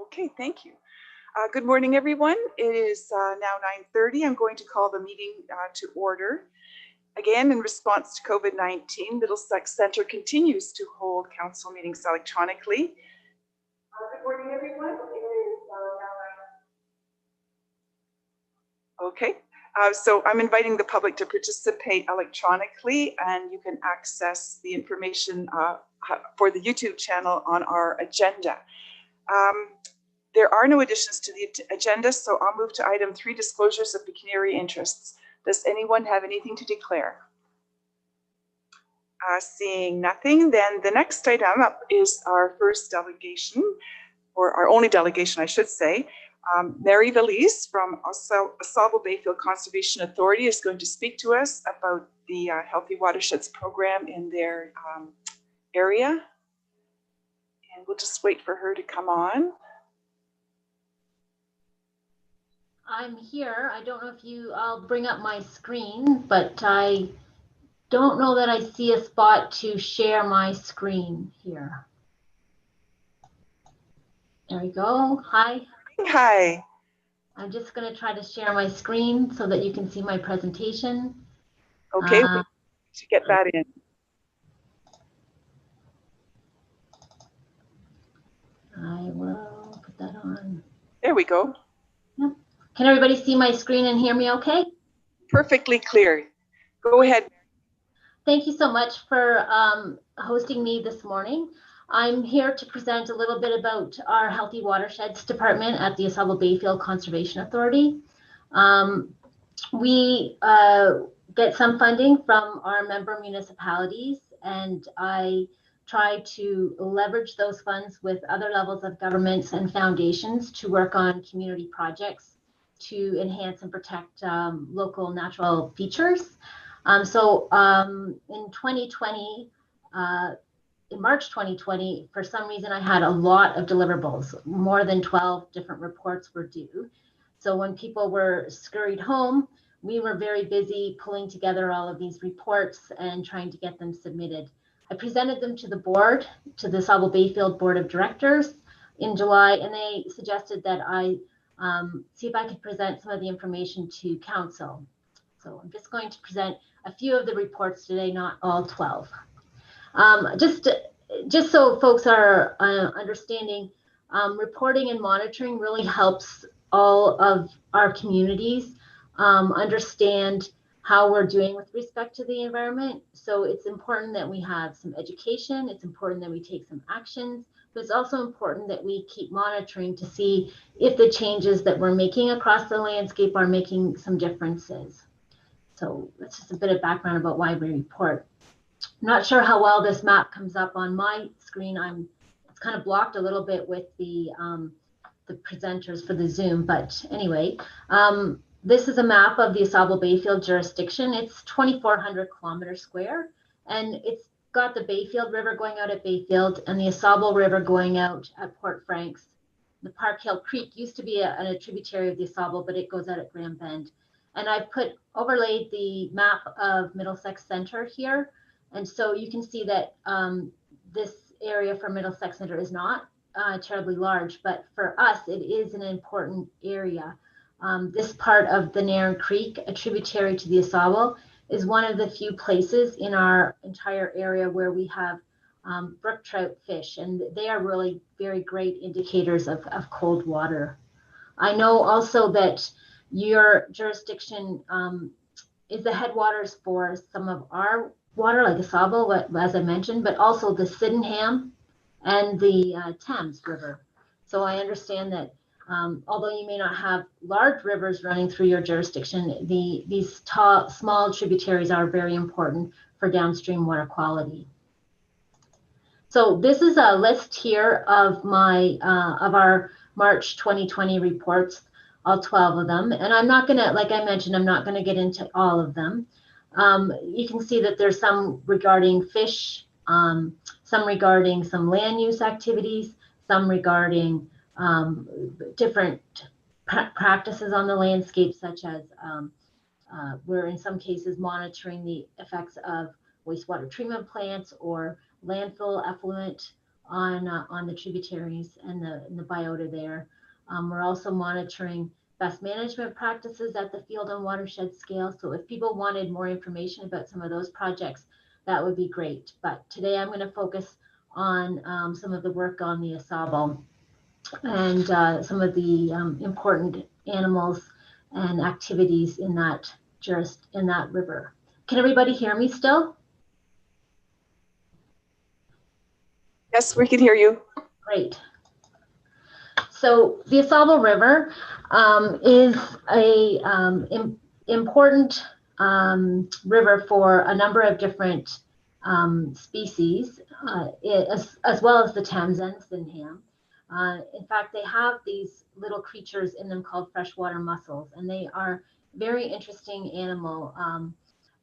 Okay, thank you. Good morning, everyone. It is now 9:30. I'm going to call the meeting to order. Again, in response to COVID-19, Middlesex Centre continues to hold council meetings electronically. Good morning, everyone. It is now 9. Okay, so I'm inviting the public to participate electronically, and you can access the information for the YouTube channel on our agenda. There are no additions to the agenda, so I'll move to item 3, disclosures of pecuniary interests. Does anyone have anything to declare? Seeing nothing, then the next item up is our first delegation, or our only delegation, I should say. Mary Valise from Ausable Bayfield Conservation Authority is going to speak to us about the Healthy Watersheds program in their area. And we'll just wait for her to come on. I'm here. I don't know if I'll bring up my screen, but I don't know that I see a spot to share my screen here. There we go. Hi. Hi. I'm just going to try to share my screen so that you can see my presentation. Okay, to get that in. I will put that on. There we go. Yep. Can everybody see my screen and hear me okay? Perfectly clear. Go ahead. Thank you so much for hosting me this morning. I'm here to present a little bit about our Healthy Watersheds Department at the Ausable Bayfield Conservation Authority. We get some funding from our member municipalities, and I try to leverage those funds with other levels of governments and foundations to work on community projects to enhance and protect local natural features. In 2020, in March 2020, for some reason, I had a lot of deliverables. More than 12 different reports were due. So when people were scurried home, we were very busy pulling together all of these reports and trying to get them submitted. I presented them to the board, to the Ausable Bayfield Board of Directors in July, and they suggested that I see if I could present some of the information to council. So I'm just going to present a few of the reports today, not all 12. Just so folks are understanding, reporting and monitoring really helps all of our communities understand how we're doing with respect to the environment. So it's important that we have some education, it's important that we take some actions, but it's also important that we keep monitoring to see if the changes that we're making across the landscape are making some differences. So that's just a bit of background about why we report. I'm not sure how well this map comes up on my screen. It's kind of blocked a little bit with the presenters for the Zoom, but anyway, this is a map of the Ausable Bayfield jurisdiction. It's 2,400 kilometers square, and it's got the Bayfield River going out at Bayfield and the Ausable River going out at Port Franks. The Park Hill Creek used to be a tributary of the Ausable, but it goes out at Grand Bend. And I overlaid the map of Middlesex Centre here. And so you can see that this area for Middlesex Centre is not terribly large, but for us, it is an important area. This part of the Nairn Creek, a tributary to the Ausable, is one of the few places in our entire area where we have brook trout fish, and they are really very great indicators of cold water. I know also that your jurisdiction is the headwaters for some of our water, like the Ausable, as I mentioned, but also the Sydenham and the Thames River. So I understand that although you may not have large rivers running through your jurisdiction, these small tributaries are very important for downstream water quality. So this is a list here of our March 2020 reports, all 12 of them. And I'm not gonna, like I mentioned, I'm not gonna get into all of them. You can see that there's some regarding fish, some regarding some land use activities, some regarding different practices on the landscape, such as we're in some cases monitoring the effects of wastewater treatment plants or landfill effluent on the tributaries and the biota there. We're also monitoring best management practices at the field and watershed scale. So if people wanted more information about some of those projects, that would be great. But today I'm going to focus on some of the work on the Asabo and some of the important animals and activities in that river. Can everybody hear me still? Yes, we can hear you. Great. So the Asabo River is a important river for a number of different species, as well as the Thames and Sydenham. In fact, they have these little creatures in them called freshwater mussels, and they are very interesting animal.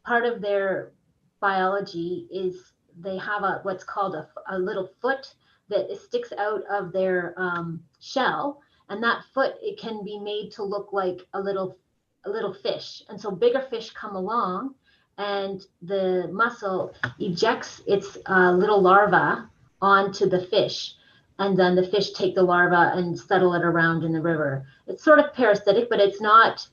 Part of their biology is they have what's called a little foot that sticks out of their shell, and that foot, it can be made to look like a little fish. And so bigger fish come along, and the mussel ejects its little larva onto the fish, and then the fish take the larva and settle it around in the river. It's sort of parasitic, but it's not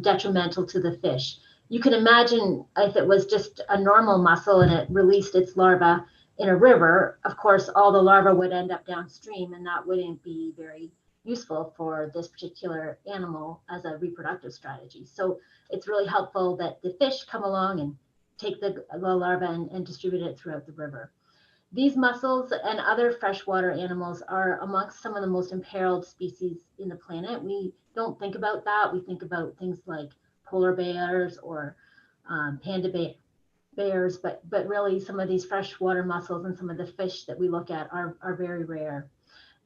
detrimental to the fish. You can imagine if it was just a normal mussel and it released its larva in a river, of course, all the larvae would end up downstream, and that wouldn't be very useful for this particular animal as a reproductive strategy. So it's really helpful that the fish come along and take the larva and distribute it throughout the river. These mussels and other freshwater animals are amongst some of the most imperiled species in the planet. We don't think about that. We think about things like polar bears or panda bears, but really some of these freshwater mussels and some of the fish that we look at are very rare.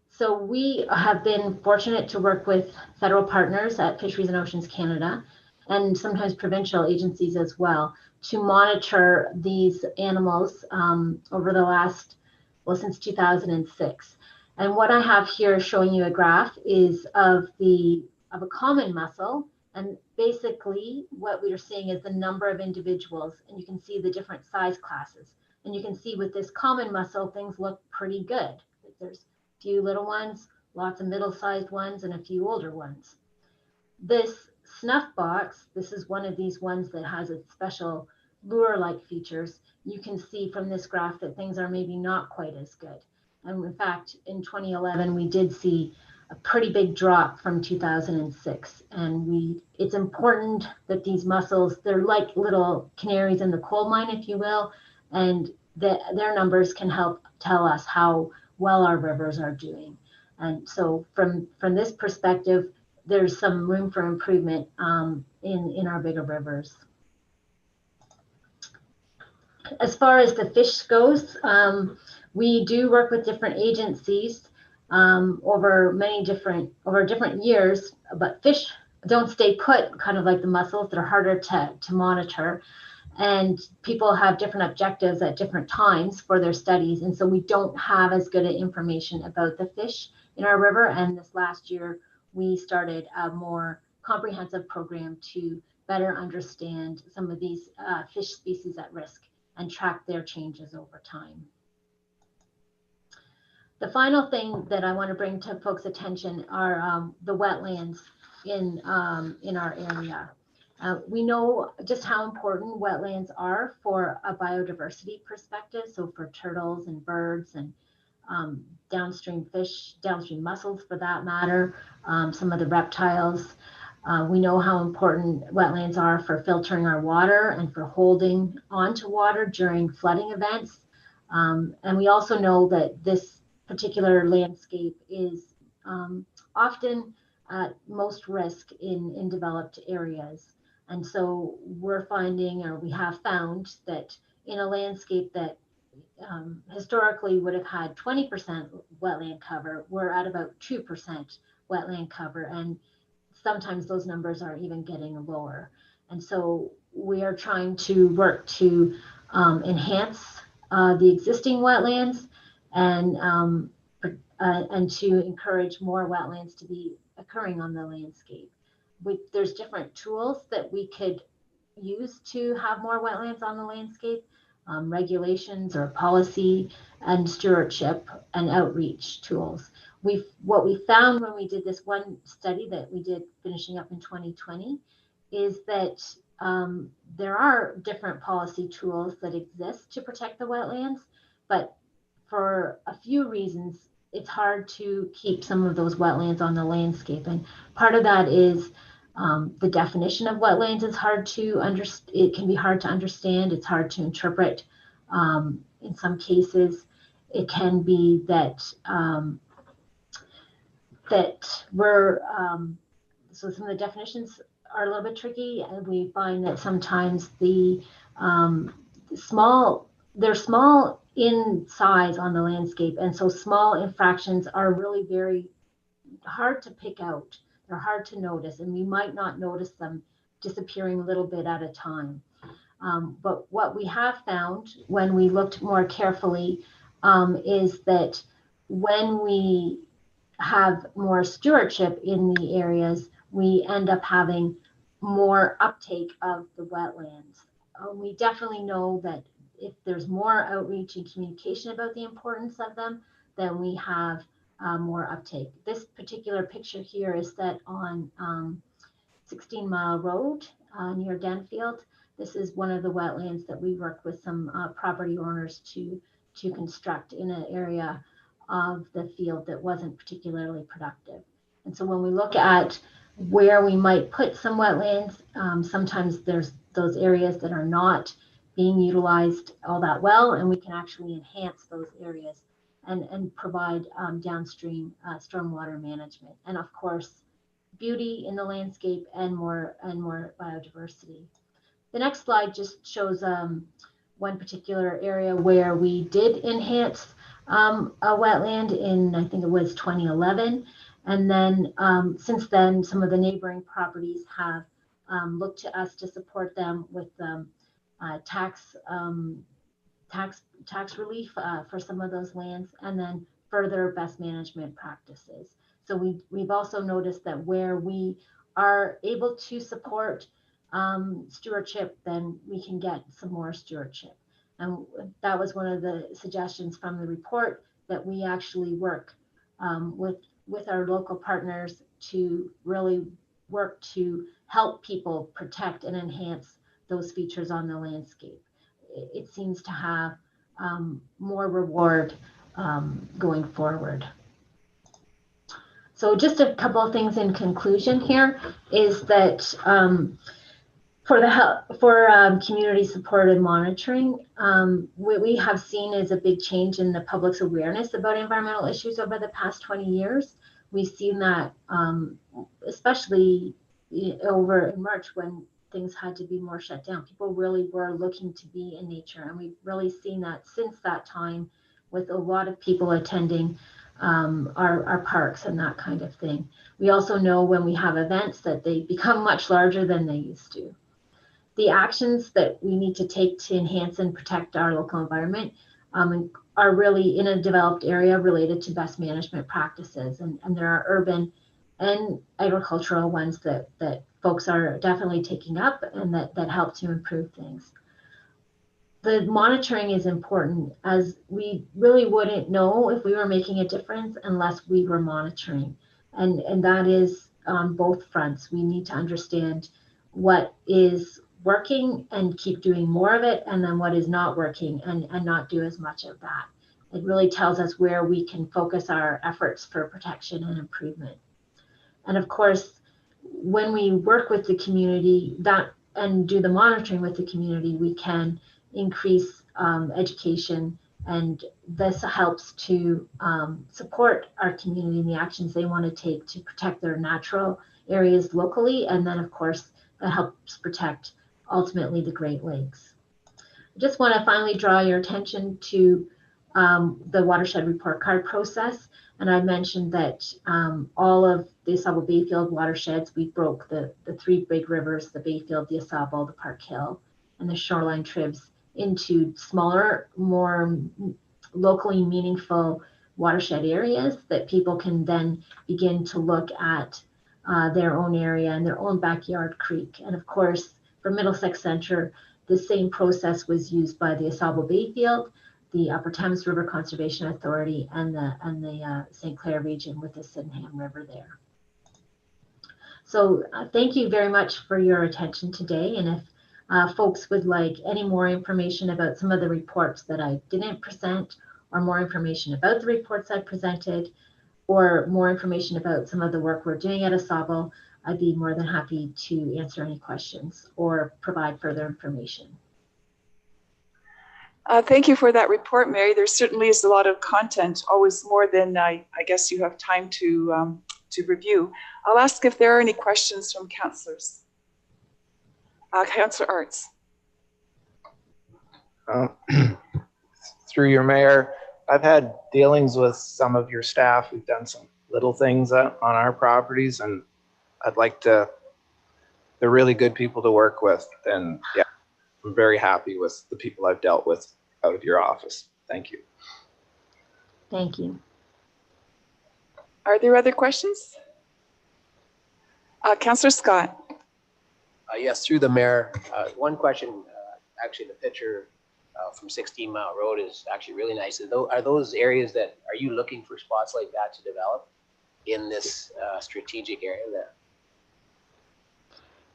So we have been fortunate to work with federal partners at Fisheries and Oceans Canada, and sometimes provincial agencies as well, to monitor these animals over the last, since 2006. And what I have here showing you a graph is of a common mussel. And basically what we are seeing is the number of individuals, and you can see the different size classes. And you can see with this common mussel, things look pretty good. There's a few little ones, lots of middle-sized ones, and a few older ones. This snuff box, this is one of these ones that has its special lure-like features. You can see from this graph that things are maybe not quite as good. And in fact, in 2011, we did see a pretty big drop from 2006. And it's important that these mussels, they're like little canaries in the coal mine, if you will, and their numbers can help tell us how well our rivers are doing. And so from this perspective, there's some room for improvement in our bigger rivers. As far as the fish goes, we do work with different agencies over different years, but fish don't stay put, kind of like the mussels. They're harder to monitor, and people have different objectives at different times for their studies, and so we don't have as good information about the fish in our river. And this last year, we started a more comprehensive program to better understand some of these fish species at risk and track their changes over time. The final thing that I want to bring to folks' attention are the wetlands in our area. We know just how important wetlands are for a biodiversity perspective, so for turtles and birds and downstream fish, downstream mussels for that matter, some of the reptiles. We know how important wetlands are for filtering our water and for holding onto water during flooding events. And we also know that this particular landscape is often at most risk in developed areas. And so we're finding, or we have found, that in a landscape that historically would have had 20% wetland cover, we're at about 2% wetland cover, and sometimes those numbers are even getting lower. And so we are trying to work to enhance the existing wetlands and to encourage more wetlands to be occurring on the landscape. There's different tools that we could use to have more wetlands on the landscape. regulations or policy, and stewardship and outreach tools. What we found when we did this one study that we did finishing up in 2020 is that there are different policy tools that exist to protect the wetlands, but for a few reasons, it's hard to keep some of those wetlands on the landscape. And part of that is the definition of wetlands is hard to understand. It can be hard to understand. It's hard to interpret. In some cases, it can be that so some of the definitions are a little bit tricky, and we find that sometimes they're small in size on the landscape, and so small infractions are really very hard to pick out. They're hard to notice, and we might not notice them disappearing a little bit at a time. But what we have found when we looked more carefully is that when we have more stewardship in the areas, we end up having more uptake of the wetlands. We definitely know that if there's more outreach and communication about the importance of them, then we have more uptake. This particular picture here is set on 16 Mile Road near Denfield. This is one of the wetlands that we work with some property owners to construct in an area of the field that wasn't particularly productive. And so when we look at where we might put some wetlands, sometimes there's those areas that are not being utilized all that well, and we can actually enhance those areas and provide downstream stormwater management. And of course, beauty in the landscape and more biodiversity. The next slide just shows one particular area where we did enhance a wetland in, I think it was 2011. And then since then, some of the neighboring properties have looked to us to support them with tax relief for some of those lands, and then further best management practices. So we've also noticed that where we are able to support stewardship, then we can get some more stewardship. And that was one of the suggestions from the report, that we actually work with our local partners to really work to help people protect and enhance those features on the landscape. It seems to have more reward going forward. So just a couple of things in conclusion here is that for community supported monitoring, what we have seen is a big change in the public's awareness about environmental issues over the past 20 years. We've seen that especially over in March when things had to be more shut down. People really were looking to be in nature, and we've really seen that since that time, with a lot of people attending our parks and that kind of thing. We also know when we have events that they become much larger than they used to. The actions that we need to take to enhance and protect our local environment are really in a developed area related to best management practices, and there are urban and agricultural ones that folks are definitely taking up and that help to improve things. The monitoring is important, as we really wouldn't know if we were making a difference unless we were monitoring. And that is on both fronts. We need to understand what is working and keep doing more of it, and then what is not working and not do as much of that. It really tells us where we can focus our efforts for protection and improvement. And of course, when we work with the community and do the monitoring with the community, we can increase education, and this helps to support our community in the actions they want to take to protect their natural areas locally, and then of course that helps protect ultimately the Great Lakes. I just want to finally draw your attention to the watershed report card process. And I mentioned that all of the AuSable Bayfield watersheds, we broke the three big rivers, the Bayfield, the AuSable, the Park Hill, and the shoreline tribs into smaller, more locally meaningful watershed areas that people can then begin to look at their own area and their own backyard creek. And of course, for Middlesex Center, the same process was used by the Asaba Bayfield, the Upper Thames River Conservation Authority, and the St. Clair region with the Sydenham River there. So thank you very much for your attention today. And if folks would like any more information about some of the reports that I didn't present, or more information about the reports I presented, or more information about some of the work we're doing at Asaba, I'd be more than happy to answer any questions or provide further information. Thank you for that report, Mary. There certainly is a lot of content, always more than I guess you have time to review. I'll ask if there are any questions from councillors. Councillor Arts. Through your mayor, I've had dealings with some of your staff. We've done some little things on our properties, and I'd like to, they're really good people to work with. And yeah, I'm very happy with the people I've dealt with out of your office. Thank you. Thank you. Are there other questions? Councillor Scott. Yes, through the mayor. One question, actually the picture from 16 Mile Road is actually really nice. Are those areas that, are you looking for spots like that to develop in this strategic area there?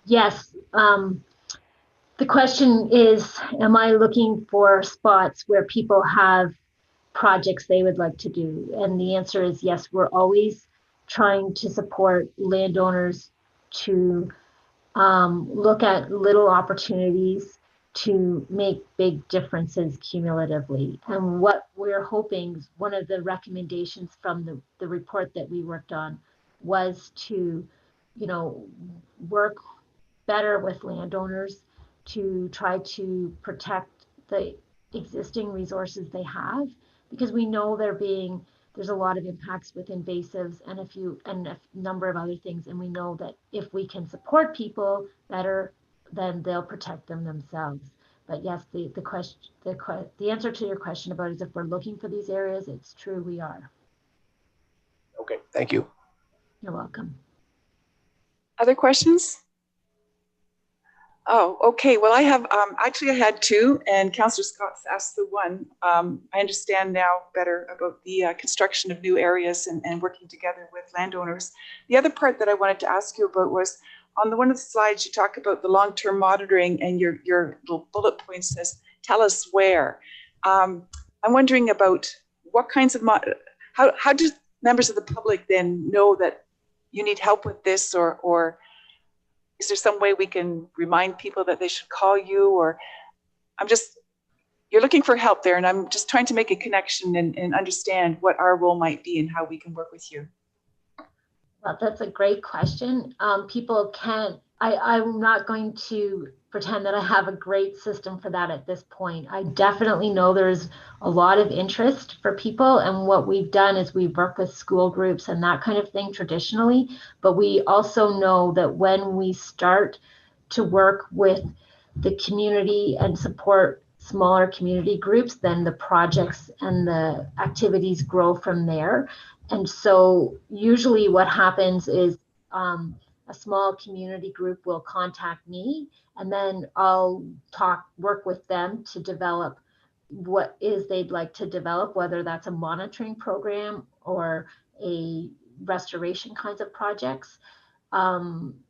Yes. The question is, am I looking for spots where people have projects they would like to do? And the answer is yes, we're always trying to support landowners to look at little opportunities to make big differences cumulatively. And what we're hoping, one of the recommendations from the report that we worked on was to, work better with landowners to try to protect the existing resources they have, because we know there's a lot of impacts with invasives and a number of other things, and we know that if we can support people better, then they'll protect them themselves. But yes, the answer to your question about is if we're looking for these areas, it's true, we are. Okay, thank you. You're welcome. Other questions? Oh, okay. Well, I have actually I had two, and Councillor Scott's asked the one. I understand now better about the construction of new areas and working together with landowners. The other part that I wanted to ask you about was on one of the slides you talk about the long-term monitoring, and your little bullet point says, "Tell us where." I'm wondering about what kinds of how do members of the public then know that you need help with this, or is there some way we can remind people that they should call you? Or you're looking for help there, and I'm just trying to make a connection and understand what our role might be and how we can work with you. Well, that's a great question. People can't, I'm not going to pretend that I have a great system for that at this point. I definitely know there's a lot of interest for people, and what we've done is we've worked with school groups and that kind of thing traditionally, but we also know that when we start to work with the community and support smaller community groups, then the projects and the activities grow from there. And so usually what happens is a small community group will contact me, and then I'll work with them to develop what is they'd like to develop, whether that's a monitoring program or a restoration kinds of projects.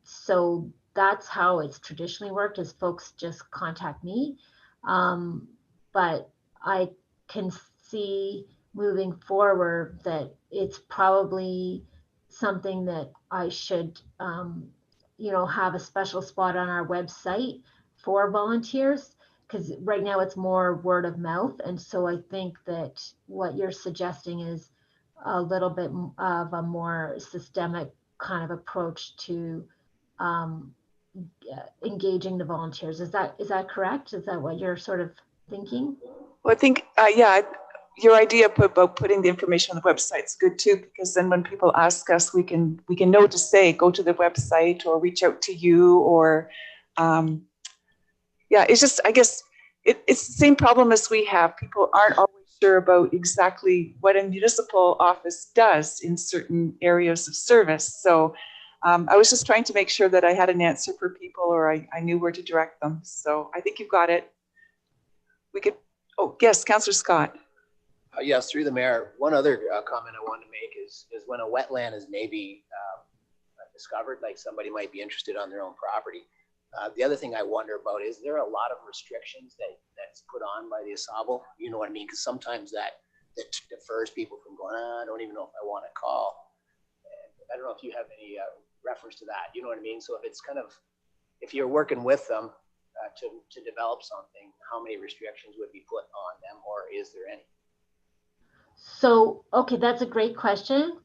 So that's how it's traditionally worked, is folks just contact me. But I can see moving forward that it's probably something that I should, have a special spot on our website for volunteers, because right now it's more word of mouth. And so I think that what you're suggesting is a little bit of a more systemic kind of approach to engaging the volunteers. Is that correct? Is that what you're sort of thinking? Well, I think, your idea about putting the information on the website is good too, because then when people ask us, we can know to say, go to the website or reach out to you, or it's just, I guess it's the same problem as we have. People aren't always sure about exactly what a municipal office does in certain areas of service. So I was just trying to make sure that I had an answer for people, or I knew where to direct them. So I think you've got it. We could, oh, yes, Councillor Scott. Yes, through the mayor. One other comment I wanted to make is when a wetland is maybe discovered, like somebody might be interested on their own property. The other thing I wonder about is there a lot of restrictions that's put on by the ASABO? You know what I mean? Because sometimes that defers people from going, I don't even know if I want to call. And I don't know if you have any reference to that. You know what I mean? So if it's kind of, if you're working with them to develop something, how many restrictions would be put on them, or is there any? So, okay, that's a great question.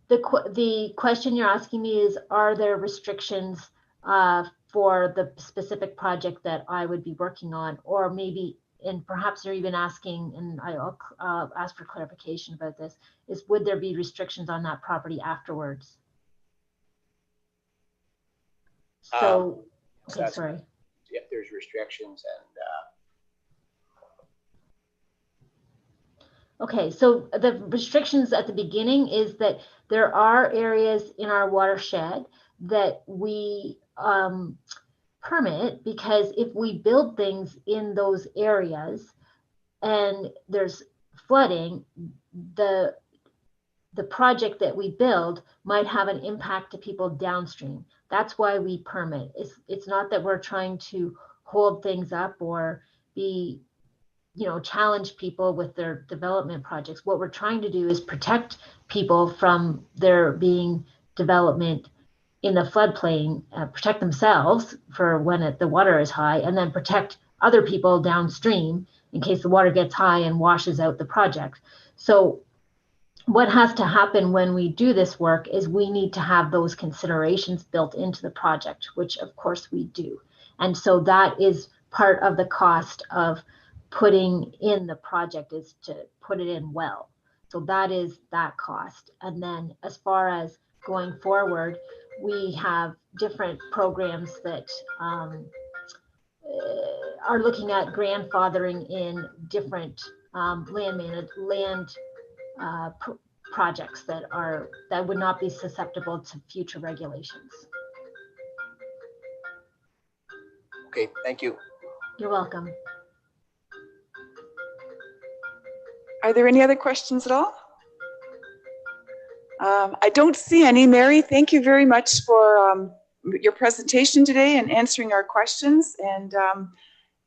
The question you're asking me is, are there restrictions for the specific project that I would be working on, or maybe, and perhaps you're even asking, and I'll ask for clarification about this, is would there be restrictions on that property afterwards? So, okay, sorry. If there's restrictions and okay, so the restrictions at the beginning is that there are areas in our watershed that we permit, because if we build things in those areas and there's flooding, the project that we build might have an impact to people downstream. That's why we permit. It's not that we're trying to hold things up or be, challenge people with their development projects. What we're trying to do is protect people from there being development in the floodplain, protect themselves for when the water is high, and then protect other people downstream in case the water gets high and washes out the project. So what has to happen when we do this work is we need to have those considerations built into the project, which of course we do. And so that is part of the cost of putting in the project, is to put it in well. So that is that cost. And then as far as going forward, we have different programs that are looking at grandfathering in different projects that would not be susceptible to future regulations. okay, thank you. You're welcome. Are there any other questions at all? I don't see any. Mary, thank you very much for your presentation today and answering our questions, and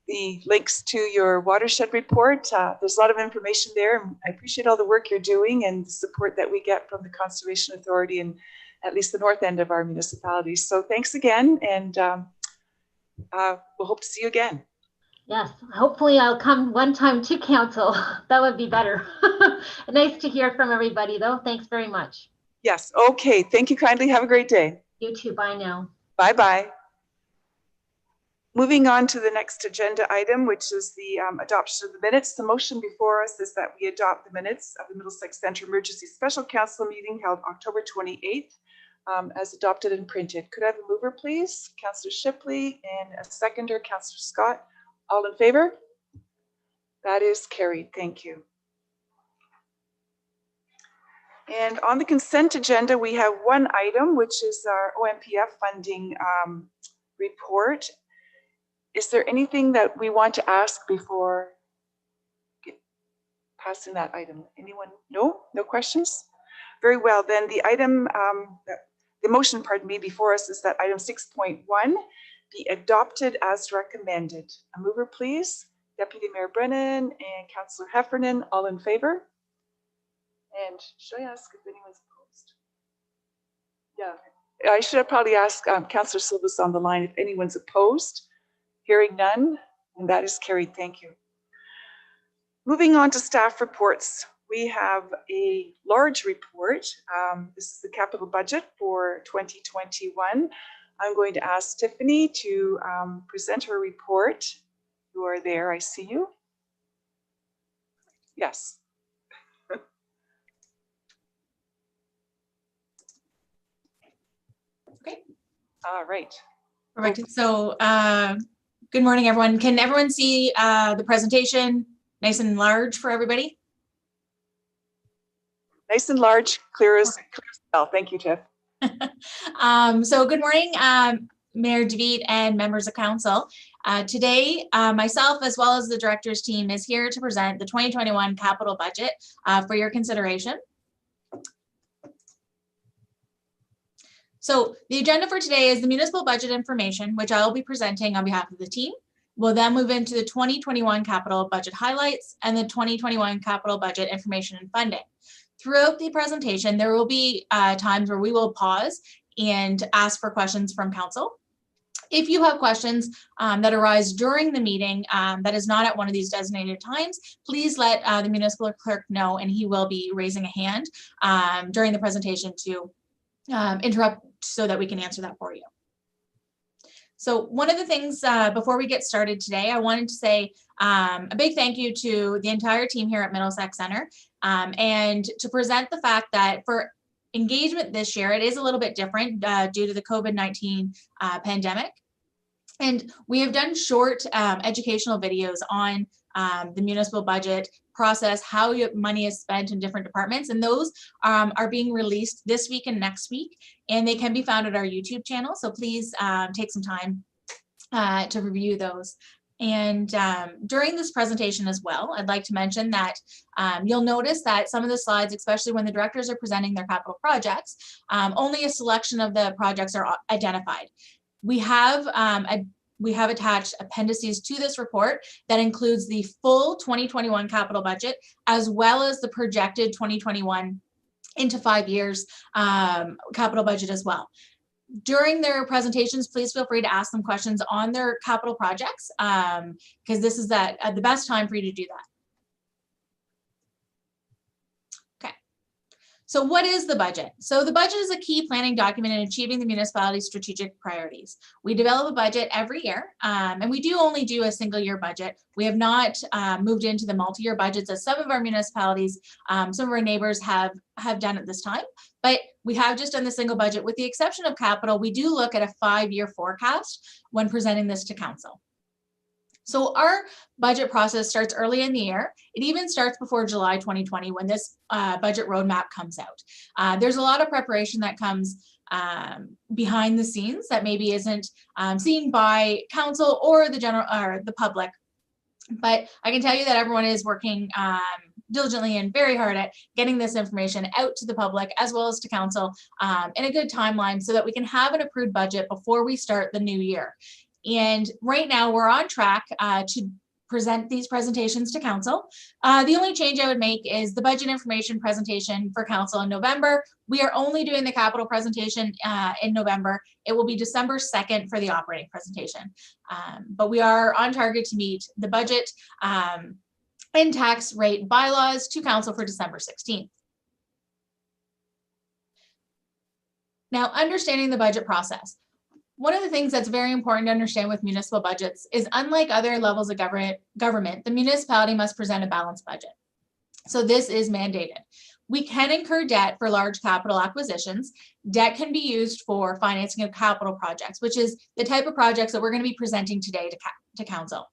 the links to your watershed report. There's a lot of information there, and I appreciate all the work you're doing and the support that we get from the Conservation Authority and at least the north end of our municipality. So thanks again, and we'll hope to see you again. Yes, hopefully I'll come one time to council. That would be better. Nice to hear from everybody, though. Thanks very much. Yes, okay. Thank you kindly. Have a great day. You too. Bye now. Bye-bye. Moving on to the next agenda item, which is the adoption of the minutes. The motion before us is that we adopt the minutes of the Middlesex Centre Emergency Special Council meeting held October 28th as adopted and printed. Could I have a mover, please? Councillor Shipley, and a seconder, Councillor Scott. All in favor? That is carried. Thank you. And on the consent agenda, we have one item, which is our OMPF funding report. Is there anything that we want to ask before passing that item? Anyone? No? No questions? Very well. Then the item, the motion, pardon me, before us is that item 6.1 be adopted as recommended. A mover, please. Deputy Mayor Brennan and Councillor Heffernan, all in favor? And should I ask if anyone's opposed? Yeah, I should probably ask Councillor Silvas on the line if anyone's opposed. Hearing none, and that is carried. Thank you. Moving on to staff reports. We have a large report. This is the capital budget for 2021. I'm going to ask Tiffany to present her report. You are there, I see you. Yes. Okay. All right. Perfect. So good morning, everyone. Can everyone see the presentation nice and large for everybody? Nice and large, clear as well. Thank you, Tiff. So good morning, Mayor DeVete and members of council. Today, myself, as well as the director's team, is here to present the 2021 capital budget for your consideration. So the agenda for today is the municipal budget information, which I will be presenting on behalf of the team. We'll then move into the 2021 capital budget highlights and the 2021 capital budget information and funding. Throughout the presentation, there will be times where we will pause and ask for questions from council. If you have questions that arise during the meeting that is not at one of these designated times, please let the municipal clerk know, and he will be raising a hand during the presentation to interrupt so that we can answer that for you. So one of the things before we get started today, I wanted to say a big thank you to the entire team here at Middlesex Center and to present the fact that for engagement this year, it is a little bit different due to the COVID-19 pandemic. And we have done short educational videos on the municipal budget process, how money is spent in different departments, and those are being released this week and next week, and they can be found at our YouTube channel. So please take some time to review those. And during this presentation as well, I'd like to mention that you'll notice that some of the slides, especially when the directors are presenting their capital projects, only a selection of the projects are identified. We have attached appendices to this report that includes the full 2021 capital budget, as well as the projected 2021 into 5 years capital budget as well. During their presentations, please feel free to ask them questions on their capital projects because this is the best time for you to do that. So what is the budget? So the budget is a key planning document in achieving the municipality's strategic priorities. We develop a budget every year, and we do only do a single year budget. We have not moved into the multi-year budgets as some of our municipalities, some of our neighbors have done at this time, but we have just done the single budget. With the exception of capital, we do look at a 5-year forecast when presenting this to council. So our budget process starts early in the year. It even starts before July 2020 when this budget roadmap comes out. There's a lot of preparation that comes behind the scenes that maybe isn't seen by council or the public. But I can tell you that everyone is working diligently and very hard at getting this information out to the public as well as to council in a good timeline so that we can have an approved budget before we start the new year. And right now we're on track to present these presentations to council. The only change I would make is the budget information presentation for council in November. We are only doing the capital presentation in November. It will be December 2nd for the operating presentation. But we are on target to meet the budget and tax rate bylaws to council for December 16th. Now, understanding the budget process. One of the things that's very important to understand with municipal budgets is, unlike other levels of government, the municipality must present a balanced budget. So this is mandated. We can incur debt for large capital acquisitions. Debt can be used for financing of capital projects, which is the type of projects that we're going to be presenting today to council.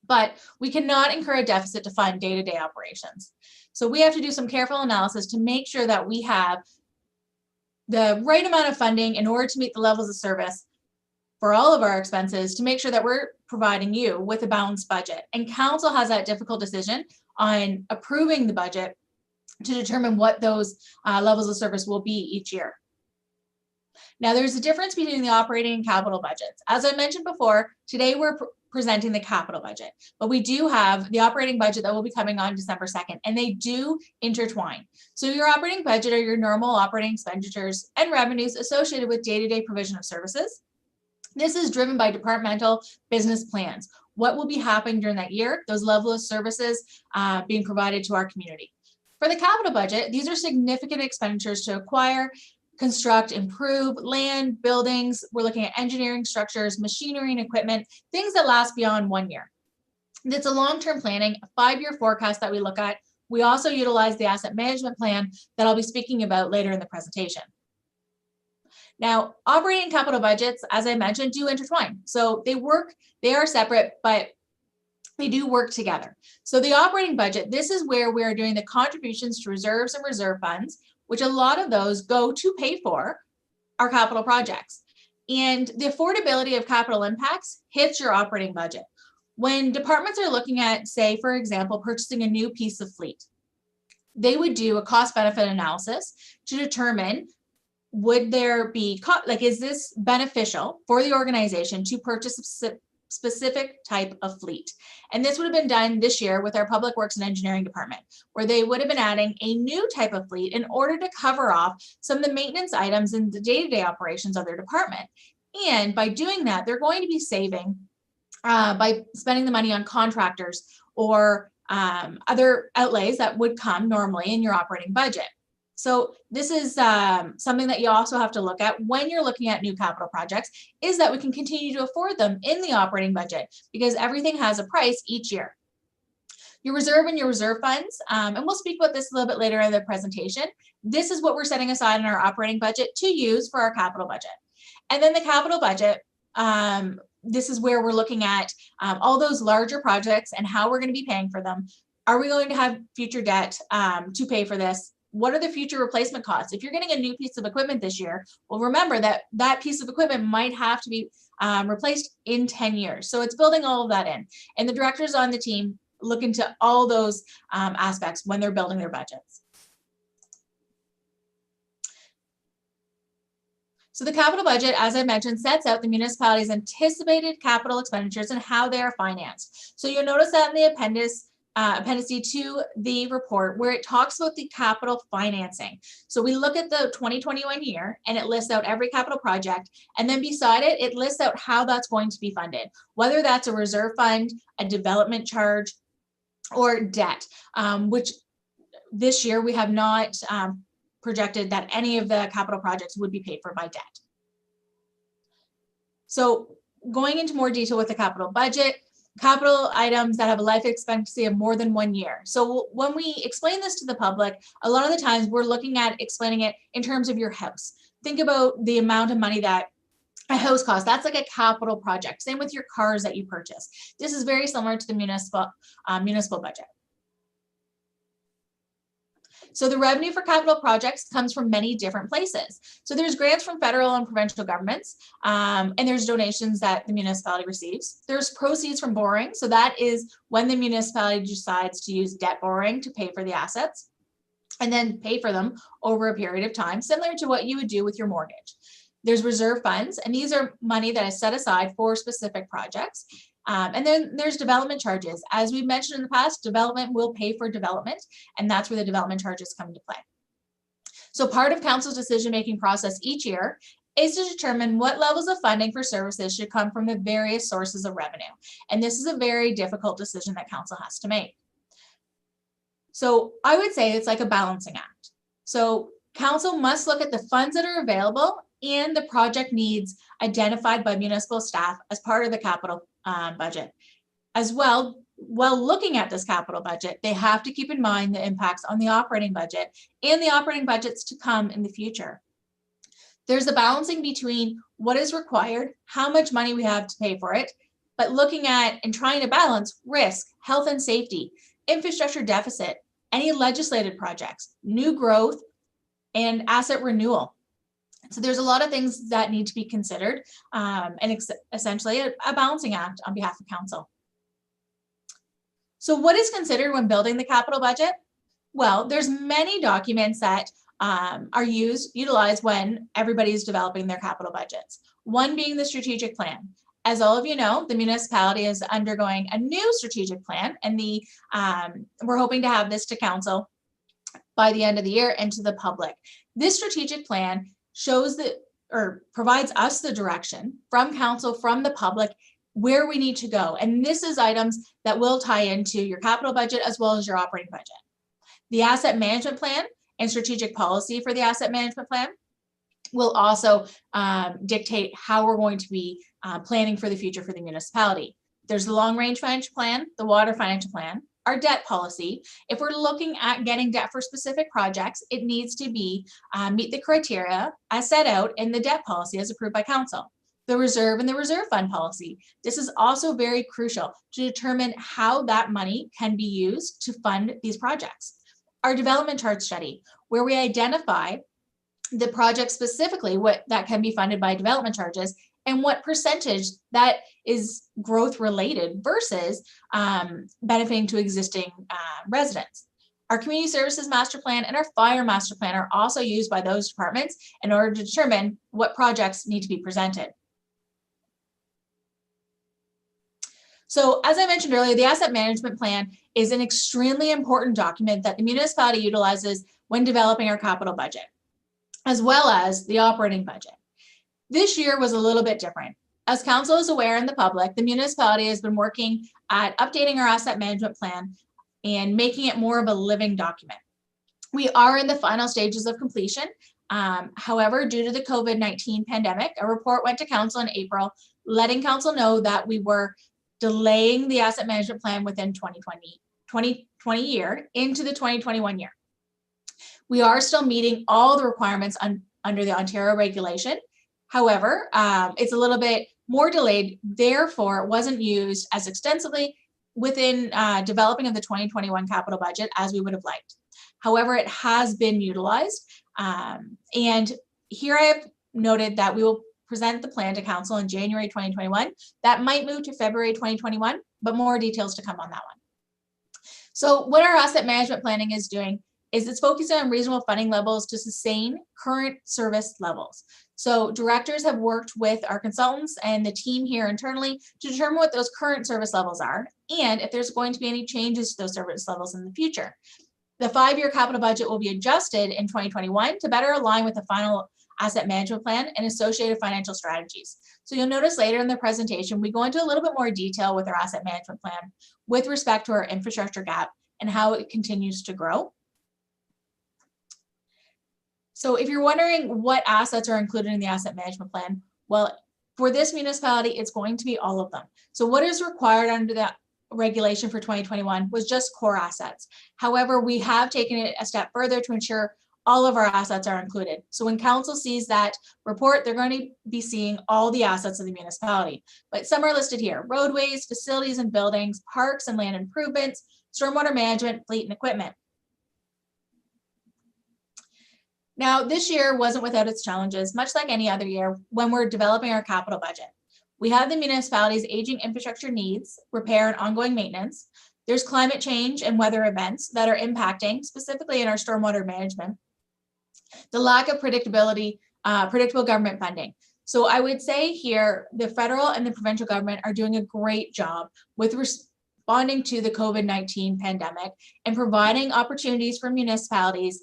But we cannot incur a deficit to fund day-to-day operations. So we have to do some careful analysis to make sure that we have the right amount of funding in order to meet the levels of service for all of our expenses, to make sure that we're providing you with a balanced budget. And council has that difficult decision on approving the budget to determine what those levels of service will be each year. Now, there's a difference between the operating and capital budgets. As I mentioned before, today we're presenting the capital budget, but we do have the operating budget that will be coming on December 2nd, and they do intertwine. So your operating budget are your normal operating expenditures and revenues associated with day-to-day provision of services. This is driven by departmental business plans. What will be happening during that year, those levels of services being provided to our community. For the capital budget, these are significant expenditures to acquire, construct, improve land, buildings. We're looking at engineering structures, machinery and equipment, things that last beyond 1 year. It's a long-term planning, a 5-year forecast that we look at. We also utilize the asset management plan that I'll be speaking about later in the presentation. Now, operating capital budgets, as I mentioned, do intertwine. So they are separate, but they do work together. So the operating budget, this is where we are doing the contributions to reserves and reserve funds, which a lot of those go to pay for our capital projects. And the affordability of capital impacts hits your operating budget. When departments are looking at, say, for example, purchasing a new piece of fleet, they would do a cost benefit analysis to determine, would there be, is this beneficial for the organization to purchase a specific type of fleet? And this would have been done this year with our Public Works and Engineering Department, where they would have been adding a new type of fleet in order to cover off some of the maintenance items in the day-to-day operations of their department. And by doing that, they're going to be saving by spending the money on contractors or other outlays that would come normally in your operating budget. So this is something that you also have to look at when you're looking at new capital projects, is that we can continue to afford them in the operating budget, because everything has a price each year. Your reserve and your reserve funds, and we'll speak about this a little bit later in the presentation. This is what we're setting aside in our operating budget to use for our capital budget. And then the capital budget, this is where we're looking at all those larger projects and how we're going to be paying for them. Are we going to have future debt to pay for this? What are the future replacement costs? If you're getting a new piece of equipment this year, well, remember that that piece of equipment might have to be replaced in 10 years. So it's building all of that in. And the directors on the team look into all those aspects when they're building their budgets. So the capital budget, as I mentioned, sets out the municipality's anticipated capital expenditures and how they are financed. So you'll notice that in the appendice to the report, where it talks about the capital financing. So we look at the 2021 year and it lists out every capital project, and then beside it, it lists out how that's going to be funded, whether that's a reserve fund, a development charge, or debt, which this year we have not projected that any of the capital projects would be paid for by debt. So going into more detail with the capital budget, capital items that have a life expectancy of more than 1 year. So when we explain this to the public, a lot of the times we're looking at explaining it in terms of your house. Think about the amount of money that a house costs. That's like a capital project. Same with your cars that you purchase. This is very similar to the municipal budget. So the revenue for capital projects comes from many different places. So there's grants from federal and provincial governments, and there's donations that the municipality receives. There's proceeds from borrowing. So that is when the municipality decides to use debt borrowing to pay for the assets and then pay for them over a period of time, similar to what you would do with your mortgage. There's reserve funds, and these are money that is set aside for specific projects. And then there's development charges. As we've mentioned in the past, development will pay for development, and that's where the development charges come into play. So part of council's decision-making process each year is to determine what levels of funding for services should come from the various sources of revenue. And this is a very difficult decision that council has to make. So I would say it's like a balancing act. So council must look at the funds that are available and the project needs identified by municipal staff as part of the capital budget. As well, while looking at this capital budget, they have to keep in mind the impacts on the operating budget and the operating budgets to come in the future. There's a balancing between what is required, how much money we have to pay for it, but looking at and trying to balance risk, health and safety, infrastructure deficit, any legislated projects, new growth, and asset renewal. So there's a lot of things that need to be considered, and essentially a balancing act on behalf of council. So what is considered when building the capital budget? Well, there's many documents that are utilized when everybody's developing their capital budgets. One being the strategic plan. As all of you know, the municipality is undergoing a new strategic plan, and we're hoping to have this to council by the end of the year and to the public. This strategic plan shows that, or provides us the direction from council, from the public, where we need to go. And this is items that will tie into your capital budget as well as your operating budget. The asset management plan and strategic policy for the asset management plan will also dictate how we're going to be planning for the future for the municipality. There's the long range financial plan, the water financial plan, our debt policy. If we're looking at getting debt for specific projects, it needs to be meet the criteria as set out in the debt policy as approved by council. The reserve and the reserve fund policy. This is also very crucial to determine how that money can be used to fund these projects. Our development chart study, where we identify the project specifically, what that can be funded by development charges, and what percentage that is growth related versus benefiting to existing residents. Our community services master plan and our fire master plan are also used by those departments in order to determine what projects need to be presented. So as I mentioned earlier, the asset management plan is an extremely important document that the municipality utilizes when developing our capital budget, as well as the operating budget. This year was a little bit different. As council is aware and the public, the municipality has been working at updating our asset management plan and making it more of a living document. We are in the final stages of completion. However, due to the COVID-19 pandemic, a report went to council in April, letting council know that we were delaying the asset management plan within 2020 year into the 2021 year. We are still meeting all the requirements under the Ontario regulation. However, it's a little bit more delayed, therefore it wasn't used as extensively within developing of the 2021 capital budget as we would have liked. However, it has been utilized. And here I have noted that we will present the plan to council in January 2021. That might move to February 2021, but more details to come on that one. So what our asset management planning is doing is it's focusing on reasonable funding levels to sustain current service levels. So directors have worked with our consultants and the team here internally to determine what those current service levels are and if there's going to be any changes to those service levels in the future. The 5-year capital budget will be adjusted in 2021 to better align with the final asset management plan and associated financial strategies. So you'll notice later in the presentation, we go into a little bit more detail with our asset management plan with respect to our infrastructure gap and how it continues to grow. So if you're wondering what assets are included in the asset management plan, well, for this municipality, it's going to be all of them. So what is required under that regulation for 2021 was just core assets. However, we have taken it a step further to ensure all of our assets are included. So when council sees that report, they're going to be seeing all the assets of the municipality. But some are listed here: roadways, facilities and buildings, parks and land improvements, stormwater management, fleet and equipment. Now, this year wasn't without its challenges, much like any other year when we're developing our capital budget. We have the municipality's aging infrastructure needs, repair and ongoing maintenance. There's climate change and weather events that are impacting, specifically in our stormwater management. The lack of predictability, predictable government funding. So I would say here, the federal and the provincial government are doing a great job with responding to the COVID-19 pandemic and providing opportunities for municipalities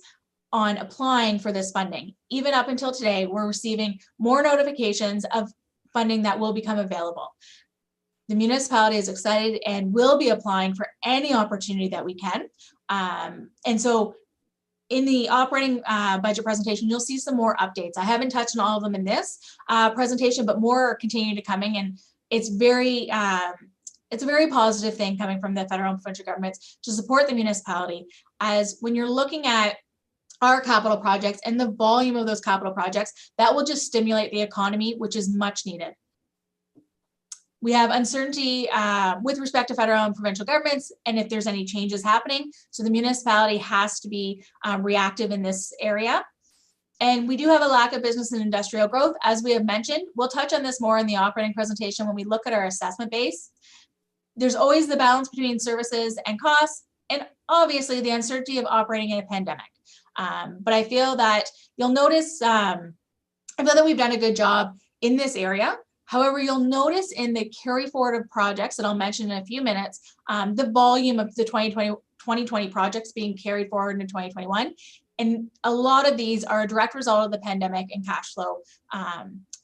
on applying for this funding. Even up until today, we're receiving more notifications of funding that will become available. The municipality is excited and will be applying for any opportunity that we can. And so in the operating budget presentation, you'll see some more updates. I haven't touched on all of them in this presentation, but more are continuing to coming, and it's a very positive thing coming from the federal and provincial governments to support the municipality, as when you're looking at our capital projects and the volume of those capital projects, that will just stimulate the economy, which is much needed. We have uncertainty with respect to federal and provincial governments and if there's any changes happening. So the municipality has to be reactive in this area. And we do have a lack of business and industrial growth, as we have mentioned. We'll touch on this more in the operating presentation when we look at our assessment base. There's always the balance between services and costs, and obviously the uncertainty of operating in a pandemic. But I feel that you'll notice, I feel that we've done a good job in this area. However, you'll notice in the carry forward of projects that I'll mention in a few minutes, the volume of the 2020 projects being carried forward into 2021. And a lot of these are a direct result of the pandemic and cash flow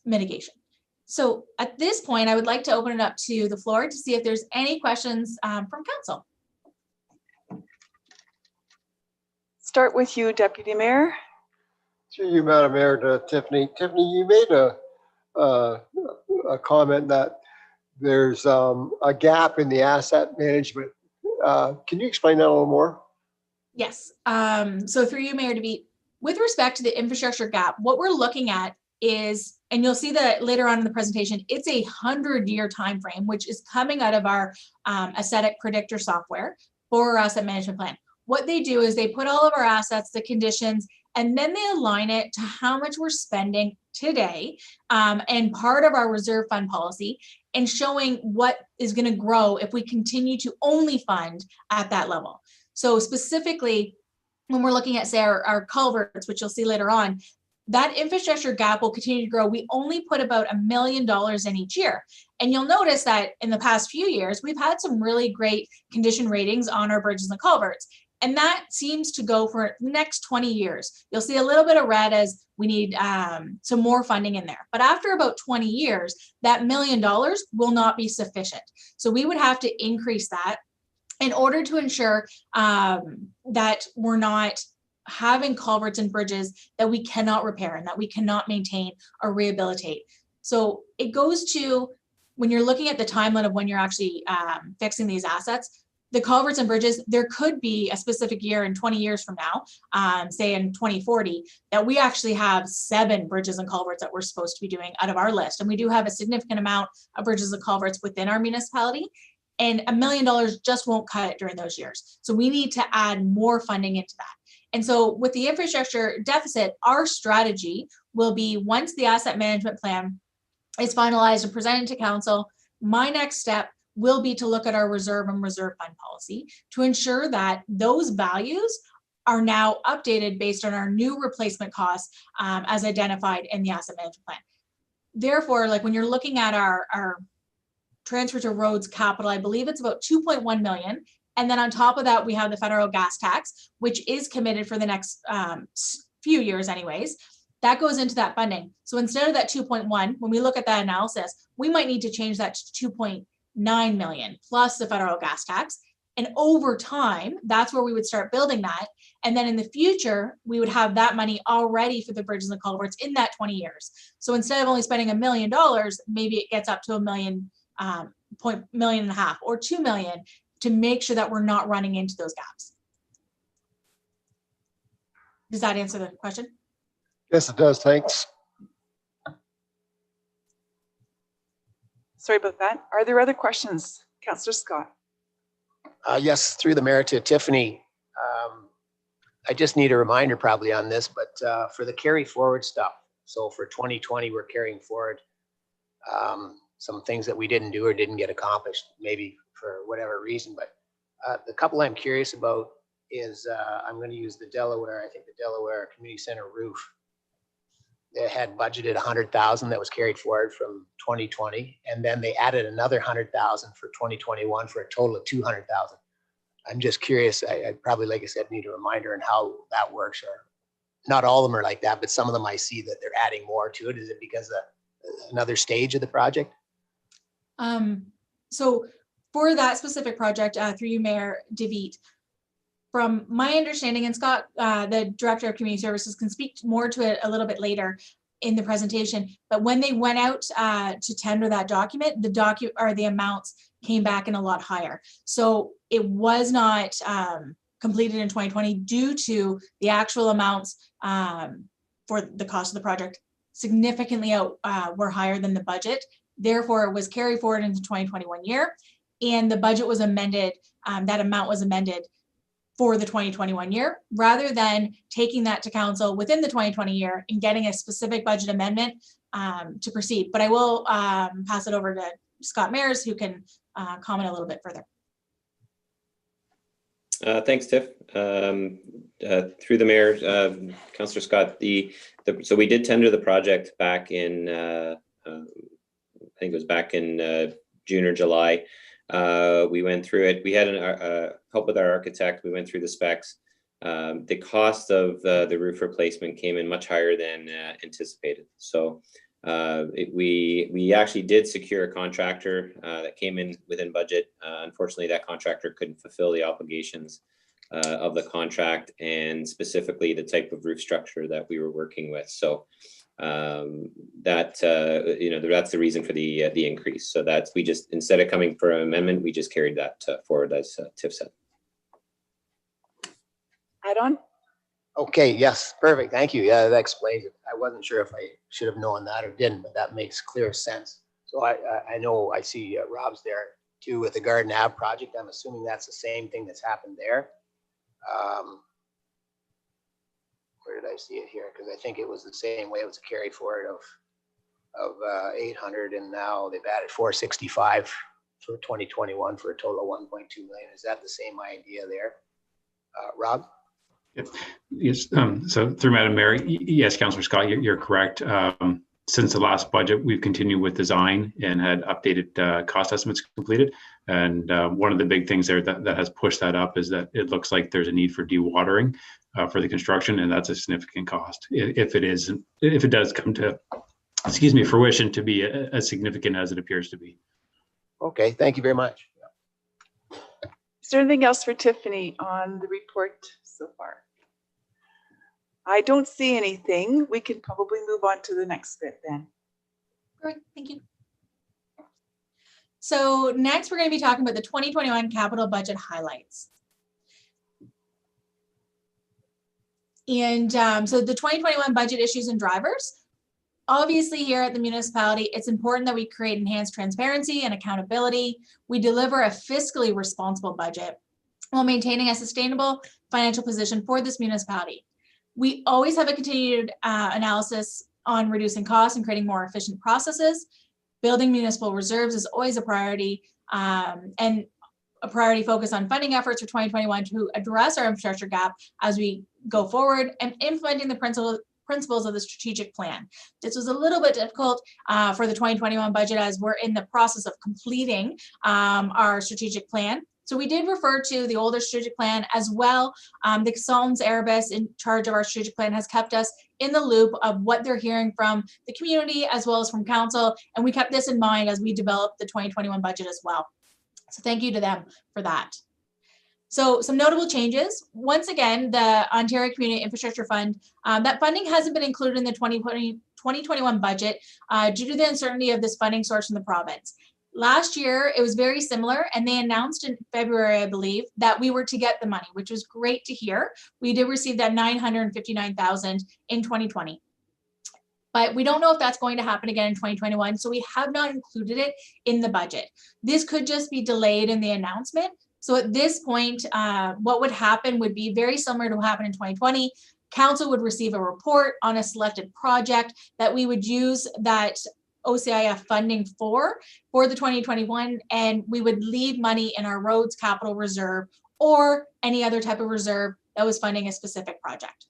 mitigation. So at this point, I would like to open it up to the floor to see if there's any questions from council. Start with you, Deputy Mayor. Through you, Madam Mayor, to Tiffany. Tiffany, you made a comment that there's a gap in the asset management. Can you explain that a little more? Yes. So through you, Mayor DeVete, with respect to the infrastructure gap, what we're looking at is, and you'll see that later on in the presentation, it's a 100-year time frame, which is coming out of our ascetic predictor software for our asset management plan. what they do is they put all of our assets, the conditions, and then they align it to how much we're spending today, and part of our reserve fund policy, and showing what is going to grow if we continue to only fund at that level. So specifically, when we're looking at, say, our culverts, which you'll see later on, that infrastructure gap will continue to grow. We only put about $1 million in each year. And you'll notice that in the past few years, we've had some really great condition ratings on our bridges and culverts. And that seems to go for the next 20 years. You'll see a little bit of red as we need some more funding in there. But after about 20 years, that $1 million will not be sufficient. So we would have to increase that in order to ensure that we're not having culverts and bridges that we cannot repair and that we cannot maintain or rehabilitate. So it goes to, when you're looking at the timeline of when you're actually fixing these assets, the culverts and bridges, there could be a specific year in 20 years from now, say in 2040, that we actually have 7 bridges and culverts that we're supposed to be doing out of our list. And we do have a significant amount of bridges and culverts within our municipality. And $1 million just won't cut it during those years. So we need to add more funding into that. And so with the infrastructure deficit, our strategy will be, once the asset management plan is finalized and presented to council, my next step will be to look at our reserve and reserve fund policy to ensure that those values are now updated based on our new replacement costs as identified in the asset management plan. Therefore, like when you're looking at our transfer to roads capital, I believe it's about 2.1 million. And then on top of that, we have the federal gas tax, which is committed for the next few years anyways. That goes into that funding. So instead of that 2.1, when we look at that analysis, we might need to change that to 2.9 million plus the federal gas tax. And over time, that's where we would start building that. And then in the future, we would have that money already for the bridges and culverts in that 20 years. So instead of only spending $1 million, maybe it gets up to $1.5 million or 2 million to make sure that we're not running into those gaps. Does that answer the question? Yes, it does. Thanks. Sorry about that. Are there other questions? Councillor Scott. Yes, through the mayor to Tiffany. I just need a reminder probably on this, but for the carry forward stuff. So for 2020, we're carrying forward some things that we didn't do or didn't get accomplished, maybe for whatever reason. But the couple I'm curious about is I'm going to use the Delaware, I think the Delaware Community Center roof. They had budgeted 100,000 that was carried forward from 2020, and then they added another 100,000 for 2021 for a total of 200,000. I'm just curious. I probably, like I said, need a reminder on how that works. Or not all of them are like that, but some of them I see that they're adding more to it. Is it because of another stage of the project? So for that specific project, through you, Mayor DeVete, from my understanding, and Scott, the Director of Community Services, can speak more to it a little bit later in the presentation, but when they went out to tender that document, the amounts came back in a lot higher. So it was not completed in 2020 due to the actual amounts for the cost of the project significantly were higher than the budget. Therefore, it was carried forward into 2021 year, and the budget was amended. That amount was amended for the 2021 year, rather than taking that to council within the 2020 year and getting a specific budget amendment to proceed. But I will pass it over to Scott Mayers, who can comment a little bit further. Thanks, Tiff. Through the mayor, Councillor Scott, so we did tender the project back in, I think it was back in June or July. We went through it. We had help with our architect. We went through the specs. The cost of the roof replacement came in much higher than anticipated. So we actually did secure a contractor that came in within budget. Unfortunately, that contractor couldn't fulfill the obligations of the contract, and specifically the type of roof structure that we were working with. So that's the reason for the increase. So that's, we just, instead of coming for an amendment, we just carried that forward, as Tiff said. Add on? Okay, yes, perfect. Thank you. Yeah, that explains it. I wasn't sure if I should have known that or didn't, but that makes clear sense. So I know I see Rob's there too with the Garden Ave project. I'm assuming that's the same thing that's happened there. Where did I see it here? Because I think it was the same way. It was a carry forward of 800, and now they've added 465 for 2021 for a total of 1.2 million. Is that the same idea there? Rob? Yes, so through Madam Mayor, yes, Councillor Scott, you're correct. Since the last budget, we've continued with design and had updated cost estimates completed. And one of the big things there that has pushed that up is that it looks like there's a need for dewatering for the construction, and that's a significant cost. If it does come to, fruition to be as significant as it appears to be. Okay, thank you very much. Is there anything else for Tiffany on the report so far? I don't see anything. We can probably move on to the next bit then. Great, thank you. So next, we're going to be talking about the 2021 capital budget highlights. And so the 2021 budget issues and drivers. Obviously, here at the municipality, it's important that we create enhanced transparency and accountability. We deliver a fiscally responsible budget while maintaining a sustainable financial position for this municipality. We always have a continued analysis on reducing costs and creating more efficient processes. Building municipal reserves is always a priority, and a priority focus on funding efforts for 2021 to address our infrastructure gap as we go forward, and implementing the principles of the strategic plan. This was a little bit difficult for the 2021 budget as we're in the process of completing our strategic plan. So we did refer to the older strategic plan as well. The consultants, Erebus, in charge of our strategic plan, has kept us in the loop of what they're hearing from the community as well as from council. And we kept this in mind as we developed the 2021 budget as well. So thank you to them for that. So some notable changes. Once again, the Ontario Community Infrastructure Fund, that funding hasn't been included in the 2021 budget due to the uncertainty of this funding source in the province. Last year, it was very similar, and they announced in February, I believe, that we were to get the money, which was great to hear. We did receive that $959,000 in 2020. But we don't know if that's going to happen again in 2021, so we have not included it in the budget. This could just be delayed in the announcement. So at this point, what would happen would be very similar to what happened in 2020. Council would receive a report on a selected project that we would use that OCIF funding for the 2021, and we would leave money in our roads capital reserve or any other type of reserve that was funding a specific project.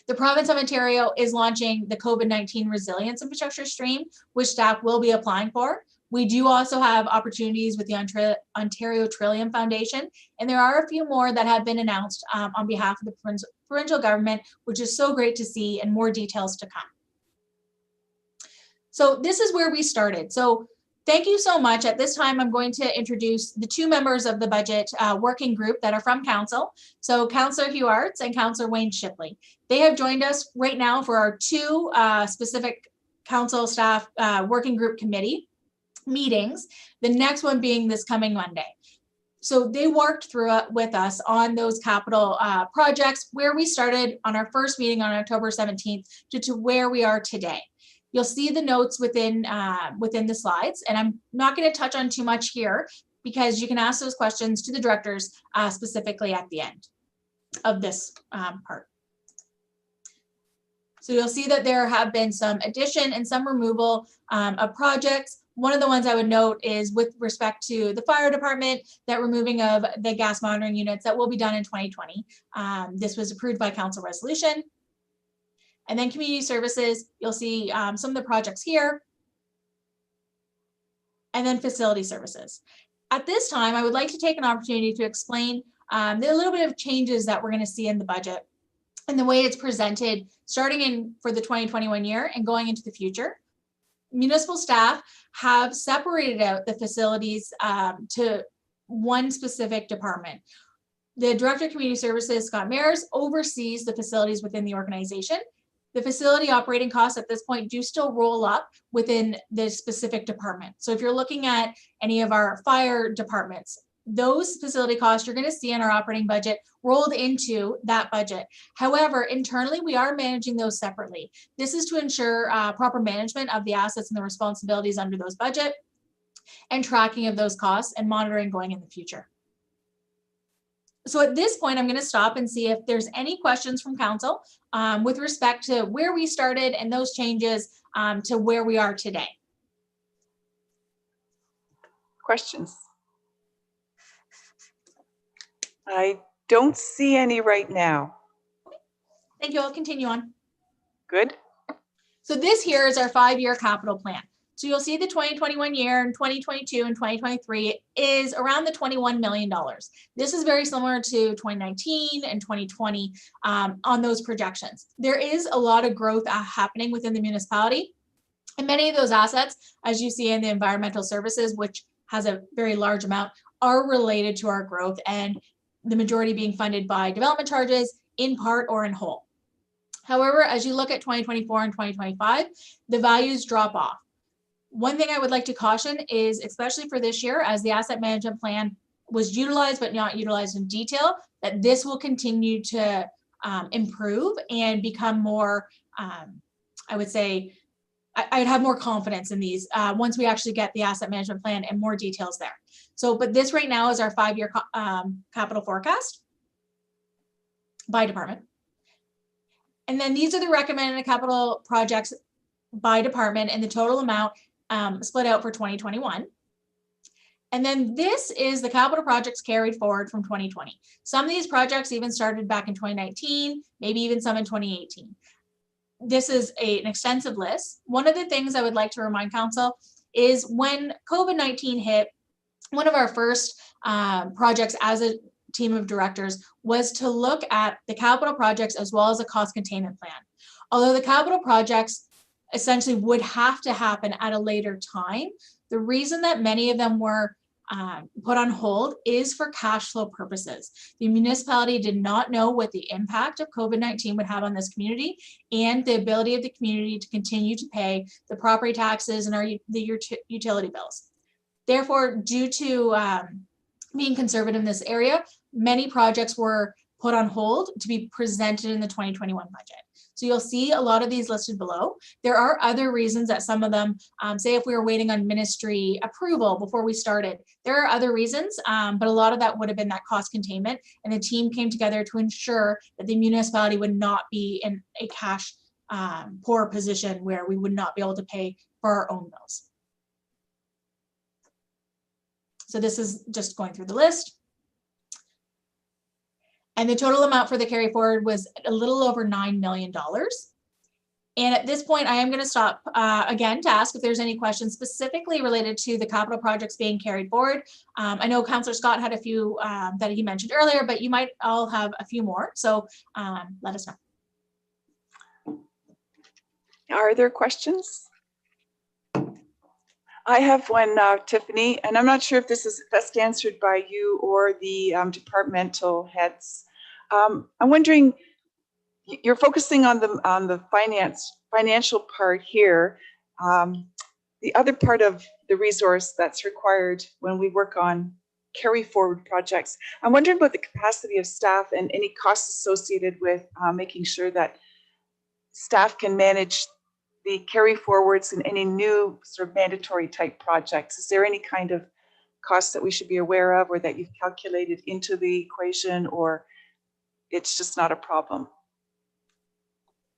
The province of Ontario is launching the COVID-19 resilience infrastructure stream, which staff will be applying for. We do also have opportunities with the Ontario Trillium Foundation, and there are a few more that have been announced on behalf of the provincial government, which is so great to see, and more details to come. So this is where we started. So thank you so much. At this time, I'm going to introduce the two members of the budget working group that are from council. So Councillor Hugh Arts and Councillor Wayne Shipley. They have joined us right now for our two specific council staff working group committee meetings, the next one being this coming Monday. So they worked through it with us on those capital projects, where we started on our first meeting on October 17th to where we are today. You'll see the notes within the slides, and I'm not going to touch on too much here because you can ask those questions to the directors specifically at the end of this part. So you'll see that there have been some addition and some removal of projects. One of the ones I would note is with respect to the fire department, that removing of the gas monitoring units that will be done in 2020. This was approved by council resolution. And then community services, you'll see some of the projects here. And then facility services. At this time, I would like to take an opportunity to explain the little bit of changes that we're going to see in the budget and the way it's presented starting for the 2021 year and going into the future. Municipal staff have separated out the facilities to one specific department. The Director of Community Services, Scott Mares, oversees the facilities within the organization. The facility operating costs at this point do still roll up within the specific department. So if you're looking at any of our fire departments, those facility costs you're going to see in our operating budget rolled into that budget. However, internally, we are managing those separately. This is to ensure proper management of the assets and the responsibilities under those budget and tracking of those costs and monitoring going in the future. So at this point, I'm going to stop and see if there's any questions from council with respect to where we started and those changes to where we are today. Questions? I don't see any right now. Thank you. I'll continue on. Good. So this here is our 5-year capital plan. So you'll see the 2021 year and 2022 and 2023 is around the $21 million. This is very similar to 2019 and 2020 on those projections. There is a lot of growth happening within the municipality. And many of those assets, as you see in the environmental services, which has a very large amount, are related to our growth, and the majority being funded by development charges in part or in whole. However, as you look at 2024 and 2025, the values drop off. One thing I would like to caution is, especially for this year, as the asset management plan was utilized but not utilized in detail, that this will continue to improve and become more, I would say, I'd have more confidence in these once we actually get the asset management plan and more details there. So, but this right now is our 5-year capital forecast by department. And then these are the recommended capital projects by department and the total amount split out for 2021. And then this is the capital projects carried forward from 2020. Some of these projects even started back in 2019, maybe even some in 2018. This is an extensive list. One of the things I would like to remind council is when COVID-19 hit, one of our first projects as a team of directors was to look at the capital projects as well as a cost containment plan. Although the capital projects essentially would have to happen at a later time, the reason that many of them were put on hold is for cash flow purposes. The municipality did not know what the impact of COVID-19 would have on this community and the ability of the community to continue to pay the property taxes and the utility bills. Therefore, due to being conservative in this area, many projects were put on hold to be presented in the 2021 budget. So you'll see a lot of these listed below. There are other reasons that some of them, say if we were waiting on ministry approval before we started, there are other reasons, but a lot of that would have been that cost containment, and the team came together to ensure that the municipality would not be in a cash poor position where we would not be able to pay for our own bills. So this is just going through the list. And the total amount for the carry forward was a little over $9 million. And at this point, I am going to stop again to ask if there's any questions specifically related to the capital projects being carried forward. I know Councillor Scott had a few that he mentioned earlier, but you might all have a few more. So let us know. Are there questions? I have one, Tiffany, and I'm not sure if this is best answered by you or the departmental heads. I'm wondering, you're focusing on the financial part here. The other part of the resource that's required when we work on carry forward projects, I'm wondering about the capacity of staff and any costs associated with making sure that staff can manage the carry forwards and any new sort of mandatory type projects. Is there any kind of costs that we should be aware of or that you've calculated into the equation, or it's just not a problem?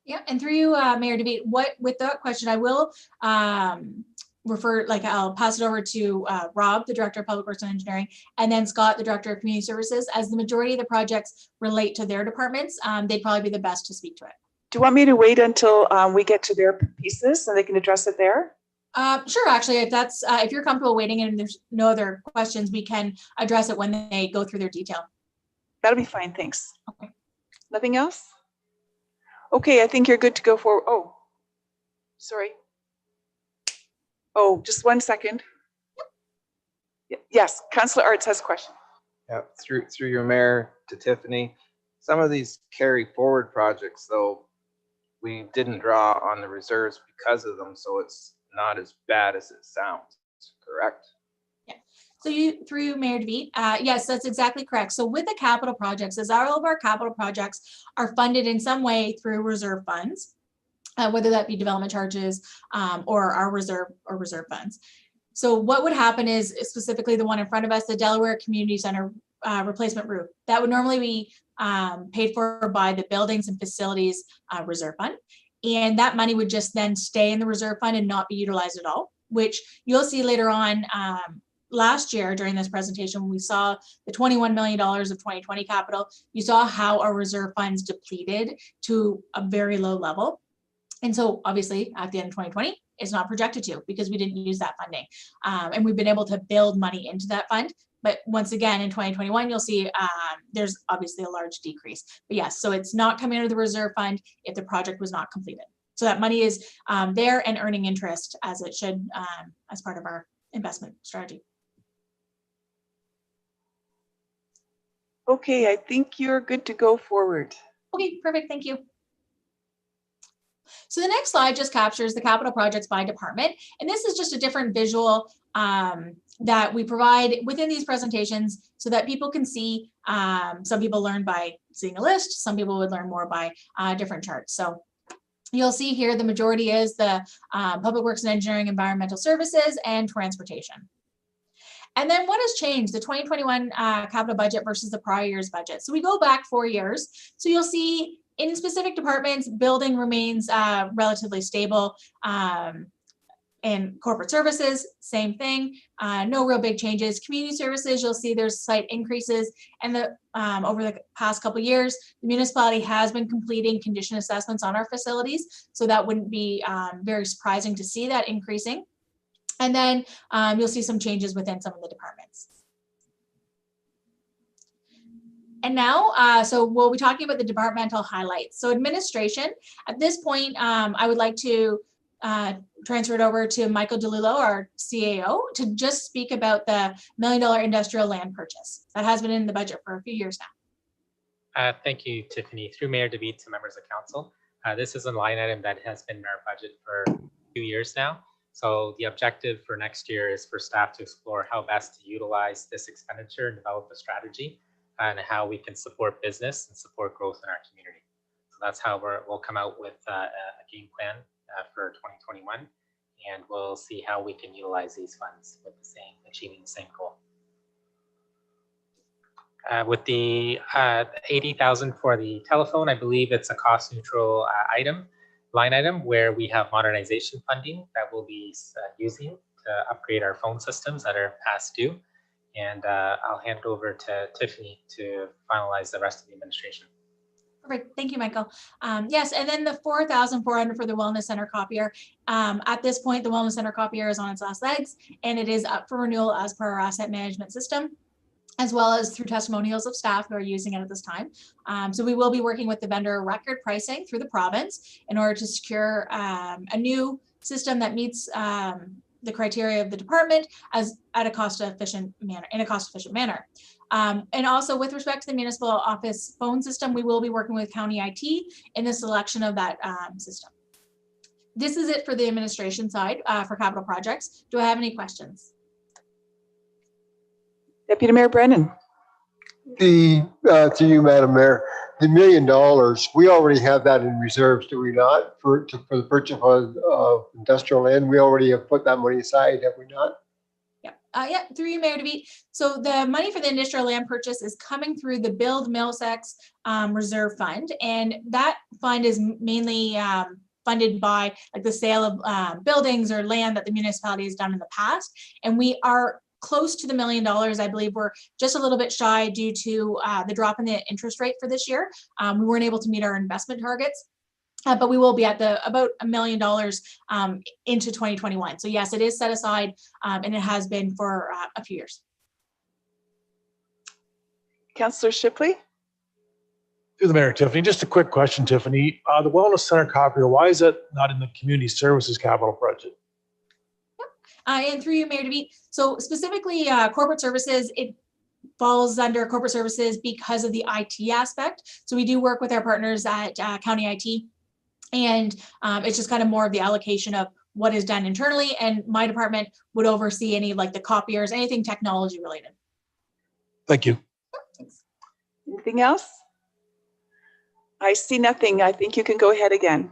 Yeah, and through you, Mayor DeVete, with that question, I will I'll pass it over to Rob, the Director of Public Works and Engineering, and then Scott, the Director of Community Services. As the majority of the projects relate to their departments, they'd probably be the best to speak to it. Do you want me to wait until we get to their pieces so they can address it there? Sure, actually, if you're comfortable waiting and there's no other questions, we can address it when they go through their detail. That'll be fine, thanks. Okay. Nothing else? Okay, I think you're good to go forward. Oh, sorry. Oh, just 1 second. Yes, Councillor Arts has a question. Yeah, through your mayor to Tiffany. Some of these carry forward projects, though, we didn't draw on the reserves because of them, so it's not as bad as it sounds, correct? Yeah. So through Mayor DeVete, yes, that's exactly correct. So with the capital projects, as all of our capital projects are funded in some way through reserve funds, whether that be development charges or our reserve funds. So what would happen is, specifically the one in front of us, the Delaware Community Center replacement roof. That would normally be paid for by the Buildings and Facilities Reserve Fund. And that money would just then stay in the reserve fund and not be utilized at all, which you'll see later on. Last year during this presentation, when we saw the $21 million of 2020 capital, you saw how our reserve funds depleted to a very low level. And so obviously at the end of 2020, it's not projected to, because we didn't use that funding. And we've been able to build money into that fund. But once again, in 2021, you'll see there's obviously a large decrease. But yes, so it's not coming out of the reserve fund if the project was not completed. So that money is there and earning interest as it should, as part of our investment strategy. Okay, I think you're good to go forward. Okay, perfect, thank you. So the next slide just captures the capital projects by department. And this is just a different visual that we provide within these presentations so that people can see. Some people learn by seeing a list, some people would learn more by different charts. So you'll see here the majority is the Public Works and Engineering, Environmental Services, and Transportation. And then what has changed, the 2021 capital budget versus the prior year's budget? So we go back 4 years. So you'll see in specific departments, building remains relatively stable. And corporate services, same thing, no real big changes. Community services, you'll see there's slight increases. And over the past couple of years, the municipality has been completing condition assessments on our facilities. So that wouldn't be very surprising to see that increasing. And then you'll see some changes within some of the departments. And now, so we'll be talking about the departmental highlights. So administration, at this point, I would like to transfer it over to Michael DeLulo, our CAO, to just speak about the $1 million industrial land purchase. That has been in the budget for a few years now. Thank you, Tiffany. Through Mayor DeVete to members of council. This is a line item that has been in our budget for a few years now. So the objective for next year is for staff to explore how best to utilize this expenditure and develop a strategy and how we can support business and support growth in our community. So that's how we'll come out with a game plan for 2021, and we'll see how we can utilize these funds with achieving the same goal. With the 80,000 for the telephone, I believe it's a cost neutral line item where we have modernization funding that we'll be using to upgrade our phone systems that are past due. And I'll hand it over to Tiffany to finalize the rest of the administration. Perfect. Thank you, Michael. Yes, and then the $4,400 for the Wellness Center copier. At this point, the Wellness Center copier is on its last legs, and it is up for renewal as per our asset management system, as well as through testimonials of staff who are using it at this time. So we will be working with the vendor record pricing through the province in order to secure a new system that meets the criteria of the department in a cost-efficient manner. And also with respect to the municipal office phone system, we will be working with county IT in the selection of that system. This is it for the administration side for capital projects. Do I have any questions? Deputy Mayor Brennan. To you, Madam Mayor, the $1 million, we already have that in reserves, do we not, for the purchase of industrial land? We already have put that money aside, have we not? Yeah, through you, Mayor DeVete. So the money for the industrial land purchase is coming through the Build Middlesex Reserve Fund, and that fund is mainly funded by like the sale of buildings or land that the municipality has done in the past. And we are close to the $1 million. I believe we're just a little bit shy due to the drop in the interest rate for this year. We weren't able to meet our investment targets. But we will be at about $1 million into 2021. So yes, it is set aside and it has been for a few years. Councillor Shipley. Through the Mayor, Tiffany, just a quick question, Tiffany. The Wellness Center copier, why is it not in the community services capital budget? And through you, Mayor DeVete. So specifically corporate services, it falls under corporate services because of the IT aspect. So we do work with our partners at county IT. And it's just kind of more of the allocation of what is done internally. And my department would oversee any like the copiers, anything technology related. Thank you. Thanks. Anything else? I see nothing. I think you can go ahead again.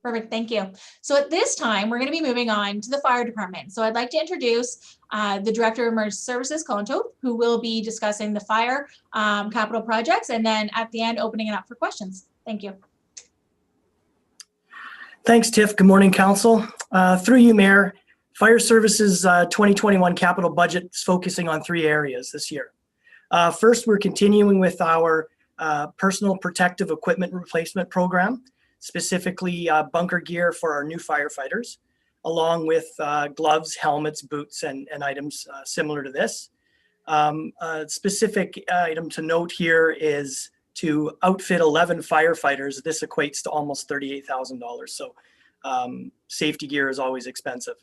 Perfect, thank you. So at this time, we're going to be moving on to the fire department. So I'd like to introduce the Director of Emergency Services, Conto, who will be discussing the fire capital projects, and then at the end, opening it up for questions. Thank you. Thanks, Tiff. Good morning, Council. Through you, Mayor, Fire Services 2021 capital budget is focusing on 3 areas this year. First, we're continuing with our personal protective equipment replacement program, specifically bunker gear for our new firefighters, along with gloves, helmets, boots, and items similar to this. A specific item to note here is to outfit 11 firefighters. This equates to almost $38,000. So safety gear is always expensive.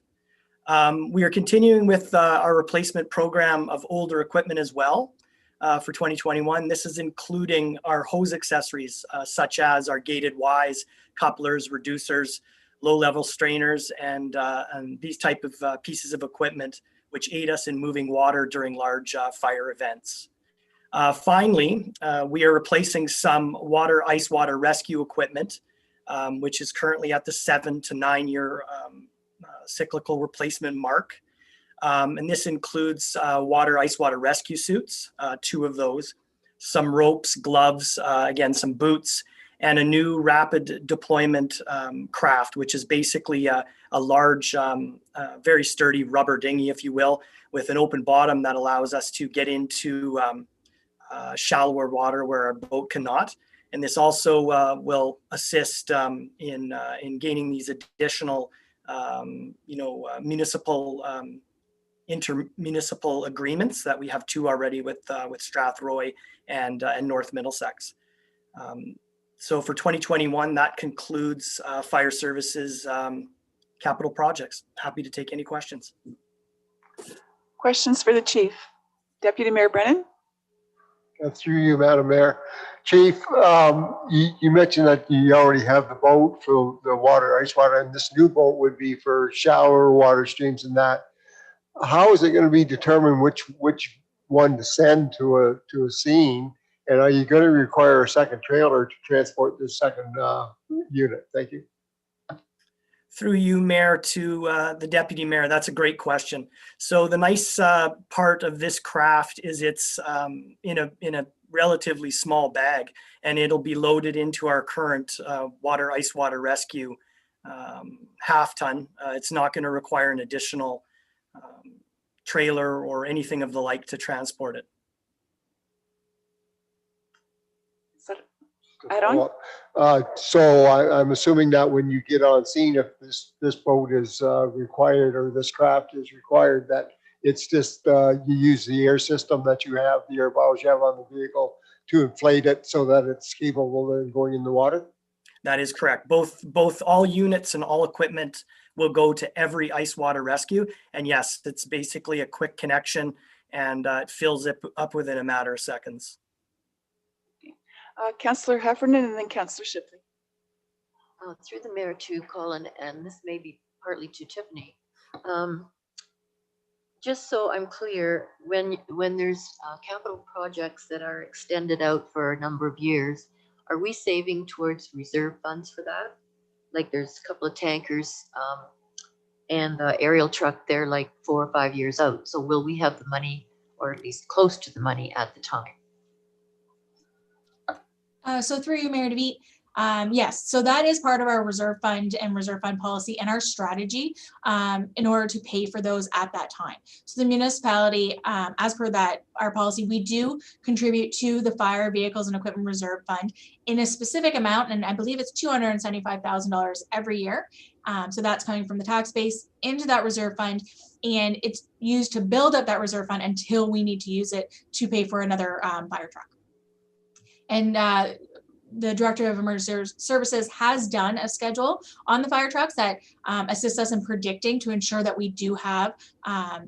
We are continuing with our replacement program of older equipment as well. For 2021. This is including our hose accessories, such as our gated Ys, couplers, reducers, low-level strainers, and these type of pieces of equipment which aid us in moving water during large fire events. Finally, we are replacing some ice water rescue equipment, which is currently at the 7 to 9 year cyclical replacement mark. And this includes ice water rescue suits, 2 of those, some ropes, gloves, again, some boots, and a new rapid deployment craft, which is basically a large, very sturdy rubber dinghy, if you will, with an open bottom that allows us to get into shallower water where our boat cannot. And this also will assist in gaining these additional, municipal intermunicipal agreements that we have 2 already with Strathroy and North Middlesex. So for 2021, that concludes Fire Services capital projects. Happy to take any questions. Questions for the Chief? Deputy Mayor Brennan? Through you, Madam Mayor. Chief, you mentioned that you already have the boat for the ice water, and this new boat would be for shallower water streams and that. How is it going to be determined which one to send to a scene? And are you going to require a second trailer to transport this second unit? Thank you. Through you, Mayor, to the Deputy Mayor, that's a great question. So the nice part of this craft is it's in a relatively small bag, and it'll be loaded into our current ice water rescue half ton. It's not going to require an additional trailer or anything of the like to transport it. Add on? So I'm assuming that when you get on scene, if this boat is required or this craft is required, that it's just you use the air system that you have, the air bottles you have on the vehicle to inflate it so that it's capable of going in the water? That is correct. Both all units and all equipment will go to every ice water rescue. And yes, it's basically a quick connection, and it fills it up within a matter of seconds. Councillor Heffernan and then Councillor Shipley. Through the Mayor to Colin, and this may be partly to Tiffany. Just so I'm clear, when there's capital projects that are extended out for a number of years, are we saving towards reserve funds for that? Like there's a couple of tankers and the aerial truck, they're like 4 or 5 years out. So will we have the money, or at least close to the money at the time? So through you, Mayor DeVete, yes, so that is part of our reserve fund and reserve fund policy and our strategy in order to pay for those at that time. So the municipality, as per that, our policy, we do contribute to the fire vehicles and equipment reserve fund in a specific amount, and I believe it's $275,000 every year. So that's coming from the tax base into that reserve fund, and it's used to build up that reserve fund until we need to use it to pay for another fire truck. And the Director of Emergency Services has done a schedule on the fire trucks that assists us in predicting to ensure that we do have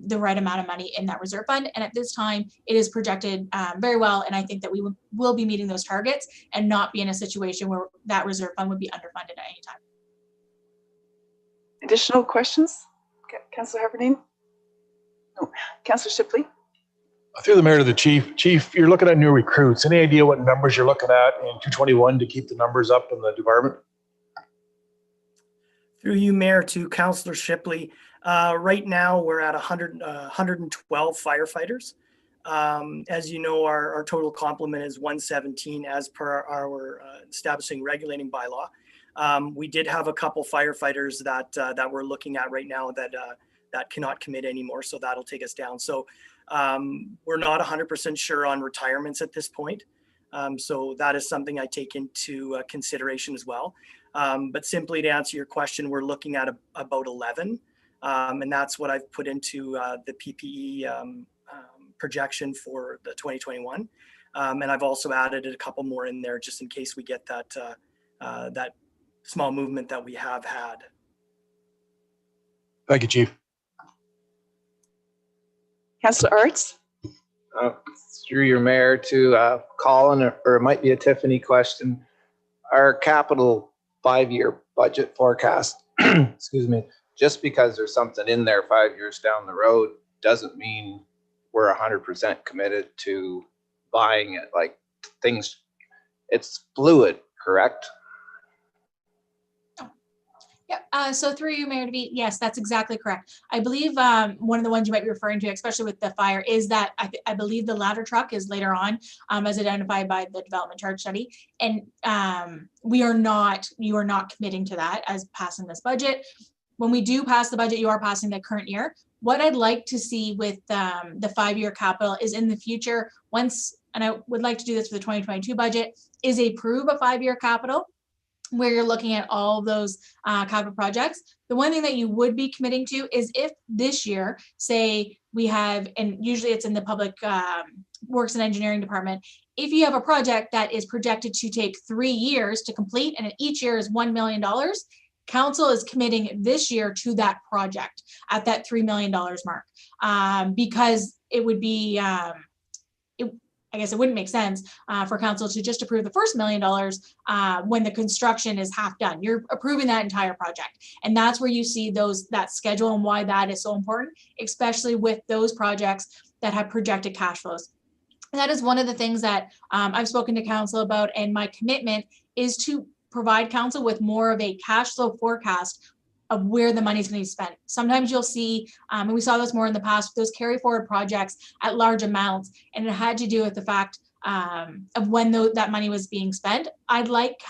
the right amount of money in that reserve fund. And at this time, it is projected very well. And I think that we will be meeting those targets and not be in a situation where that reserve fund would be underfunded at any time. Additional questions? Councillor Heffernan? No. Councillor Shipley? Through the Mayor to the Chief. Chief, you're looking at new recruits. Any idea what numbers you're looking at in 221 to keep the numbers up in the department? Through you, Mayor, to Councillor Shipley. Right now, we're at 112 firefighters. As you know, our total complement is 117 as per our establishing regulating bylaw. We did have a couple firefighters that we're looking at right now that cannot commit anymore, so that'll take us down. So we're not 100% sure on retirements at this point. So that is something I take into consideration as well. But simply to answer your question, we're looking at about 11. And that's what I've put into the PPE projection for the 2021. And I've also added a couple more in there just in case we get that small movement that we have had. Thank you, Chief. Councillor Arts? Through your mayor to Colin, or it might be a Tiffany question. Our capital 5-year budget forecast, excuse me, just because there's something in there 5 years down the road doesn't mean we're 100% committed to buying it. Like things, it's fluid, correct? Yeah, so through you, Mayor DeVete, yes, that's exactly correct. I believe one of the ones you might be referring to, especially with the fire, is that I believe the ladder truck is later on as identified by the development charge study. And you are not committing to that as passing this budget. When we do pass the budget, you are passing the current year. What I'd like to see with the 5-year capital is in the future, once, and I would like to do this for the 2022 budget, is approve a 5-year capital where you're looking at all of those capital projects. The one thing that you would be committing to is if this year, say we have, and usually it's in the public works and engineering department, if you have a project that is projected to take 3 years to complete and each year is $1 million, council is committing this year to that project at that $3 million mark, because it would be, I guess it wouldn't make sense for council to just approve the first $1 million when the construction is half done. You're approving that entire project. And that's where you see that schedule and why that is so important, especially with those projects that have projected cash flows. And that is one of the things that I've spoken to council about, and my commitment is to provide council with more of a cash flow forecast of where the money is going to be spent. Sometimes you'll see, and we saw this more in the past, those carry forward projects at large amounts, and it had to do with the fact of when that money was being spent. I'd like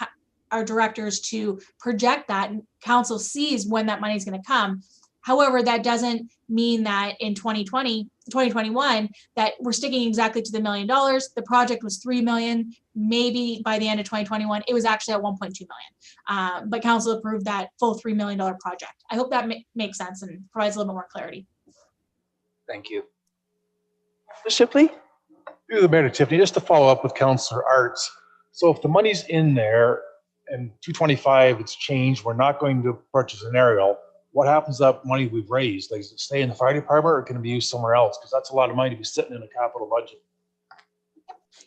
our directors to project that, and council sees when that money is going to come. However, that doesn't mean that in 2021, that we're sticking exactly to the $1 million. The project was 3 million. Maybe by the end of 2021, it was actually at 1.2 million. But council approved that full $3 million project. I hope that makes sense and provides a little bit more clarity. Thank you. Shipley? Through the mayor to Tiffany, just to follow up with Councillor Arts. So if the money's in there and 225, it's changed, we're not going to purchase an aerial. What happens to that money we've raised? Like, does it stay in the fire department or can it be used somewhere else? Because that's a lot of money to be sitting in a capital budget.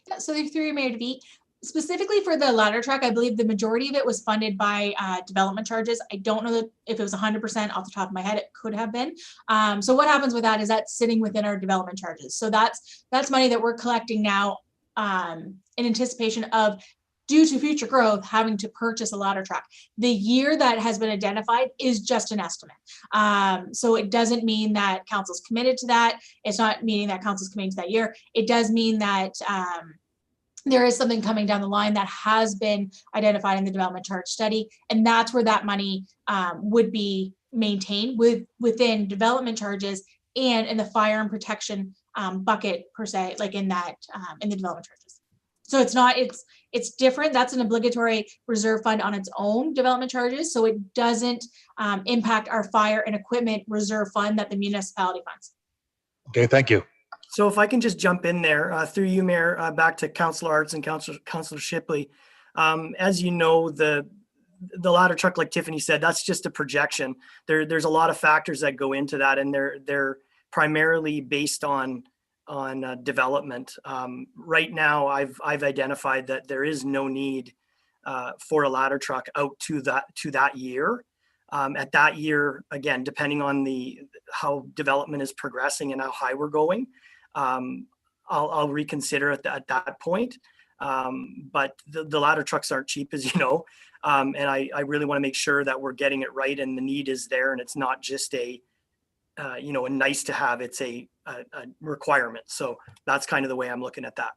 Yeah, so through your Mayor DeVete, specifically for the ladder truck, I believe the majority of it was funded by development charges. I don't know if it was 100% off the top of my head. It could have been. So what happens with that is that's sitting within our development charges. So that's money that we're collecting now in anticipation of, due to future growth, having to purchase a ladder truck. The year that has been identified is just an estimate. So it doesn't mean that council's committed to that. It's not meaning that council's committing to that year. It does mean that there is something coming down the line that has been identified in the development charge study. And that's where that money would be maintained within development charges and in the fire and protection bucket per se, like in that in the development charges. So it's different. That's an obligatory reserve fund on its own, development charges. So it doesn't impact our fire and equipment reserve fund that the municipality funds. Okay, thank you. So if I can just jump in there through you, Mayor, back to Councillor Arts and Councillor Shipley. As you know, the ladder truck, like Tiffany said, that's just a projection. There's a lot of factors that go into that, and they're primarily based on development. Right now, I've identified that there is no need for a ladder truck out to that year. At that year, again, depending on how development is progressing and how high we're going, I'll reconsider at that point. But the ladder trucks aren't cheap, as you know. And I really want to make sure that we're getting it right and the need is there and it's not just a nice to have, it's a requirement. So that's kind of the way I'm looking at that.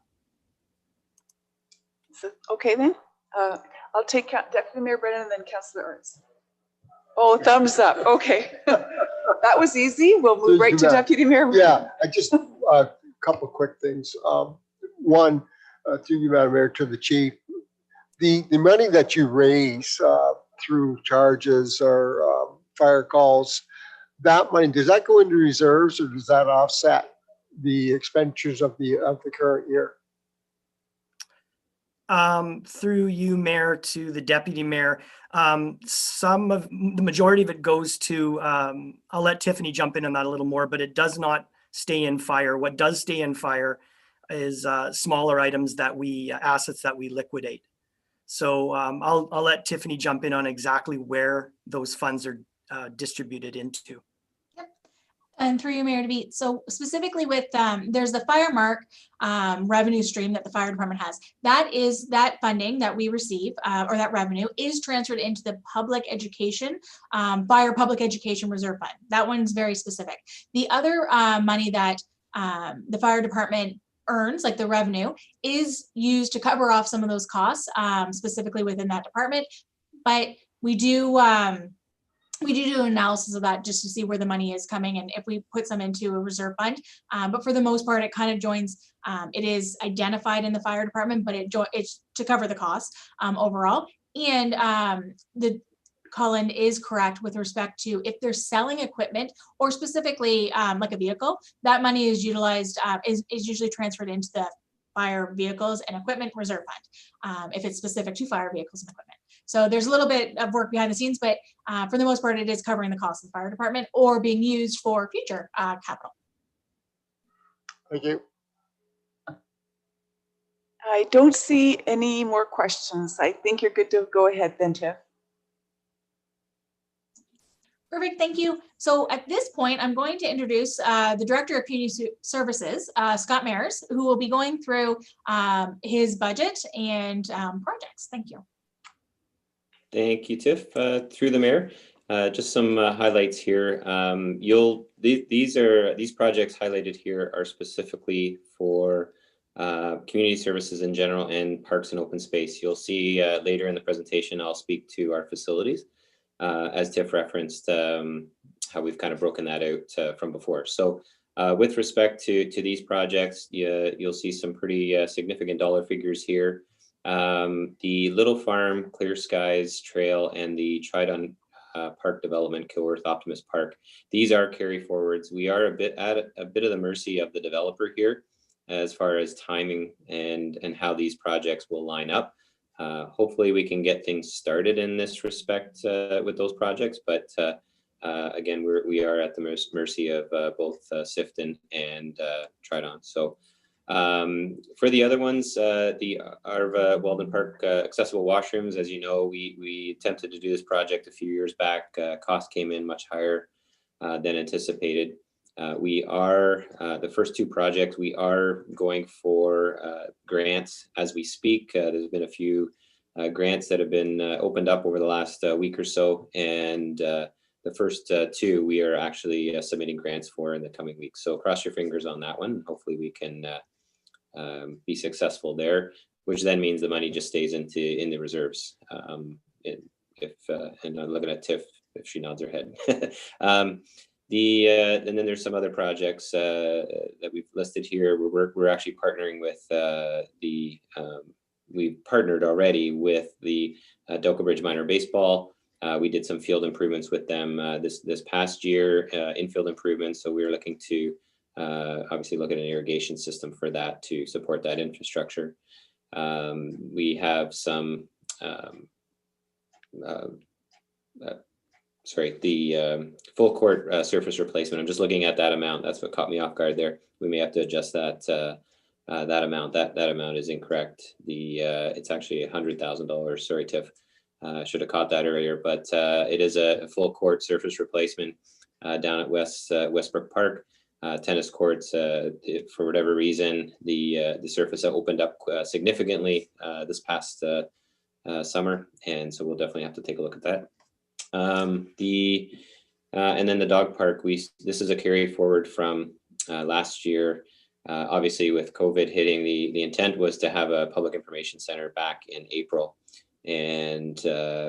So, okay then, I'll take Deputy Mayor Brennan and then Councillor Arts. Oh, thumbs up. Okay. That was easy. We'll move right to Deputy Mayor. Yeah, I just a couple quick things. One, through you, Madam Mayor, to the chief. The money that you raise through charges or fire calls, that money, does that go into reserves or does that offset the expenditures of the current year? Through you, Mayor, to the Deputy Mayor, the majority of it goes to, I'll let Tiffany jump in on that a little more, but it does not stay in fire. What does stay in fire is smaller items assets that we liquidate. So I'll let Tiffany jump in on exactly where those funds are distributed into. And through you, Mayor DeVete. So specifically with, there's the fire mark revenue stream that the fire department has. That funding that we receive or that revenue is transferred into the public education, fire public education reserve fund. That one's very specific. The other money that the fire department earns, like the revenue, is used to cover off some of those costs, specifically within that department. But we do do an analysis of that just to see where the money is coming and if we put some into a reserve fund. But for the most part, it kind of joins, it is identified in the fire department, but it's to cover the costs overall. And Colin is correct with respect to if they're selling equipment or specifically like a vehicle, that money is utilized, is usually transferred into the fire vehicles and equipment reserve fund, if it's specific to fire vehicles and equipment. So there's a little bit of work behind the scenes, but for the most part, it is covering the cost of the fire department or being used for future capital. Thank you. I don't see any more questions. I think you're good to go ahead then, Tiff. Perfect, thank you. So at this point, I'm going to introduce the Director of Community Services, Scott Mayers, who will be going through his budget and projects. Thank you. Thank you, Tiff. Through the mayor, just some highlights here. These projects highlighted here are specifically for community services in general and parks and open space. You'll see later in the presentation, I'll speak to our facilities. As Tiff referenced, how we've kind of broken that out from before. So with respect to these projects, you'll see some pretty significant dollar figures here. The Little Farm, Clear Skies Trail, and the Tridon Park Development, Kilworth Optimist Park, these are carry forwards. We are at a bit of the mercy of the developer here as far as timing and how these projects will line up. Hopefully we can get things started in this respect with those projects, but again, we are at the mercy of both Sifton and Tridon. So for the other ones, the Arva Weldon Park accessible washrooms, as you know, we attempted to do this project a few years back. Cost came in much higher than anticipated. We are, the first two projects, we are going for grants as we speak. There's been a few grants that have been opened up over the last week or so. And the first two we are actually submitting grants for in the coming weeks. So cross your fingers on that one. Hopefully we can be successful there, which then means the money just stays in the reserves. And I'm looking at Tiff if she nods her head. And then there's some other projects that we've listed here. We're actually partnering with we've partnered already with the Delco Bridge Minor Baseball. We did some field improvements with them this past year, infield improvements. So we're looking to obviously look at an irrigation system for that to support that infrastructure. We have some the full court surface replacement. I'm just looking at that amount. That's what caught me off guard there. We may have to adjust that that amount. That amount is incorrect. It's actually $100,000. Sorry, Tiff. Should have caught that earlier, but it is a full court surface replacement down at Westbrook Park. tennis courts. For whatever reason, the surface opened up significantly this past summer, and so we'll definitely have to take a look at that. And then the dog park, this is a carry forward from last year. Obviously, with COVID hitting, the intent was to have a public information center back in April, and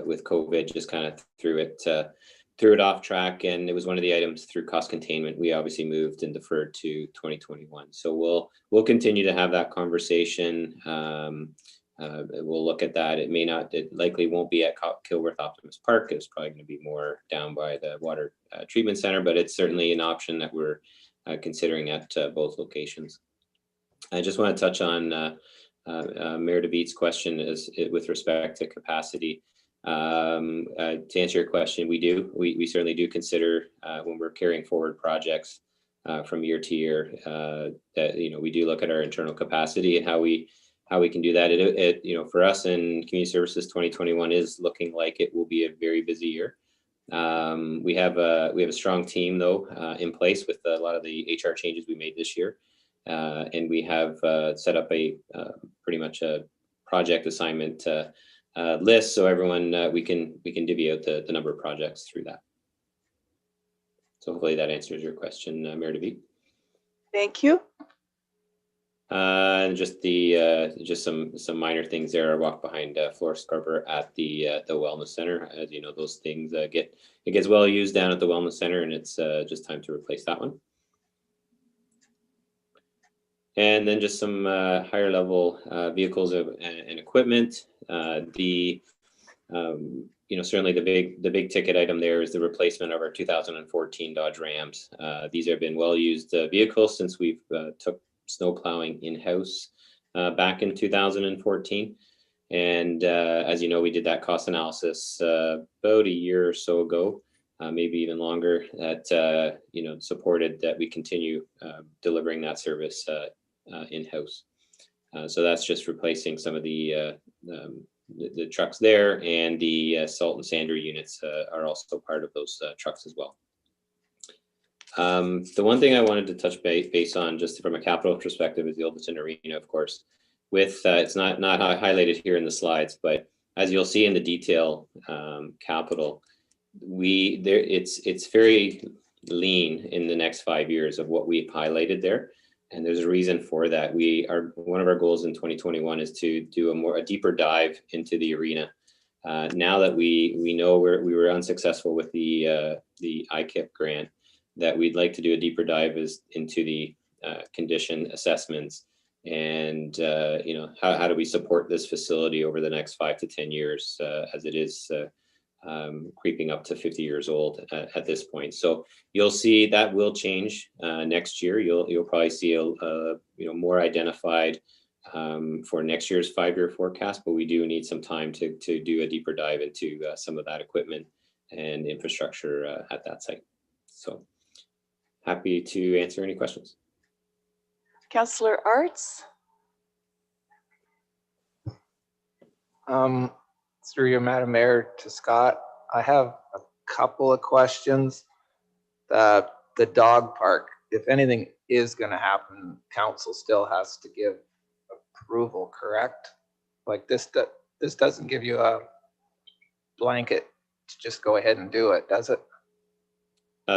with COVID just kind of threw it off track, and it was one of the items through cost containment we obviously moved and deferred to 2021. So we'll continue to have that conversation. We'll look at that. It likely won't be at Kilworth Optimus Park. It's probably going to be more down by the water treatment center, but it's certainly an option that we're considering at both locations. I just want to touch on Mayor DeViet's question with respect to capacity. To answer your question, we certainly do consider when we're carrying forward projects from year to year that we do look at our internal capacity and how we can do that. For us in Community Services, 2021 is looking like it will be a very busy year. We have a strong team though in place with a lot of the HR changes we made this year, and we have set up a pretty much a project assignment list, so everyone we can divvy out the number of projects through that. So hopefully that answers your question, Mayor DeViet. Thank you. And just some minor things there. I walk behind floor scrubber at the wellness center. As you know, those things gets well used down at the wellness center, and it's just time to replace that one. And then just some higher level vehicles and equipment. Certainly the big ticket item there is the replacement of our 2014 Dodge Rams. These have been well used vehicles since we've took snow plowing in-house back in 2014. And as you know, we did that cost analysis about a year or so ago, maybe even longer, that supported that we continue delivering that service in-house. So that's just replacing some of the trucks there, and the salt and sander units are also part of those trucks as well. The one thing I wanted to touch base on, just from a capital perspective, is the Ilderton Arena, of course. With it's not highlighted here in the slides, but as you'll see in the detail capital, it's very lean in the next 5 years of what we've highlighted there, and there's a reason for that. One of our goals in 2021 is to do a deeper dive into the arena. Now that we know we were unsuccessful with the IKIP grant, that we'd like to do a deeper dive into the condition assessments, and how do we support this facility over the next 5 to 10 years, as it is creeping up to 50 years old at this point. So you'll see that will change next year. You'll probably see a more identified for next year's 5-year forecast, but we do need some time to do a deeper dive into some of that equipment and infrastructure at that site. So happy to answer any questions. Councillor Arts. Through you, Madam Mayor, to Scott, I have a couple of questions. The dog park, if anything is going to happen, council still has to give approval, correct? Like this doesn't give you a blanket to just go ahead and do it, does it?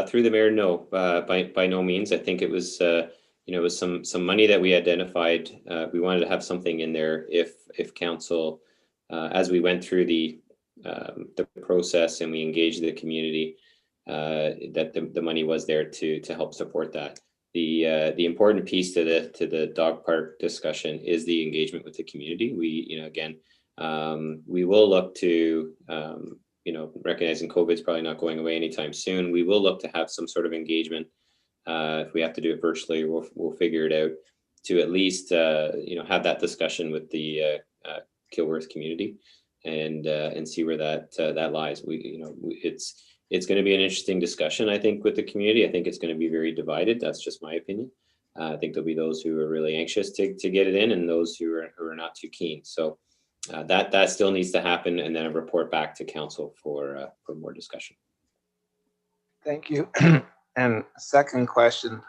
Through the mayor, no, by no means. I think it was it was some money that we identified. We wanted to have something in there if council, as we went through the process and we engaged the community, that the money was there to help support that. The important piece to the dog park discussion is the engagement with the community. We will look to recognizing COVID's probably not going away anytime soon. We will look to have some sort of engagement. If we have to do it virtually, we'll figure it out, to at least have that discussion with the Kilworth community and see where that lies. It's going to be an interesting discussion, I think, with the community. I think it's going to be very divided. That's just my opinion. I think there'll be those who are really anxious to get it in, and those who are not too keen. So that still needs to happen, and then a report back to council for more discussion. Thank you. And second question,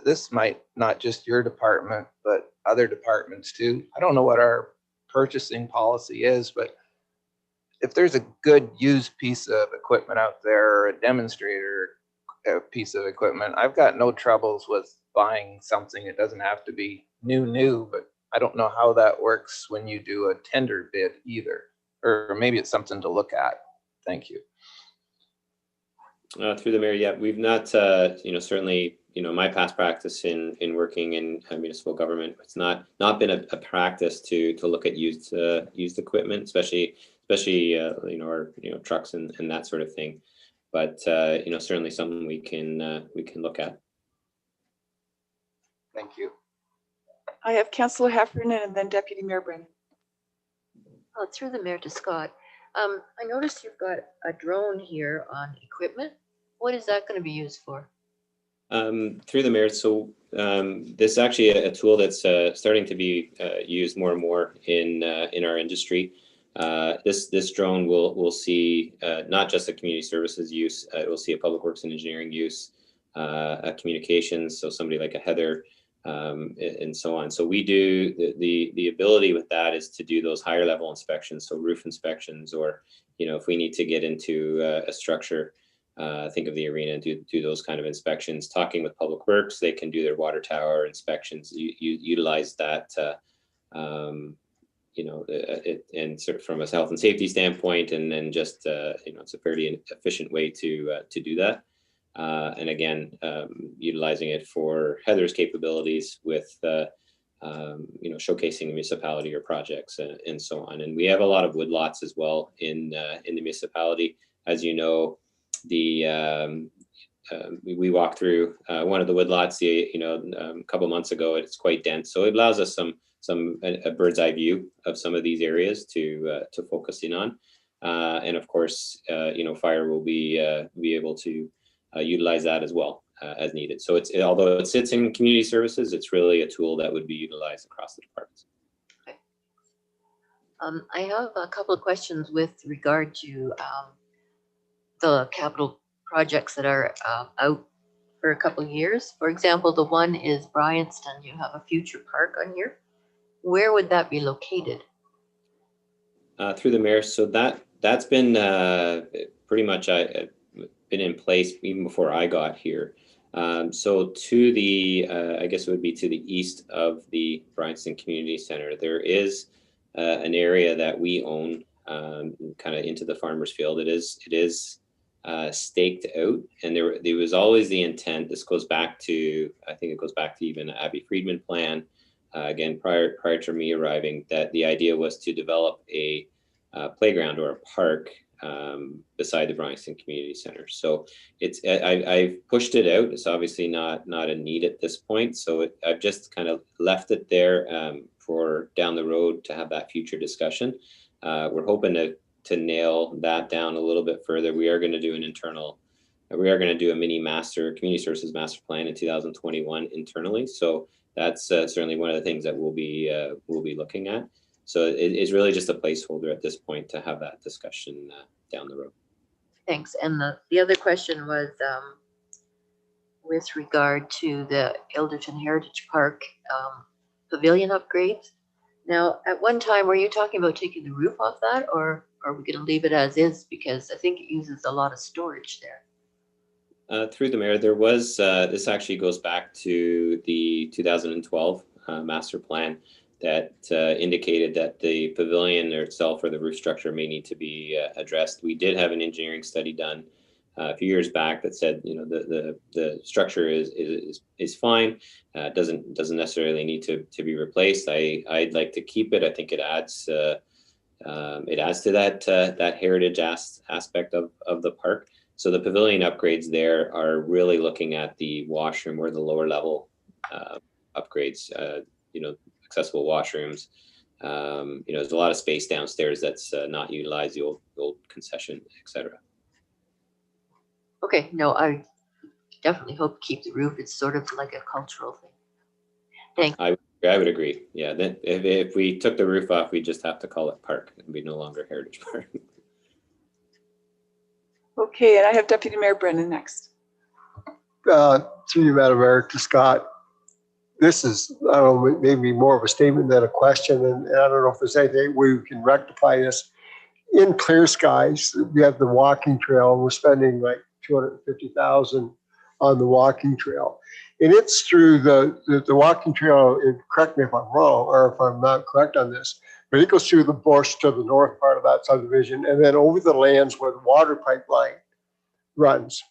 this might not just your department, but other departments too. I don't know what our purchasing policy is, but if there's a good used piece of equipment out there, or a demonstrator piece of equipment, I've got no troubles with buying something. It doesn't have to be new, but I don't know how that works when you do a tender bid either, or maybe it's something to look at. Thank you. Through the mayor, yeah, we've not, certainly, my past practice in working in municipal government, it's not been a practice to look at used equipment, especially our trucks and that sort of thing. But certainly something we can look at. Thank you. I have Councillor Heffernan and then Deputy Mayor Brennan. Through the mayor to Scott. I noticed you've got a drone here on equipment. What is that going to be used for? Through the mayor, so this is actually a tool that's starting to be used more and more in our industry. This drone will see not just a community services use, it will see a public works and engineering use, a communications, so somebody like a Heather, and so on. So we do the ability with that is to do those higher level inspections, so roof inspections, or if we need to get into a structure, think of the arena and do those kind of inspections. Talking with public works, they can do their water tower inspections. You utilize that. And sort of from a health and safety standpoint, and then just it's a fairly efficient way to do that. And again, utilizing it for Heather's capabilities with showcasing the municipality or projects and so on. And we have a lot of woodlots as well in the municipality. As you know, we walked through one of the woodlots a couple months ago. It's quite dense, so it allows us a bird's eye view of some of these areas to focus in on, and of course, fire will be able to utilize that as well as needed. So although it sits in community services, it's really a tool that would be utilized across the departments. Okay. I have a couple of questions with regard to the capital projects that are out for a couple of years. For example, the one is Bryanston. You have a future park on here. Where would that be located? Through the mayor, so that's been pretty much been in place even before I got here. So to the, I guess it would be to the east of the Bryanston Community Center, there is an area that we own, kind of into the farmer's field. It is staked out, and there was always the intent. This goes back to, I think it goes back to even Abby Friedman plan. Again, prior to me arriving, that the idea was to develop a playground or a park beside the Bryanston Community Center. So I've pushed it out. It's obviously not a need at this point. So I've just kind of left it there for down the road to have that future discussion. We're hoping to nail that down a little bit further. We are going to do a mini community services master plan in 2021 internally. So that's certainly one of the things that we'll be looking at. So it's really just a placeholder at this point to have that discussion down the road. Thanks. And the other question was with regard to the Ilderton Heritage Park pavilion upgrades. Now, at one time, were you talking about taking the roof off that, or are we going to leave it as is? Because I think it uses a lot of storage there. Through the mayor, there was, this actually goes back to the 2012 master plan that indicated that the pavilion itself or the roof structure may need to be addressed. We did have an engineering study done a few years back that said, the structure is fine, doesn't necessarily need to be replaced. I'd like to keep it. I think it adds to that heritage aspect of the park. So the pavilion upgrades there are really looking at the washroom or the lower level upgrades, accessible washrooms. There's a lot of space downstairs that's not utilized, the old concession, etc. Okay, no, I definitely hope to keep the roof. It's sort of like a cultural thing. Thanks. I would agree. Yeah, then if we took the roof off, we'd just have to call it park. It'd be no longer Heritage Park. Okay, and I have Deputy Mayor Brennan next. through you, Madam Mayor, to Scott. This is, I don't know, maybe more of a statement than a question, and I don't know if there's anything we can rectify this. In Clear Skies, we have the walking trail, and we're spending like $250,000 on the walking trail. And it's through the walking trail, and correct me if I'm wrong, or if I'm not correct on this, but it goes through the bush to the north part of that subdivision, and then over the lands where the water pipeline runs.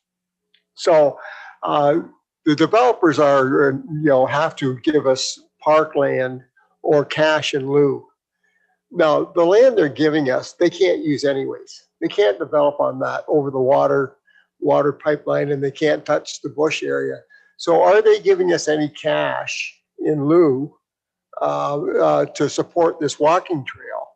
So the developers are, have to give us parkland or cash in lieu. Now, the land they're giving us, they can't use anyways. They can't develop on that over the water pipeline, and they can't touch the bush area. So are they giving us any cash in lieu to support this walking trail?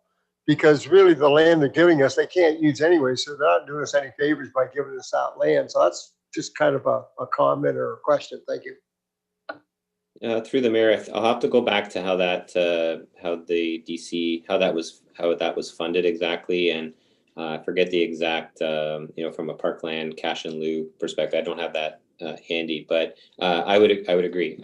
Because really the land they're giving us, they can't use anyway. So they're not doing us any favors by giving us that land. So that's just kind of a comment or a question. Thank you. Through the mayor, I'll have to go back to how that was funded exactly, and I forget the exact from a parkland cash in lieu perspective. I don't have that handy, but I would agree.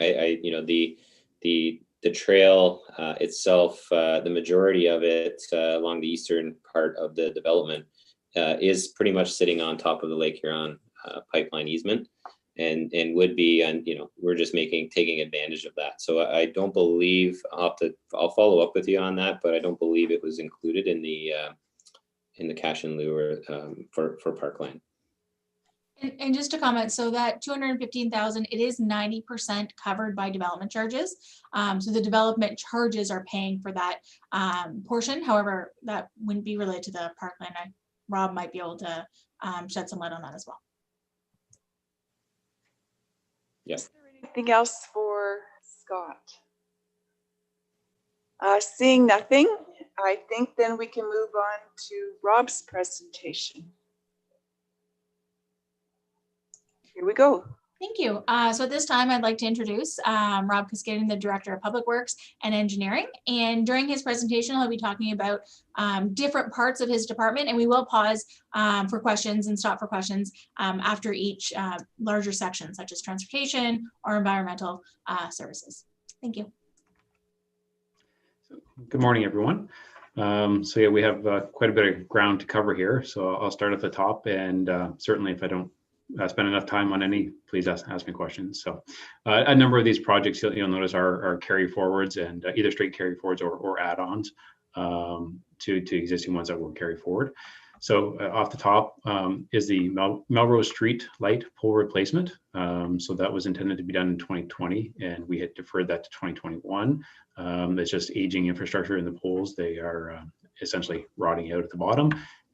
The trail itself, the majority of it along the eastern part of the development is pretty much sitting on top of the Lake Huron pipeline easement. And would be, and we're just taking advantage of that. So I don't believe, I'll follow up with you on that, but I don't believe it was included in the cash in lieu for parkland. And just to comment, so that 215,000, it is 90% covered by development charges. So the development charges are paying for that portion. However, that wouldn't be related to the parkland. Rob might be able to shed some light on that as well. Yes. Is there anything else for Scott? Seeing nothing, I think then we can move on to Rob's presentation. Here we go. Thank you. So at this time, I'd like to introduce Rob Cascadian, the Director of Public Works and Engineering. And during his presentation, he'll be talking about different parts of his department, and we will pause for questions and stop for questions after each larger section, such as transportation or environmental services. Thank you. Good morning, everyone. So yeah, we have quite a bit of ground to cover here. So I'll start at the top, and certainly if I don't spend enough time on any, please ask me questions. So a number of these projects you'll notice are carry forwards, and either straight carry forwards or add-ons to existing ones that will carry forward. So off the top is the Melrose Street light pole replacement. So that was intended to be done in 2020, and we had deferred that to 2021. It's just aging infrastructure in the poles. They are essentially rotting out at the bottom,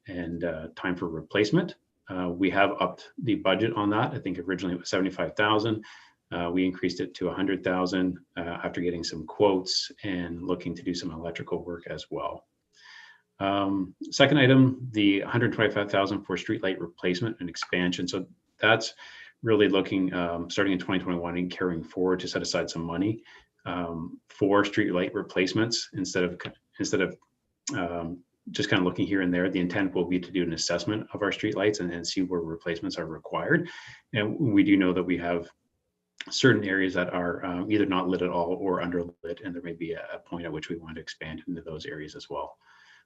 and time for replacement. We have upped the budget on that. I think originally it was 75,000. We increased it to 100,000 after getting some quotes and looking to do some electrical work as well. Second item, the 125,000 for streetlight replacement and expansion. So that's really looking, starting in 2021 and carrying forward to set aside some money for streetlight replacements instead of just kind of looking here and there. The intent will be to do an assessment of our streetlights and see where replacements are required. And we do know that we have certain areas that are either not lit at all or underlit, and there may be a point at which we want to expand into those areas as well.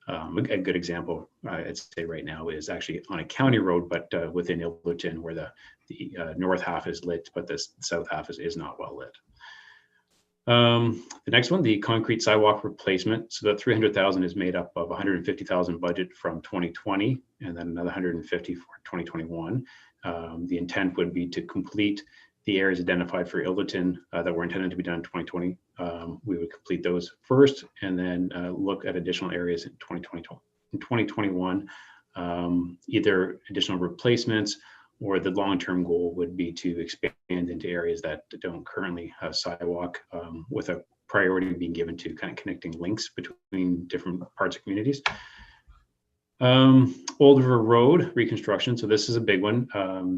A good example, I'd say right now, is actually on a county road, but within Ilderton, where the north half is lit, but the south half is not well lit. The next one, the concrete sidewalk replacement. So that 300,000 is made up of 150,000 budget from 2020, and then another 150 for 2021. The intent would be to complete the areas identified for Ilderton that were intended to be done in 2020. We would complete those first, and then look at additional areas in 2021, either additional replacements, or the long-term goal would be to expand into areas that don't currently have sidewalk, with a priority being given to kind of connecting links between different parts of communities. Old River Road reconstruction. So this is a big one.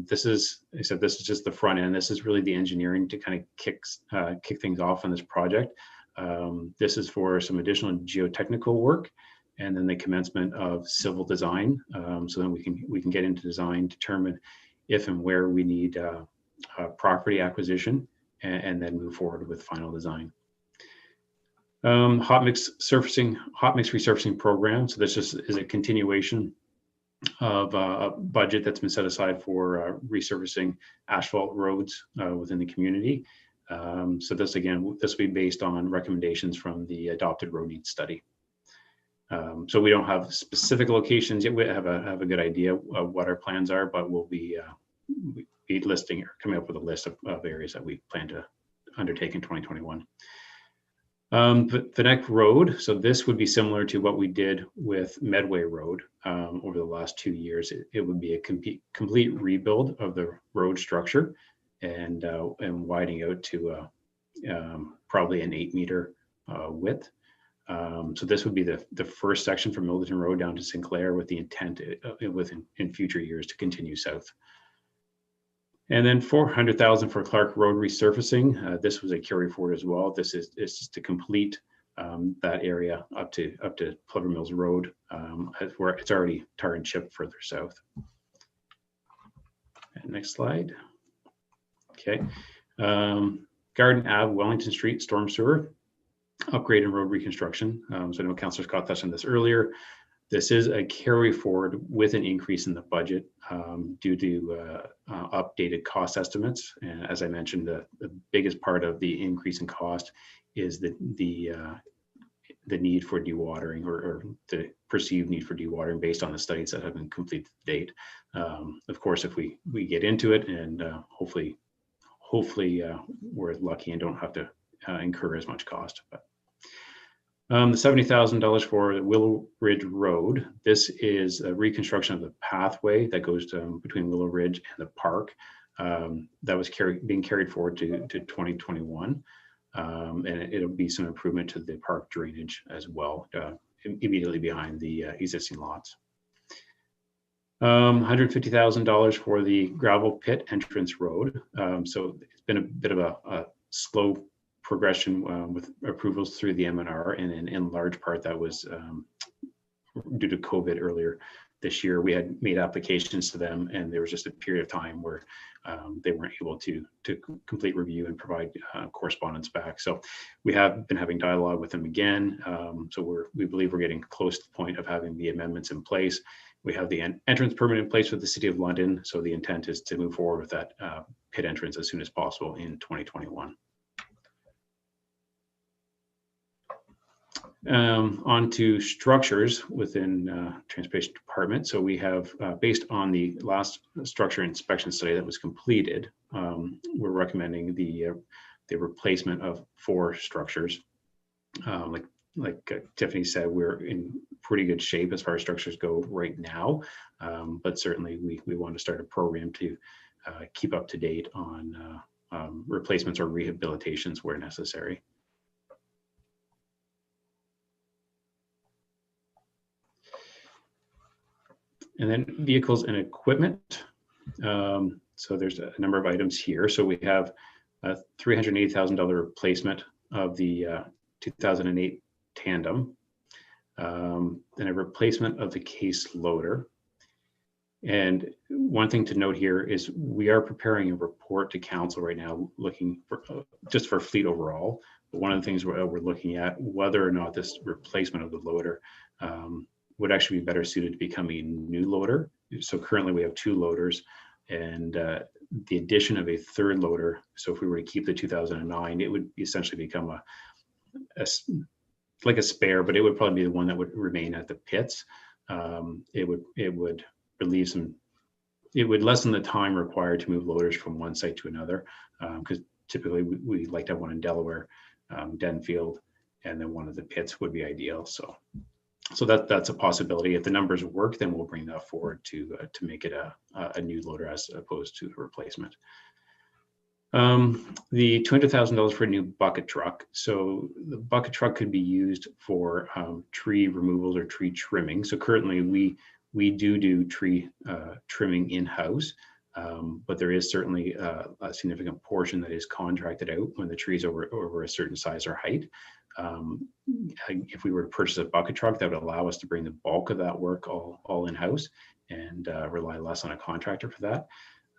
This is just the front end. This is really the engineering to kind of kick things off on this project. This is for some additional geotechnical work, and then the commencement of civil design. So then we can get into design, determine if and where we need property acquisition and then move forward with final design. Hot mix resurfacing program. So this is a continuation of a budget that's been set aside for resurfacing asphalt roads within the community. So this will be based on recommendations from the adopted road needs study. So we don't have specific locations yet. We have a good idea of what our plans are, but we'll be listing or coming up with a list of areas that we plan to undertake in 2021. The next road, so this would be similar to what we did with Medway Road over the last 2 years. It would be a complete rebuild of the road structure and widening out to probably an 8-meter width. So this would be the first section from Milderton Road down to Sinclair, with the intent in future years to continue south. And then $400,000 for Clark Road resurfacing. This was a carry forward as well. This is just to complete that area up to Plover Mills Road, where it's already tar and chip further south. And next slide. Okay. Garden Ave, Wellington Street, storm sewer upgrade and road reconstruction. So I know Councillor Scott touched on this earlier. This is a carry forward with an increase in the budget due to updated cost estimates. And as I mentioned, the biggest part of the increase in cost is the need for dewatering or the perceived need for dewatering based on the studies that have been completed to date. Of course, if we get into it and hopefully we're lucky and don't have to incur as much cost. But the $70,000 for Willow Ridge Road. This is a reconstruction of the pathway that goes between Willow Ridge and the park. That was being carried forward to 2021. And it'll be some improvement to the park drainage as well, immediately behind the existing lots. $150,000 for the gravel pit entrance road. So it's been a bit of a slow progression with approvals through the MNR, and in large part that was due to COVID earlier this year. We had made applications to them, and there was just a period of time where they weren't able to complete review and provide correspondence back. So we have been having dialogue with them again. So we believe we're getting close to the point of having the amendments in place. We have the entrance permit in place with the City of London. So the intent is to move forward with that pit entrance as soon as possible in 2021. On to structures within Transportation Department. So we have, based on the last structure inspection study that was completed, we're recommending the replacement of 4 structures. Like Tiffany said, we're in pretty good shape as far as structures go right now, but certainly we want to start a program to keep up to date on replacements or rehabilitations where necessary. And then vehicles and equipment. So there's a number of items here. So we have a $380,000 replacement of the 2008 tandem, and a replacement of the case loader. And one thing to note here is we are preparing a report to council right now, looking for just for fleet overall. But one of the things we're looking at whether or not this replacement of the loader would actually be better suited to becoming a new loader. So currently we have 2 loaders, and the addition of a 3rd loader. So if we were to keep the 2009, it would essentially become like a spare, but it would probably be the one that would remain at the pits. It would relieve it would lessen the time required to move loaders from one site to another, because typically we like to have one in Delaware, Denfield, and then one of the pits would be ideal. So that's a possibility. If the numbers work, then we'll bring that forward to make it a new loader as opposed to a replacement. The $200,000 for a new bucket truck. So the bucket truck could be used for tree removals or tree trimming. So currently we do tree trimming in-house, but there is certainly a significant portion that is contracted out when the tree is over a certain size or height. If we were to purchase a bucket truck, that would allow us to bring the bulk of that work all in-house and rely less on a contractor for that.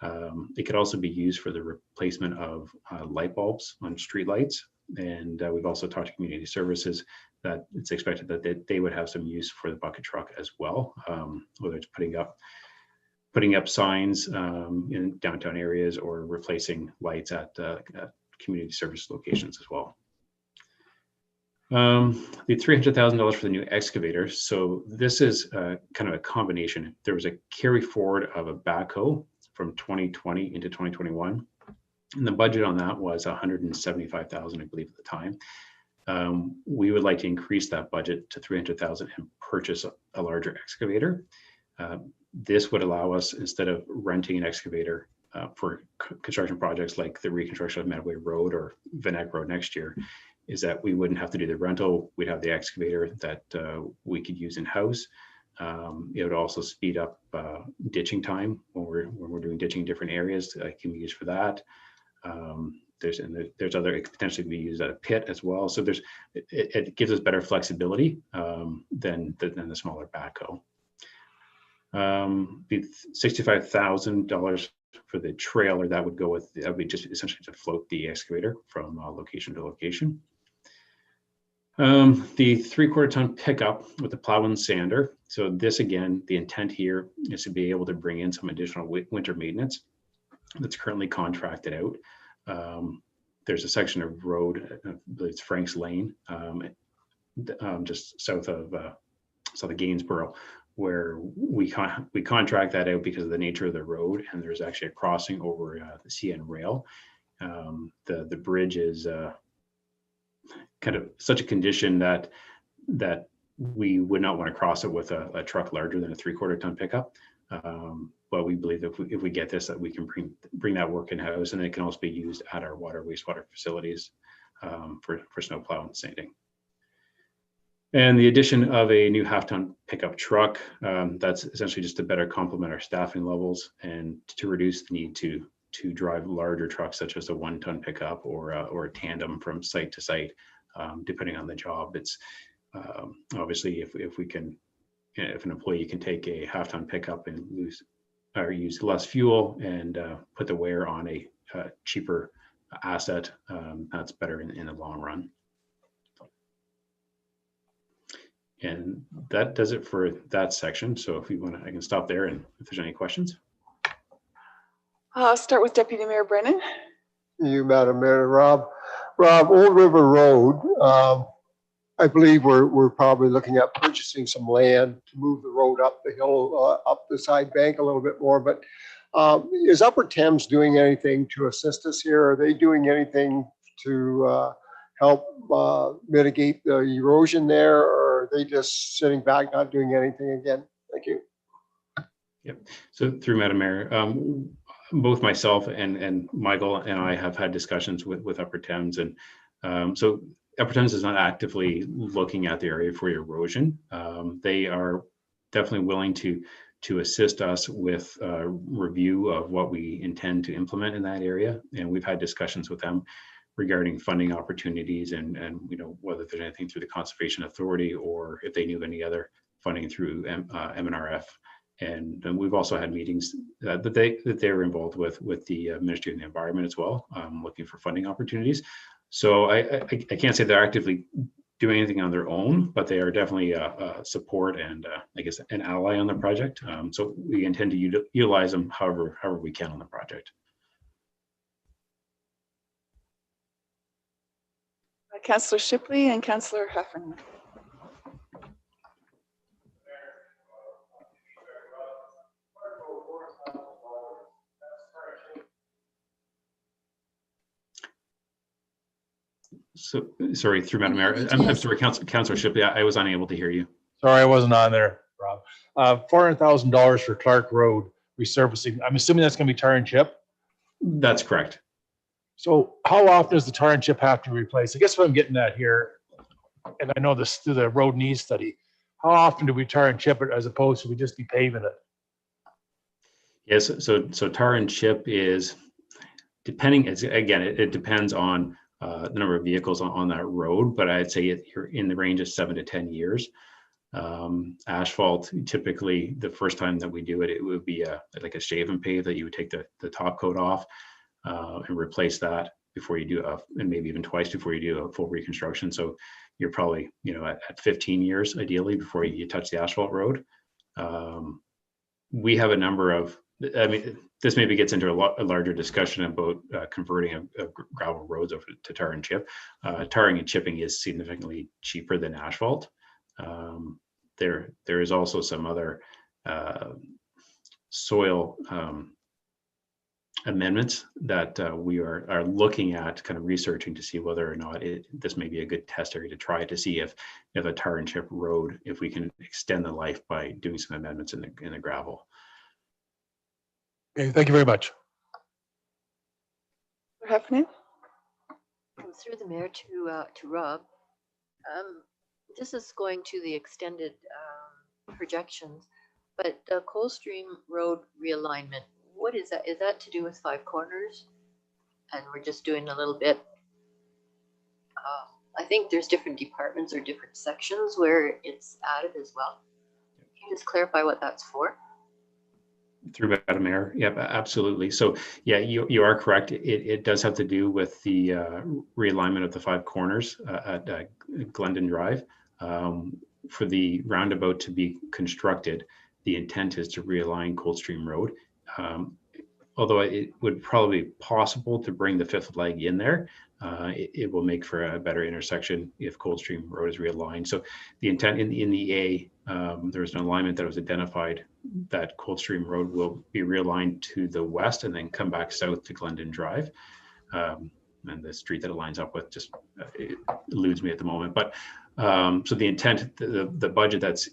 It could also be used for the replacement of light bulbs on street lights. And we've also talked to community services that it's expected that they would have some use for the bucket truck as well, whether it's putting up signs in downtown areas or replacing lights at community service locations as well. The $300,000 for the new excavator. So this is kind of a combination. There was a carry forward of a backhoe from 2020 into 2021. And the budget on that was $175,000, I believe, at the time. We would like to increase that budget to $300,000 and purchase a larger excavator. This would allow us, instead of renting an excavator for construction projects like the reconstruction of Medway Road or Van Eck Road next year, is that we wouldn't have to do the rental. We'd have the excavator that we could use in-house. It would also speed up ditching time when we're doing ditching in different areas. It can be used for that. There's other, it could potentially be used at a pit as well. So it gives us better flexibility than the smaller backhoe. The $65,000 for the trailer that would be just essentially to float the excavator from location to location. The 3/4 ton pickup with the plow and sander. So this, again, the intent here is to be able to bring in some additional winter maintenance that's currently contracted out. There's a section of road, I believe it's Frank's Lane, just south of Gainsborough, where we contract that out because of the nature of the road, and there's actually a crossing over the CN rail. The bridge is kind of such a condition that we would not want to cross it with a truck larger than a 3/4 ton pickup. But we believe that if we get this, that we can bring that work in-house, and it can also be used at our wastewater facilities for snow plow and sanding. And the addition of a new half-ton pickup truck, that's essentially just to better complement our staffing levels and to reduce the need to drive larger trucks such as a 1-ton pickup or a tandem from site to site, depending on the job. It's obviously if an employee can take a half-ton pickup and use less fuel and put the wear on a cheaper asset, that's better in the long run. And that does it for that section. So if you want to, I can stop there, and if there's any questions. I'll start with Deputy Mayor Brennan. You, Madam Mayor. Rob, Old River Road, I believe we're probably looking at purchasing some land to move the road up the hill, up the side bank a little bit more. But is Upper Thames doing anything to assist us here? Are they doing anything to help mitigate the erosion there, or are they just sitting back, not doing anything again? Thank you. Yep. So through Madam Mayor, both myself and Michael and I have had discussions with Upper Thames, and so Upper Thames is not actively looking at the area for erosion. They are definitely willing to assist us with a review of what we intend to implement in that area, and we've had discussions with them regarding funding opportunities and whether there's anything through the Conservation Authority or if they knew any other funding through MNRF. And we've also had meetings that they were involved with the Ministry of the Environment as well, looking for funding opportunities. So I can't say they're actively doing anything on their own, but they are definitely a support and I guess an ally on the project. So we intend to utilize them however we can on the project. Councillor Shipley and Councillor Heffernan. So sorry, through Madam Mayor, I'm sorry, Councillor Shipley, I was unable to hear you. Sorry, I wasn't on there, Rob. $400,000 for Clark Road resurfacing. I'm assuming that's going to be tar and chip. That's correct. So how often does the tar and chip have to be replaced? I guess what I'm getting at here, and I know this through the road needs study, how often do we tar and chip it as opposed to we just be paving it? Yes, so tar and chip is depending, it depends on the number of vehicles on that road, but I'd say you're in the range of 7 to 10 years. Asphalt, typically the first time that we do it, it would be like a shave and pave that you would take the top coat off and replace that before you do and maybe even twice before you do a full reconstruction. So you're probably, at 15 years ideally before you touch the asphalt road. We have a number of, this maybe gets into a larger discussion about converting a gravel roads over to tar and chip. Tarring and chipping is significantly cheaper than asphalt. There is also some other soil amendments that we are looking at, kind of researching to see whether or not this may be a good test area to try to see if a tar and chip road, if we can extend the life by doing some amendments in the gravel. Okay, thank you very much. Heffernan? Through the mayor to Rob. This is going to the extended projections, but the Coldstream Road realignment, what is that? Is that to do with Five Corners? And we're just doing a little bit. I think there's different departments or different sections where it's added as well. Can you just clarify what that's for? Through Madam Mayor, yep, absolutely. So yeah, you are correct. It does have to do with the realignment of the Five Corners at Glendon Drive. For the roundabout to be constructed, the intent is to realign Coldstream Road. Although it would probably be possible to bring the fifth leg in there, it will make for a better intersection if Coldstream Road is realigned. So the intent in the A, there's an alignment that was identified that Coldstream Road will be realigned to the west and then come back south to Glendon Drive. And the street that it lines up with just it eludes me at the moment. But so the intent, the budget that's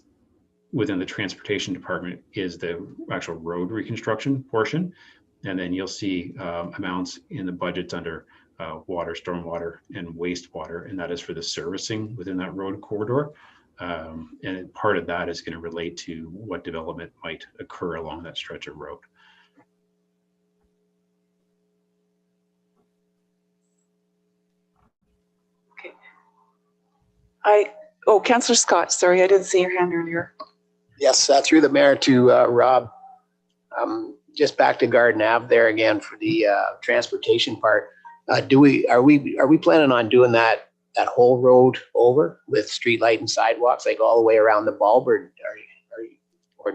within the transportation department is the actual road reconstruction portion. And then you'll see amounts in the budgets under water, stormwater, and wastewater, and that is for the servicing within that road corridor. And part of that is going to relate to what development might occur along that stretch of road. Okay. Councillor Scott, sorry, I didn't see your hand earlier. Yes, through the mayor to Rob. Just back to Garden Ave there again for the transportation part. Are we planning on doing that whole road over with street light and sidewalks, like all the way around the bulb, or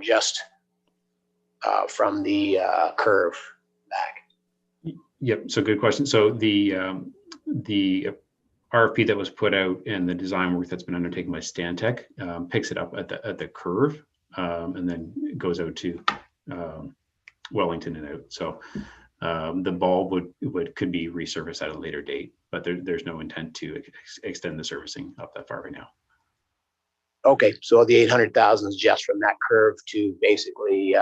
just from the curve back? Yep. So good question. So the RFP that was put out and the design work that's been undertaken by Stantec picks it up at the curve and then goes out to Wellington and out. So the bulb could be resurfaced at a later date, but there's no intent to extend the servicing up that far right now. Okay, so the 800,000 is just from that curve to basically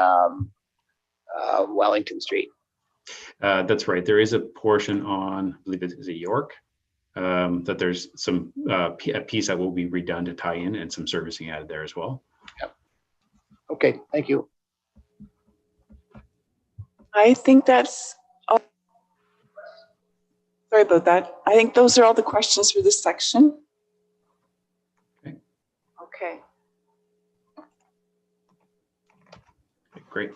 Wellington Street. That's right. There is a portion on, I believe it is York, that there's some a piece that will be redone to tie in and some servicing added there as well. Yep. Okay, thank you. I think that's all. Sorry about that. I think those are all the questions for this section. Okay. Great.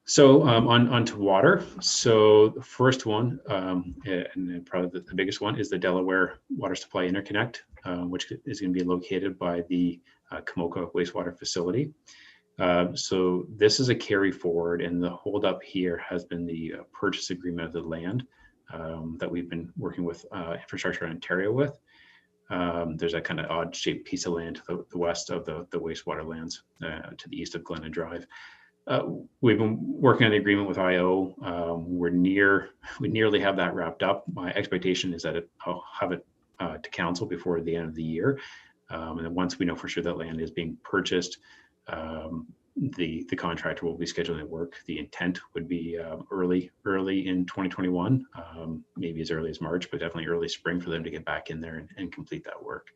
So on to water. So the first one, and probably the biggest one, is the Delaware Water Supply Interconnect, which is going to be located by the Kamoka wastewater facility. So this is a carry forward, and the holdup here has been the purchase agreement of the land that we've been working with Infrastructure Ontario with. There's a kind of odd shaped piece of land to the west of the wastewater lands to the east of Glendon Drive. We've been working on the agreement with IO. We nearly have that wrapped up. My expectation is that I'll have it to council before the end of the year. And then once we know for sure that land is being purchased, the contractor will be scheduling work. The intent would be early in 2021, maybe as early as March, but definitely early spring for them to get back in there and complete that work.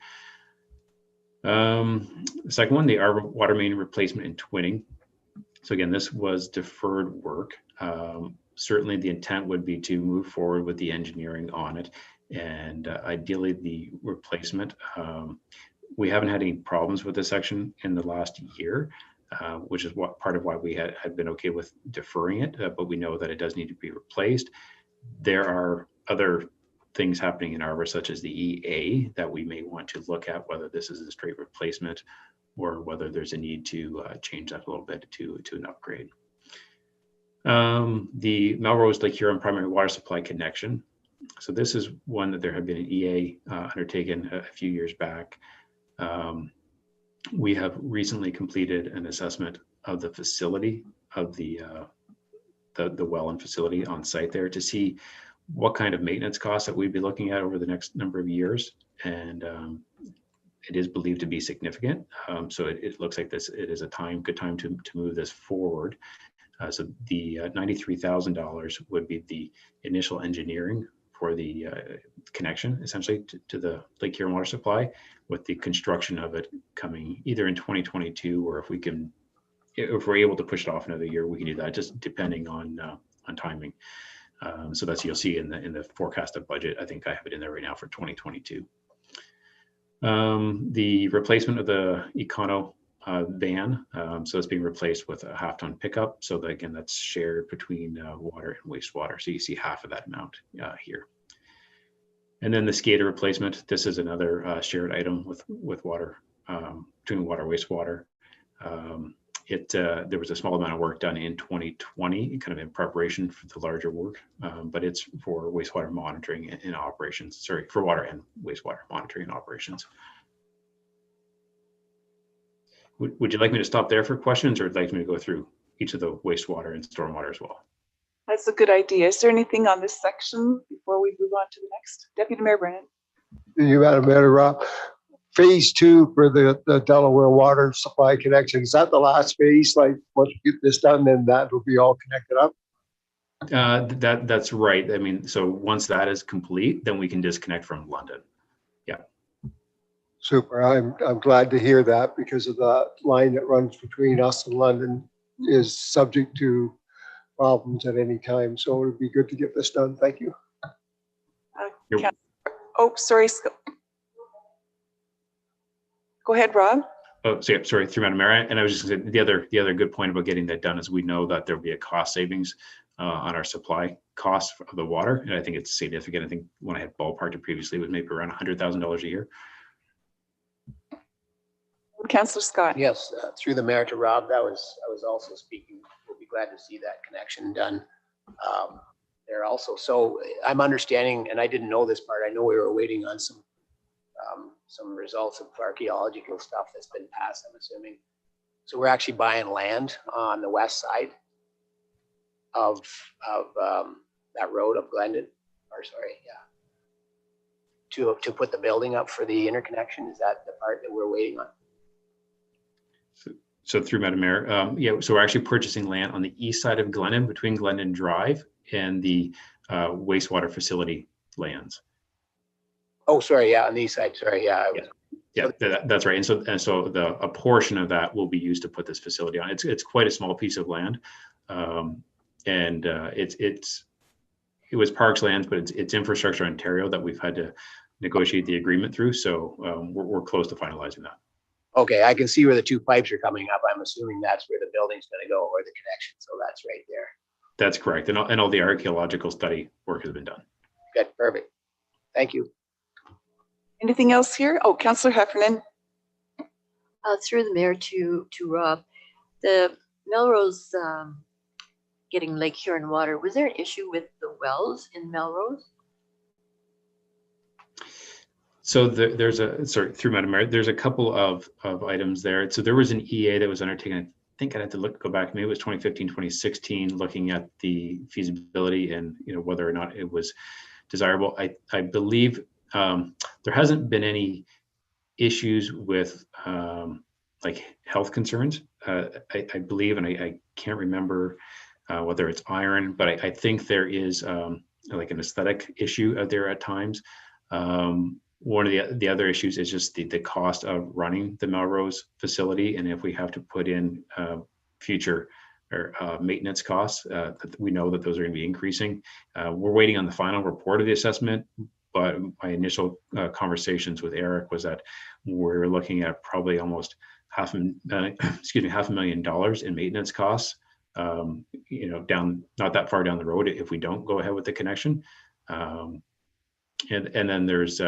The second one, the Arbor water main replacement and twinning. So again, this was deferred work. Certainly the intent would be to move forward with the engineering on it, and ideally the replacement. We haven't had any problems with this section in the last year, which is part of why we had been okay with deferring it, but we know that it does need to be replaced. There are other things happening in Arbor, such as the EA, that we may want to look at, whether this is a straight replacement or whether there's a need to change that a little bit to an upgrade. The Melrose Lake Huron primary water supply connection. So this is one that there had been an EA undertaken a few years back. We have recently completed an assessment of the facility of the well and facility on site there to see what kind of maintenance costs that we'd be looking at over the next number of years. And it is believed to be significant. So it looks like it is a good time to move this forward. So the $93,000 would be the initial engineering for the connection, essentially, to the Lake Huron water supply, with the construction of it coming either in 2022, or if we're able to push it off another year, we can do that, just depending on timing. So that's, you'll see in the forecasted budget. I think I have it in there right now for 2022. The replacement of the Econo van, so it's being replaced with a half-ton pickup. So that, again, that's shared between water and wastewater. So you see half of that amount here. And then the SCADA replacement. This is another shared item with water, between water and wastewater. There was a small amount of work done in 2020, kind of in preparation for the larger work, but it's for wastewater monitoring and operations. Sorry, for water and wastewater monitoring and operations. Would you like me to stop there for questions, or would you like me to go through each of the wastewater and stormwater as well? That's a good idea. Is there anything on this section before we move on to the next? Deputy Mayor Brennan. You, Madam Mayor, Rob. Phase 2 for the Delaware water supply connection. Is that the last phase? Like, once we get this done, then that will be all connected up? That's right. I mean, so once that is complete, then we can disconnect from London. Yeah. Super. I'm glad to hear that, because of the line that runs between us and London is subject to problems at any time. So it would be good to get this done. Thank you. Oh, sorry. Go ahead, Rob. Oh, so yeah, sorry, through Madam Mayor. And I was just going to say, the other good point about getting that done is we know that there'll be a cost savings on our supply costs of the water. And I think it's significant. I think when I had ballparked it previously, it was maybe around $100,000 a year. Councillor Scott. Yes, through the mayor to Rob, I was also speaking. We'll be glad to see that connection done there also. So I'm understanding, and I didn't know this part, I know we were waiting on some results of archaeological stuff that's been passed, I'm assuming. So we're actually buying land on the west side of that road of Glendon, or sorry, yeah, to put the building up for the interconnection. Is that the part that we're waiting on? So through Madam Mayor, yeah, so we're actually purchasing land on the east side of Glendon, between Glendon Drive and the wastewater facility lands. Oh, sorry, yeah, on the east side, sorry, yeah. Yeah, that's right. And so a portion of that will be used to put this facility on. It's quite a small piece of land, and it was Parks Lands, but it's Infrastructure Ontario that we've had to negotiate the agreement through. So we're close to finalizing that. Okay, I can see where the two pipes are coming up. I'm assuming that's where the building's going to go, or the connection. So that's right there. That's correct, and all the archaeological study work has been done. Good, perfect. Thank you. Anything else here? Oh, Councillor Heffernan. Through the mayor to Rob, the Melrose getting Lake Huron water, was there an issue with the wells in Melrose? So sorry, through Madam Mayor, there's a couple of items there. So there was an EA that was undertaken. I think I'd have to go back, maybe it was 2015, 2016, looking at the feasibility and whether or not it was desirable. I believe there hasn't been any issues with like health concerns. I believe, and I can't remember whether it's iron, but I think there is like an aesthetic issue out there at times. One of the other issues is just the cost of running the Melrose facility, and if we have to put in future or maintenance costs, we know that those are going to be increasing. We're waiting on the final report of the assessment, but my initial conversations with Eric was that we're looking at probably almost $500,000 in maintenance costs, down, not that far down the road if we don't go ahead with the connection. And then there's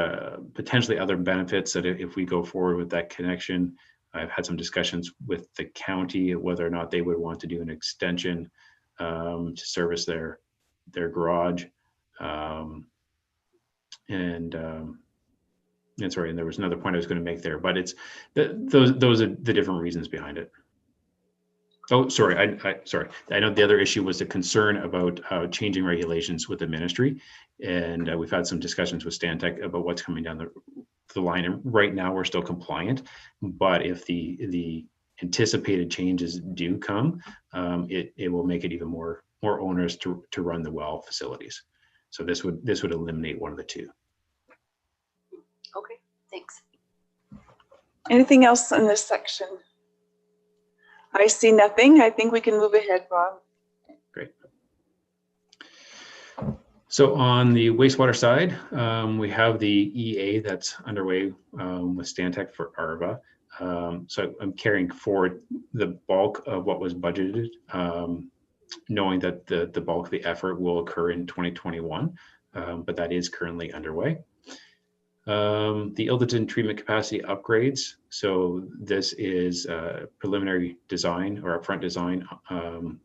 potentially other benefits that if we go forward with that connection. I've had some discussions with the county whether or not they would want to do an extension to service their garage. And sorry, and there was another point I was going to make there, but it's those are the different reasons behind it. Oh, sorry. Sorry. I know the other issue was the concern about changing regulations with the ministry, and we've had some discussions with Stantec about what's coming down the line. And right now, we're still compliant, but if the anticipated changes do come, it will make it even more onerous to run the well facilities. So this would eliminate one of the two. Okay, thanks. Anything else in this section? I see nothing. I think we can move ahead, Rob. Great. So on the wastewater side, we have the EA that's underway with Stantec for ARVA. So I'm carrying forward the bulk of what was budgeted, knowing that the bulk of the effort will occur in 2021, but that is currently underway. The Ilderton treatment capacity upgrades. So this is preliminary design or upfront design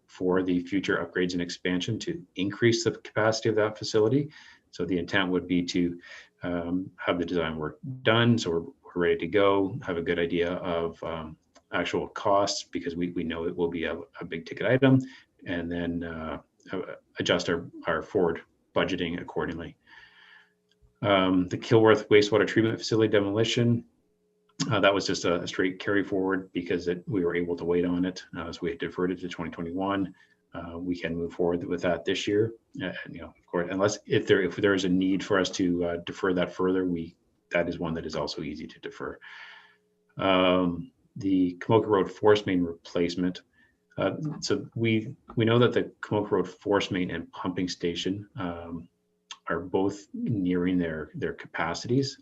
for the future upgrades and expansion to increase the capacity of that facility. So the intent would be to have the design work done. So we're ready to go, have a good idea of actual costs because we know it will be a big ticket item, and then adjust our forward budgeting accordingly. The Kilworth wastewater treatment facility demolition, that was just a straight carry forward because we were able to wait on it. So we had deferred it to 2021. We can move forward with that this year. Of course, unless if there is a need for us to defer that further, that is one that is also easy to defer. The Kamoka Road force main replacement. So we know that the Kamoka Road force main and pumping station are both nearing their capacities,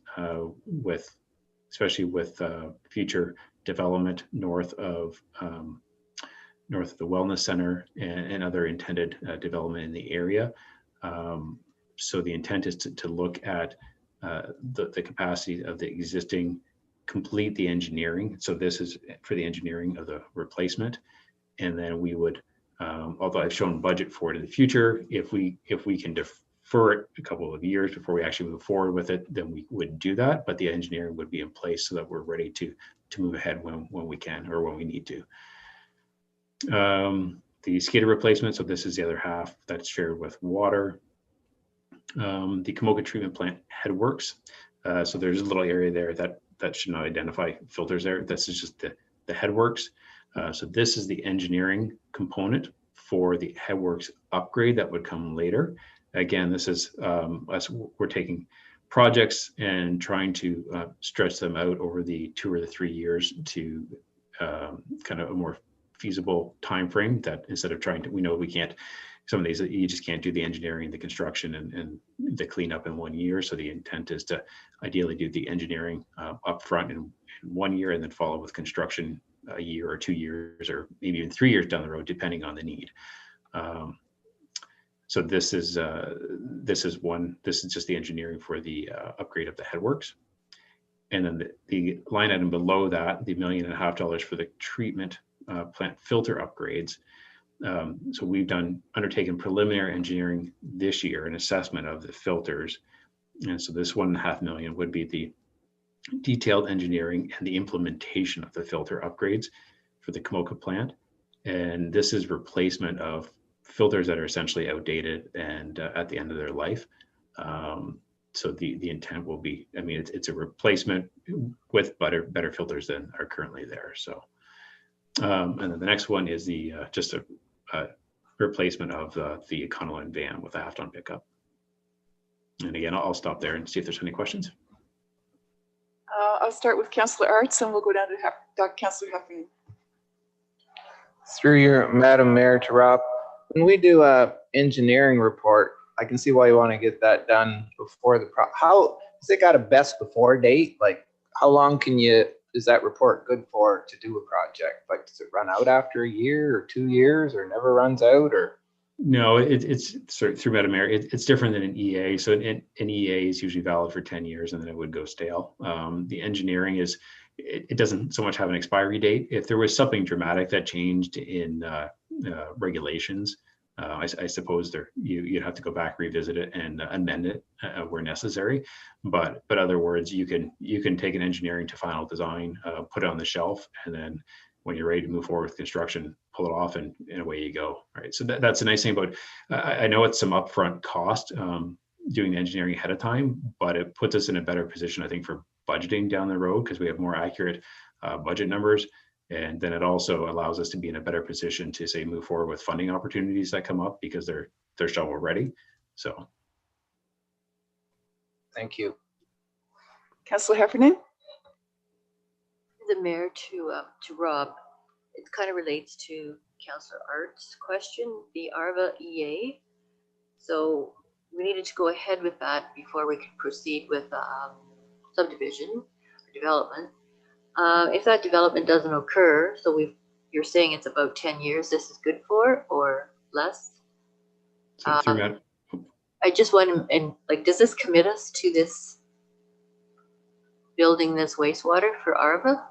especially with future development north of the wellness center and other intended development in the area. So the intent is to look at the capacity of the existing, complete the engineering. So this is for the engineering of the replacement, and then we would, although I've shown budget for it in the future, if we can defer it a couple of years before we actually move forward with it, then we would do that. But the engineering would be in place so that we're ready to move ahead when we can or when we need to. The SCADA replacement, so this is the other half that's shared with water. The Kamoka treatment plant headworks. So there's a little area there that should not identify filters there. This is just the headworks. So this is the engineering component for the headworks upgrade that would come later. Again, this is us, we're taking projects and trying to stretch them out over the 2 or the 3 years to kind of a more feasible time frame, that instead of trying to, we know we can't, some of these you just can't do the engineering, the construction, and the cleanup in 1 year. So the intent is to ideally do the engineering upfront in 1 year and then follow with construction a year or 2 years or maybe even 3 years down the road, depending on the need. So this is just the engineering for the upgrade of the headworks. And then the line item below that, the $1.5 million for the treatment plant filter upgrades. So we've undertaken preliminary engineering this year, an assessment of the filters. And so this $1.5 million would be the detailed engineering and the implementation of the filter upgrades for the Kamoka plant. And this is replacement of filters that are essentially outdated and at the end of their life. So the intent will be, I mean, it's a replacement with better filters than are currently there. So, and then the next one is just a replacement of the Econoline van with a half-ton pickup. And again, I'll stop there and see if there's any questions. I'll start with Councillor Arts and we'll go down to Councillor Heffernan. Through your Madam Mayor to Rob, when we do a engineering report, I can see why you want to get that done before the how has it got a best before date? Like how long is that report good for to do a project? Like does it run out after a year or 2 years or never runs out or? No, it's through Medicare. It's different than an EA. So an EA is usually valid for 10 years and then it would go stale. The engineering it doesn't so much have an expiry date. If there was something dramatic that changed in regulations, I suppose you'd have to go back, revisit it, and amend it where necessary. But other words, you can take an engineering to final design, put it on the shelf, and then when you're ready to move forward with construction, pull it off, and away you go. Right. So that's a nice thing about. I know it's some upfront cost doing the engineering ahead of time, but it puts us in a better position, I think, for budgeting down the road because we have more accurate budget numbers. And then it also allows us to be in a better position to say move forward with funding opportunities that come up because they're shovel ready. So, thank you, Councillor Heffernan. The mayor to Rob. It kind of relates to Councillor Art's question, the ARVA EA. So we needed to go ahead with that before we could proceed with subdivision or development. If that development doesn't occur, so you're saying it's about 10 years this is good for or less? so through that. I just want to, and like, does this commit us to this building this wastewater for ARVA?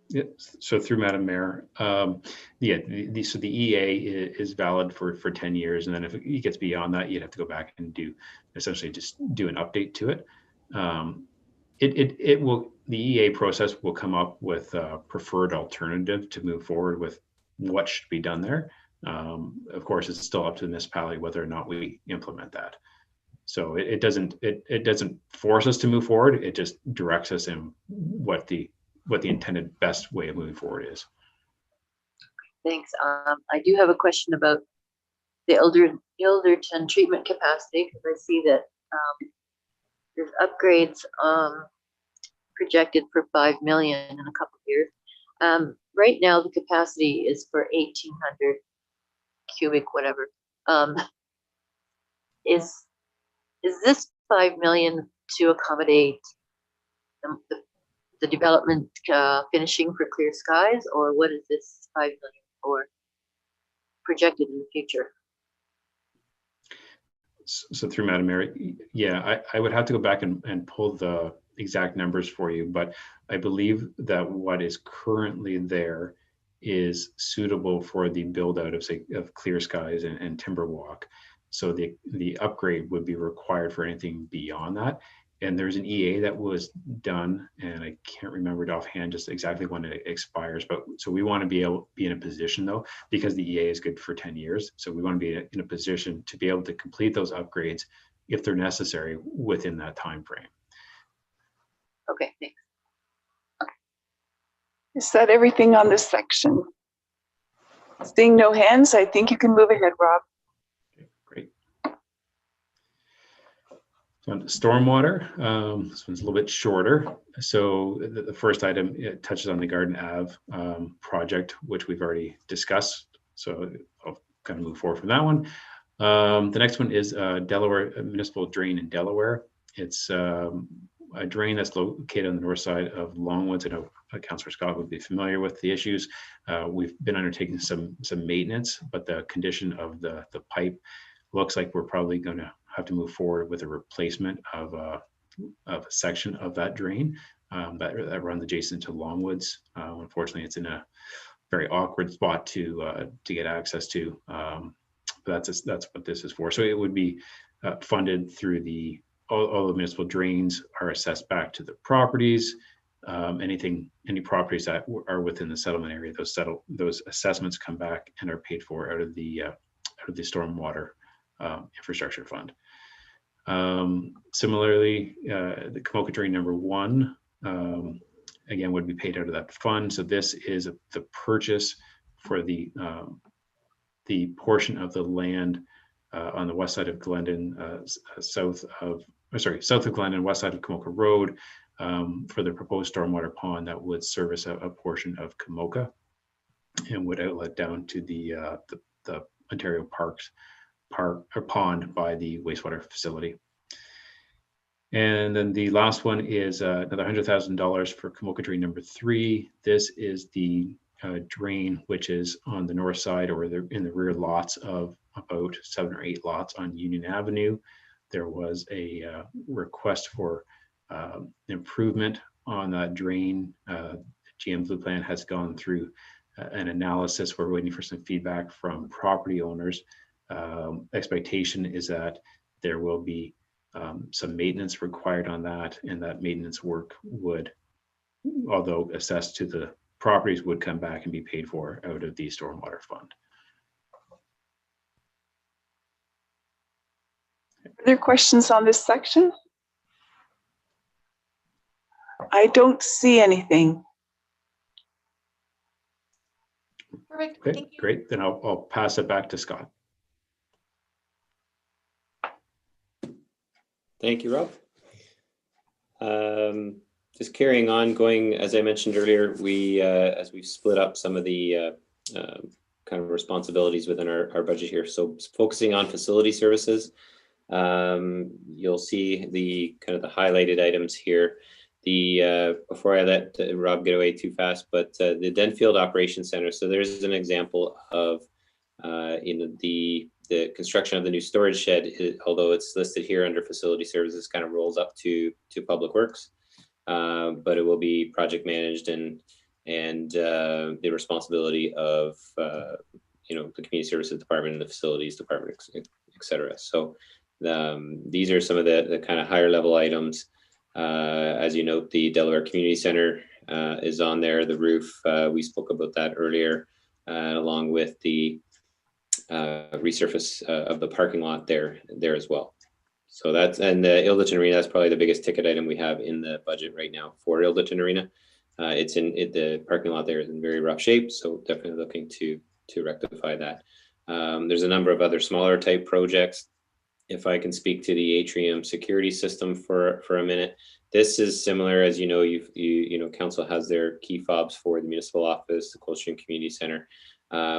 Yeah, so through Madam Mayor, so the EA is valid for 10 years, and then if it gets beyond that, you'd have to go back and essentially just do an update to it. The EA process will come up with a preferred alternative to move forward with what should be done there. Of course, it's still up to the municipality whether or not we implement that. So it doesn't force us to move forward. It just directs us in what the intended best way of moving forward is. Thanks. I do have a question about the Ilderton treatment capacity because I see that there's upgrades projected for 5 million in a couple of years. Right now, the capacity is for 1,800 cubic, whatever. Is this 5 million to accommodate the development finishing for Clear Skies, or what is this 5 million for projected in the future? So through Madam Mayor, yeah, I would have to go back and pull the exact numbers for you, but I believe that what is currently there is suitable for the build out of Clear Skies and Timberwalk. So the upgrade would be required for anything beyond that. And there's an EA that was done, and I can't remember it offhand just exactly when it expires. But so we want to be in a position though, because the EA is good for 10 years. So we want to be in a position to be able to complete those upgrades if they're necessary within that time frame. Okay, thanks. Is that everything on this section? Seeing no hands, I think you can move ahead, Rob. Okay, great. So on stormwater, this one's a little bit shorter. So the first item, it touches on the Garden Ave project, which we've already discussed. So I'll kind of move forward from that one. The next one is Delaware Municipal Drain in Delaware. It's a drain that's located on the north side of Longwoods. I know Councillor Scott would be familiar with the issues. We've been undertaking some maintenance, but the condition of the pipe looks like we're probably going to have to move forward with a replacement of a section of that drain that runs adjacent to Longwoods. Unfortunately, it's in a very awkward spot to get access to. But that's what this is for. So it would be funded through all the municipal drains are assessed back to the properties. Any properties that are within the settlement area, those assessments come back and are paid for out of the stormwater infrastructure fund. Similarly, the Kamoka drain number 1 again would be paid out of that fund. So this is the purchase for the portion of the land on the west side of Glendon, south of Glendon, west side of Kamoka Road, for the proposed stormwater pond that would service a portion of Kamoka and would outlet down to the Ontario Parks park or pond by the wastewater facility. And then the last one is another $100,000 for Kamoka Drain number 3. This is the drain, which is on the north side or in the rear lots of about 7 or 8 lots on Union Avenue. There was a request for improvement on that drain. GM Blue Plan has gone through an analysis. We're waiting for some feedback from property owners. Expectation is that there will be some maintenance required on that, and that maintenance work would, although assessed to the properties, would come back and be paid for out of the stormwater fund. Are there questions on this section? I don't see anything. Perfect. Okay, Thank you. great. Then I'll pass it back to Scott. Thank you, Rob. Just carrying on, going, as I mentioned earlier, as we split up some of the kind of responsibilities within our budget here. So focusing on facility services, you'll see the kind of the highlighted items here. Before I let Rob get away too fast, but the Denfield Operations Center. So there's an example of the construction of the new storage shed, although it's listed here under facility services, kind of rolls up to Public Works, but it will be project managed and the responsibility of the Community Services Department and the Facilities Department, et cetera. So these are some of the kind of higher level items. As you note, the Delaware Community Center is on there. The roof, we spoke about that earlier, along with the resurface of the parking lot there as well. So that's, and the Ilderton Arena, that's probably the biggest ticket item we have in the budget right now for Ilderton Arena. The parking lot there is in very rough shape, so definitely looking to rectify that. There's a number of other smaller type projects. If I can speak to the atrium security system for a minute, this is similar, as you know, council has their key fobs for the municipal office, the Coldstream Community Center.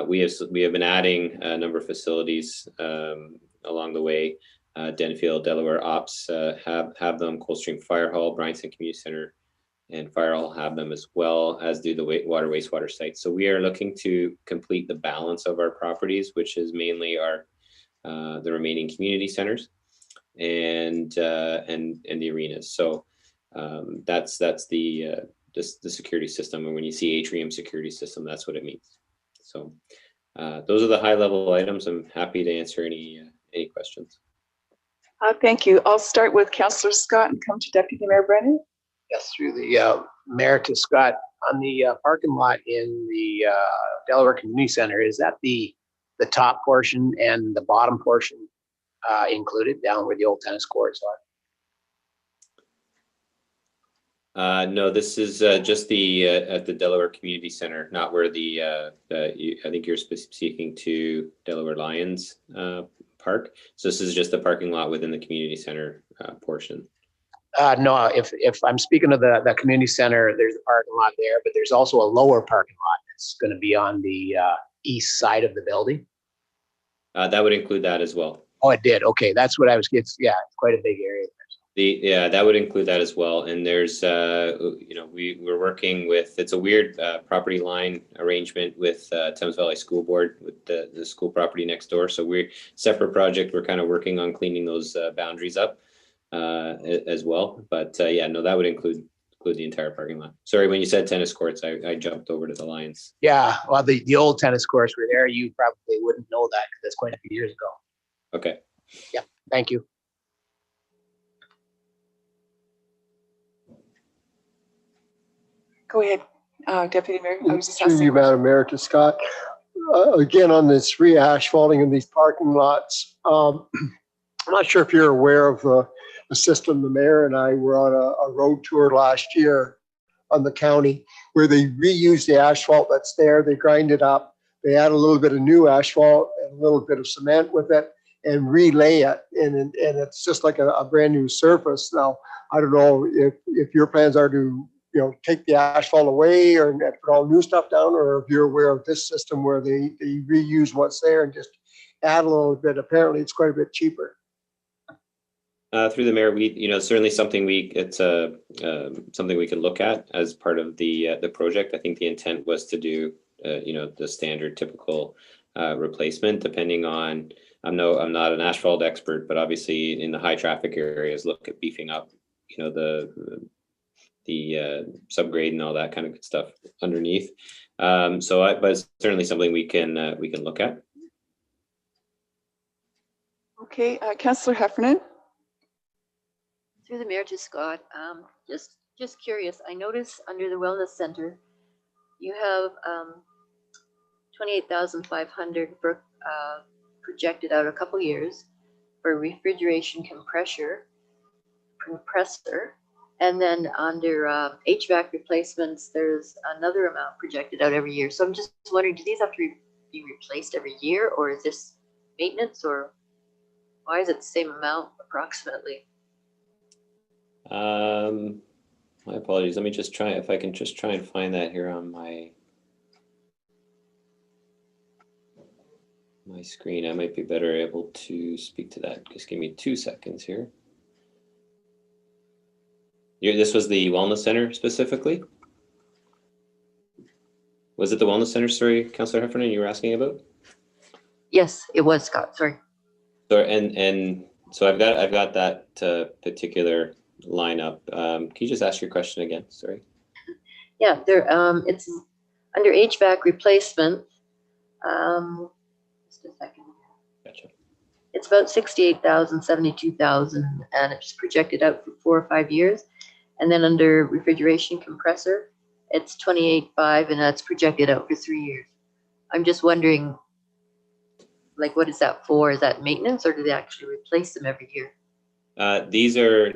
We have been adding a number of facilities along the way. Denfield, Delaware Ops have them. Coldstream Fire Hall, Bryanston Community Center, and Fire Hall have them, as well as do the wastewater sites. So we are looking to complete the balance of our properties, which is mainly the remaining community centers and the arenas. So that's the security system. And when you see atrium security system, that's what it means. So those are the high level items. I'm happy to answer any questions. Thank you. I'll start with Councillor Scott and come to Deputy Mayor Brennan. Yes, through the mayor to Scott, on the parking lot in the Delaware Community Center, is that the top portion and the bottom portion included down where the old tennis courts are? No, this is just at the Delaware Community Center, not where I think you're speaking to Delaware Lions Park. So this is just the parking lot within the community center portion. No, if I'm speaking of the community center, there's a parking lot there, but there's also a lower parking lot that's going to be on the east side of the building. That would include that as well. Oh, it did. Okay, that's what I was getting. Yeah, it's quite a big area. Yeah, that would include that as well. And there's, we're working with, it's a weird property line arrangement with Thames Valley School Board with the school property next door. So we're separate project. We're kind of working on cleaning those boundaries up as well. But yeah, no, that would include the entire parking lot. Sorry, when you said tennis courts, I jumped over to the Lions. Yeah, well, the old tennis courts were there. You probably wouldn't know that because that's quite a few years ago. Okay. Yeah, thank you. Go ahead, Deputy Mayor. I was just Through asking. you, Madam Mayor, to Scott. Again, on this re-asphalting of these parking lots, I'm not sure if you're aware of the system. The mayor and I were on a road tour last year on the county where they reuse the asphalt that's there. They grind it up. They add a little bit of new asphalt and a little bit of cement with it and relay it. And it's just like a brand new surface. Now, I don't know if your plans are to take the asphalt away or put all new stuff down, or if you're aware of this system where they reuse what's there and just add a little bit. Apparently it's quite a bit cheaper. Through the mayor, certainly something it's something we could look at as part of the project. I think the intent was to do, the standard typical replacement, depending on, I'm not an asphalt expert, but obviously in the high traffic areas, look at beefing up, the subgrade and all that kind of good stuff underneath. But it's certainly something we can look at. Okay, Councillor Heffernan. Through the mayor to Scott, just curious, I noticed under the wellness center, you have 28,500 projected out a couple years for refrigeration compressor, and then under HVAC replacements, there's another amount projected out every year. So I'm just wondering, do these have to be replaced every year, or is this maintenance, or why is it the same amount approximately? My apologies. Let me just try, if I can just try and find that here on my screen. I might be better able to speak to that. Just give me 2 seconds here. This was the wellness center specifically? Was it the wellness center, sorry, Councillor Heffernan, you were asking about? Yes, it was, Scott, sorry. So, and so I've got that particular lineup. Can you just ask your question again? Sorry. Yeah, there. It's under HVAC replacement. Just a second. Gotcha. It's about 68,000, 72,000, and it's projected out for 4 or 5 years. And then under refrigeration compressor, it's 28.5, and that's projected out for 3 years. I'm just wondering, like, what is that for? Is that maintenance, or do they actually replace them every year? These are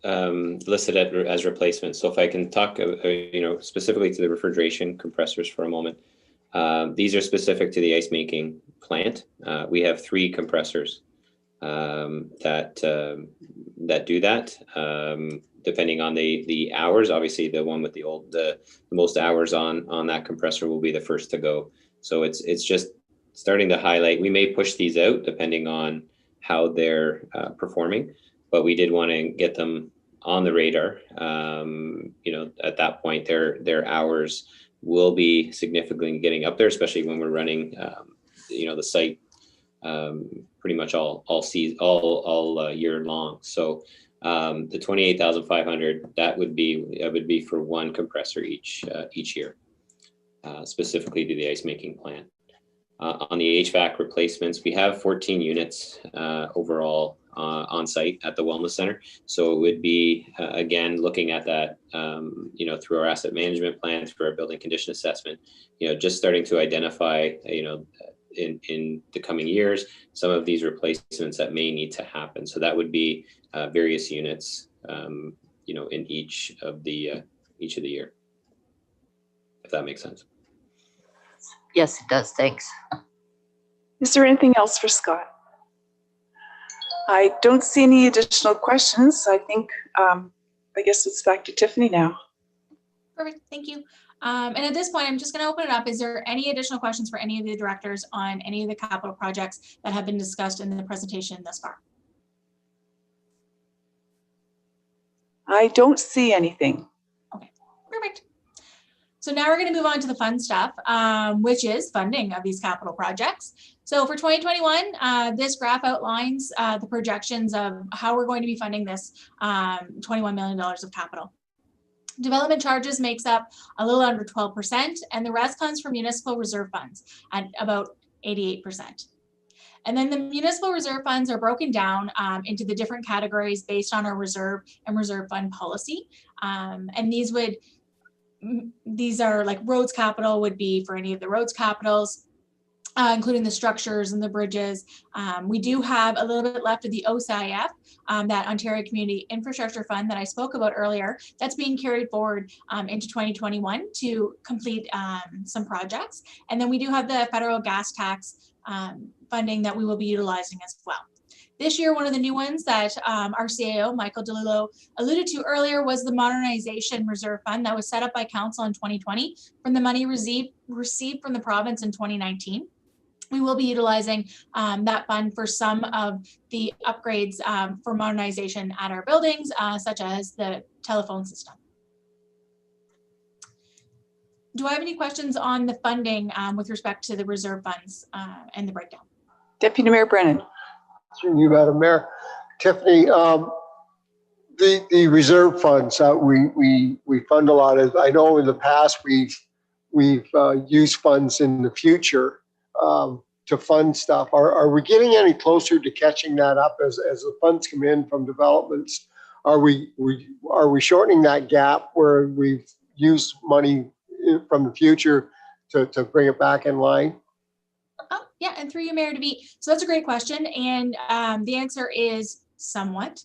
listed as replacements. So if I can talk, specifically to the refrigeration compressors for a moment, these are specific to the ice making plant. We have 3 compressors that do that. Depending on the hours, obviously the one with the most hours on that compressor will be the first to go. So it's just starting to highlight. We may push these out depending on how they're performing, but we did want to get them on the radar. At that point, their hours will be significantly getting up there, especially when we're running, the site pretty much all year long. So the 28,500 that would be for 1 compressor each year, specifically to the ice making plant. On the HVAC replacements, we have 14 units overall on site at the wellness center. So it would be again looking at that, through our asset management plan, through our building condition assessment, just starting to identify, in the coming years, some of these replacements that may need to happen. So that would be various units, in each of the year, if that makes sense. Yes, it does. Thanks. Is there anything else for Scott? I don't see any additional questions. I think, I guess it's back to Tiffany now. Perfect, thank you. And at this point, I'm just going to open it up. Is there any additional questions for any of the directors on any of the capital projects that have been discussed in the presentation thus far? I don't see anything. Okay, perfect. So now we're going to move on to the fun stuff, which is funding of these capital projects. So for 2021, this graph outlines the projections of how we're going to be funding this $21 million of capital. Development charges makes up a little under 12%, and the rest comes from municipal reserve funds at about 88%. And then the municipal reserve funds are broken down into the different categories based on our reserve and reserve fund policy. And these are like roads capital would be for any of the roads capitals, including the structures and the bridges. We do have a little bit left of the OCIF, that Ontario Community Infrastructure Fund that I spoke about earlier, that's being carried forward into 2021 to complete some projects. And then we do have the federal gas tax funding that we will be utilizing as well. This year, one of the new ones that our CAO, Michael DeLillo, alluded to earlier was the Modernization Reserve Fund that was set up by Council in 2020 from the money received from the province in 2019. we will be utilizing that fund for some of the upgrades for modernization at our buildings, such as the telephone system. Do I have any questions on the funding with respect to the reserve funds and the breakdown? Deputy Mayor Brennan. Through you, Madam Mayor. Tiffany, the reserve funds that we fund a lot of, I know in the past we've used funds in the future to fund stuff. Are we getting any closer to catching that up as the funds come in from developments? Are we shortening that gap where we've used money from the future to bring it back in line? Oh, yeah, and through you, Mayor DeVete. So that's a great question, and the answer is somewhat.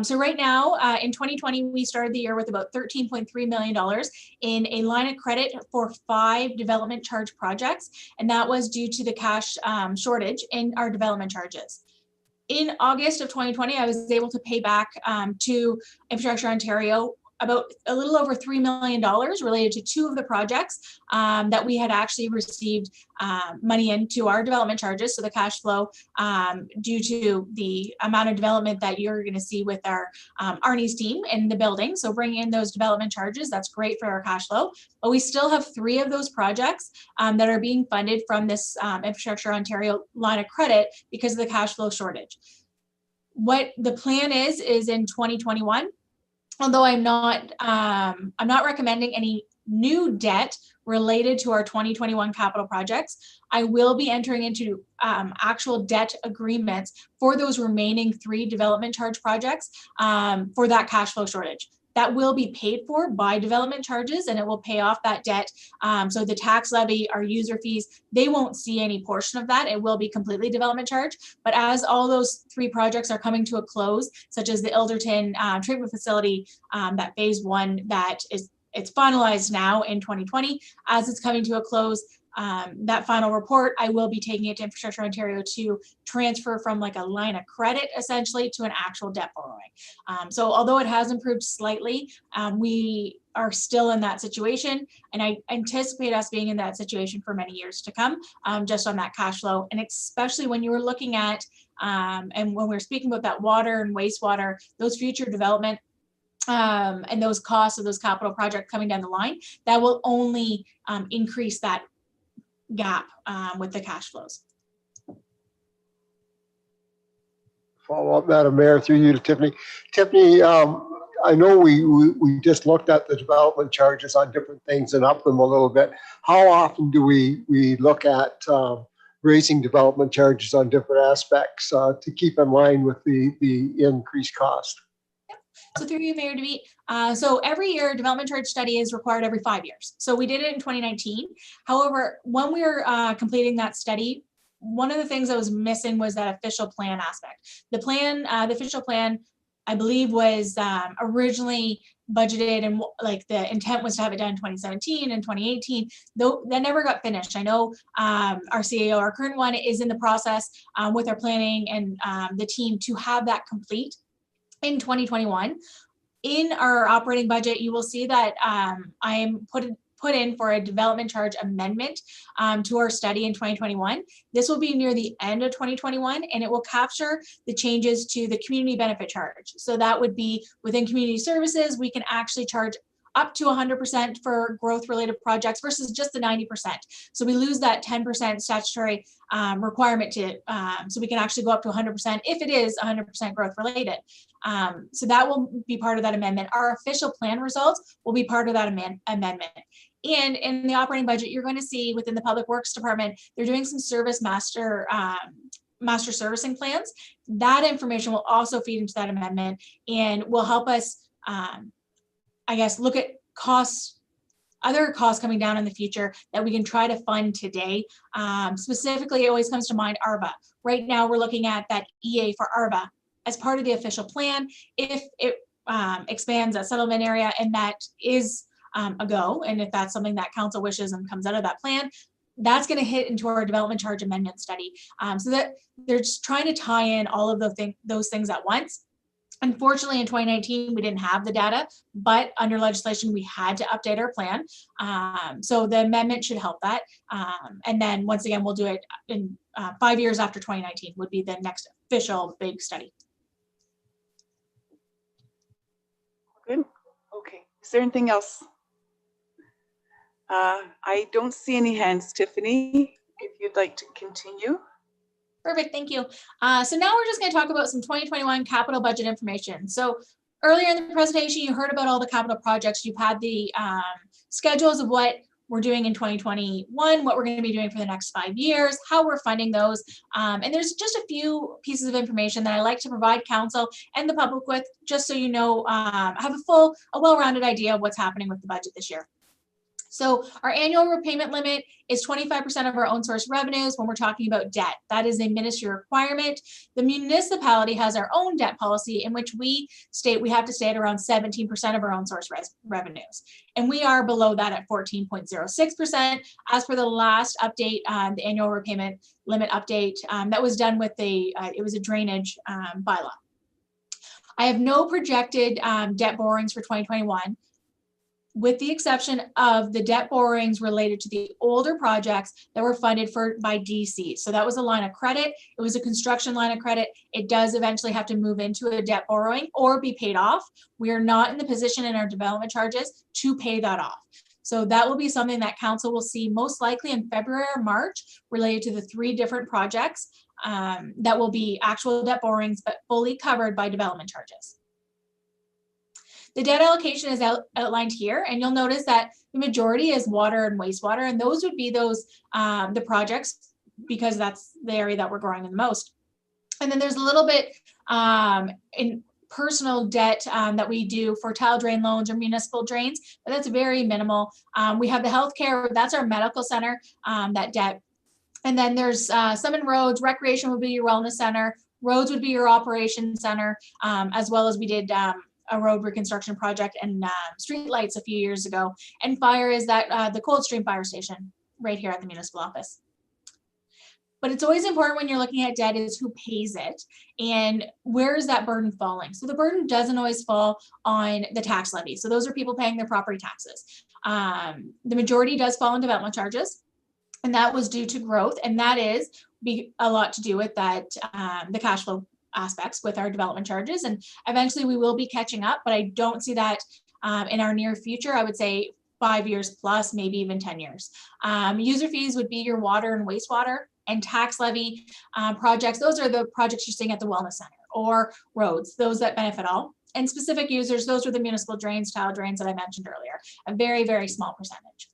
So right now, in 2020, we started the year with about $13.3 million in a line of credit for 5 development charge projects, and that was due to the cash shortage in our development charges. In August of 2020, I was able to pay back to Infrastructure Ontario about a little over $3 million related to 2 of the projects that we had actually received money into our development charges. So the cash flow due to the amount of development that you're going to see with our Arnie's team in the building. So bringing in those development charges, that's great for our cash flow. But we still have 3 of those projects that are being funded from this Infrastructure Ontario line of credit because of the cash flow shortage. What the plan is in 2021, although I'm not recommending any new debt related to our 2021 capital projects, I will be entering into actual debt agreements for those remaining 3 development charge projects for that cash flow shortage. That will be paid for by development charges, and it will pay off that debt. So the tax levy, our user fees, they won't see any portion of that. It will be completely development charge. But as all those 3 projects are coming to a close, such as the Ilderton treatment facility, that phase 1 that it's finalized now in 2020, as it's coming to a close, that final report, I will be taking it to Infrastructure Ontario to transfer from like a line of credit essentially to an actual debt borrowing. So although it has improved slightly, we are still in that situation, and I anticipate us being in that situation for many years to come, just on that cash flow. And especially when you were looking at, and when we were speaking about that water and wastewater, those future development and those costs of those capital projects coming down the line, that will only increase that gap with the cash flows. Follow up, Madam Mayor, through you to Tiffany. Tiffany, I know we just looked at the development charges on different things and up them a little bit. How often do we look at raising development charges on different aspects to keep in line with the increased cost? So through you, Mayor DeVete. So every year, development charge study is required every 5 years. So we did it in 2019. However, when we were completing that study, one of the things that was missing was that official plan aspect. The plan, the official plan, I believe, was originally budgeted, and like the intent was to have it done in 2017 and 2018, though that never got finished. I know our CAO, our current one, is in the process with our planning and the team to have that complete in 2021. In our operating budget, you will see that I am put in for a development charge amendment to our study in 2021. This will be near the end of 2021, and it will capture the changes to the community benefit charge. So that would be within community services, we can actually charge up to 100% for growth related projects versus just the 90%. So we lose that 10% statutory requirement to, so we can actually go up to 100% if it is 100% growth related. So that will be part of that amendment. Our official plan results will be part of that amendment. And in the operating budget, you're going to see within the Public Works Department, they're doing some service master servicing plans. That information will also feed into that amendment and will help us, I guess, look at costs, other costs coming down in the future that we can try to fund today. Specifically, it always comes to mind ARVA. Right now, we're looking at that EA for ARVA as part of the official plan. If it expands a settlement area and that is a go, and if that's something that council wishes and comes out of that plan, that's going to hit into our development charge amendment study. So that they're just trying to tie in all of those things at once. Unfortunately, in 2019, we didn't have the data, but under legislation, we had to update our plan. So the amendment should help that. And then once again, we'll do it in 5 years after 2019 would be the next official big study. Good. Okay. Is there anything else? I don't see any hands, Tiffany, if you'd like to continue. Perfect, thank you. So now we're just going to talk about some 2021 capital budget information. So earlier in the presentation, you heard about all the capital projects. You've had the schedules of what we're doing in 2021, what we're going to be doing for the next 5 years, how we're funding those. And there's just a few pieces of information that I like to provide council and the public with, just so you know, have a well-rounded idea of what's happening with the budget this year. So our annual repayment limit is 25% of our own source revenues when we're talking about debt. That is a ministry requirement. The municipality has our own debt policy in which we state we have to stay at around 17% of our own source revenues. And we are below that at 14.06%. As per the last update, the annual repayment limit update that was done with it was a drainage bylaw. I have no projected debt borrowings for 2021. With the exception of the debt borrowings related to the older projects that were funded by DC. So that was a line of credit. It was a construction line of credit. It does eventually have to move into a debt borrowing or be paid off. We are not in the position in our development charges to pay that off. So that will be something that council will see most likely in February or March related to the 3 different projects that will be actual debt borrowings, but fully covered by development charges. The debt allocation is outlined here, and you'll notice that the majority is water and wastewater, and those would be the projects because that's the area that we're growing in the most. And then there's a little bit in personal debt that we do for tile drain loans or municipal drains, but that's very minimal. We have the healthcare, that's our medical center, that debt. And then there's some in roads. Recreation would be your wellness center. Roads would be your operations center, as well as we did a road reconstruction project and street lights a few years ago. And fire is that the Coldstream Fire Station right here at the municipal office. But it's always important when you're looking at debt is who pays it and where is that burden falling. So the burden doesn't always fall on the tax levy. So those are people paying their property taxes. The majority does fall on development charges, and that was due to growth. And that is a lot to do with that the cash flow aspects with our development charges, and eventually we will be catching up, but I don't see that in our near future. I would say 5 years plus, maybe even 10 years. User fees would be your water and wastewater, and tax levy projects. Those are the projects you're seeing at the wellness center or roads, those that benefit all. And specific users, those are the municipal drains, tile drains that I mentioned earlier, a very, very small percentage.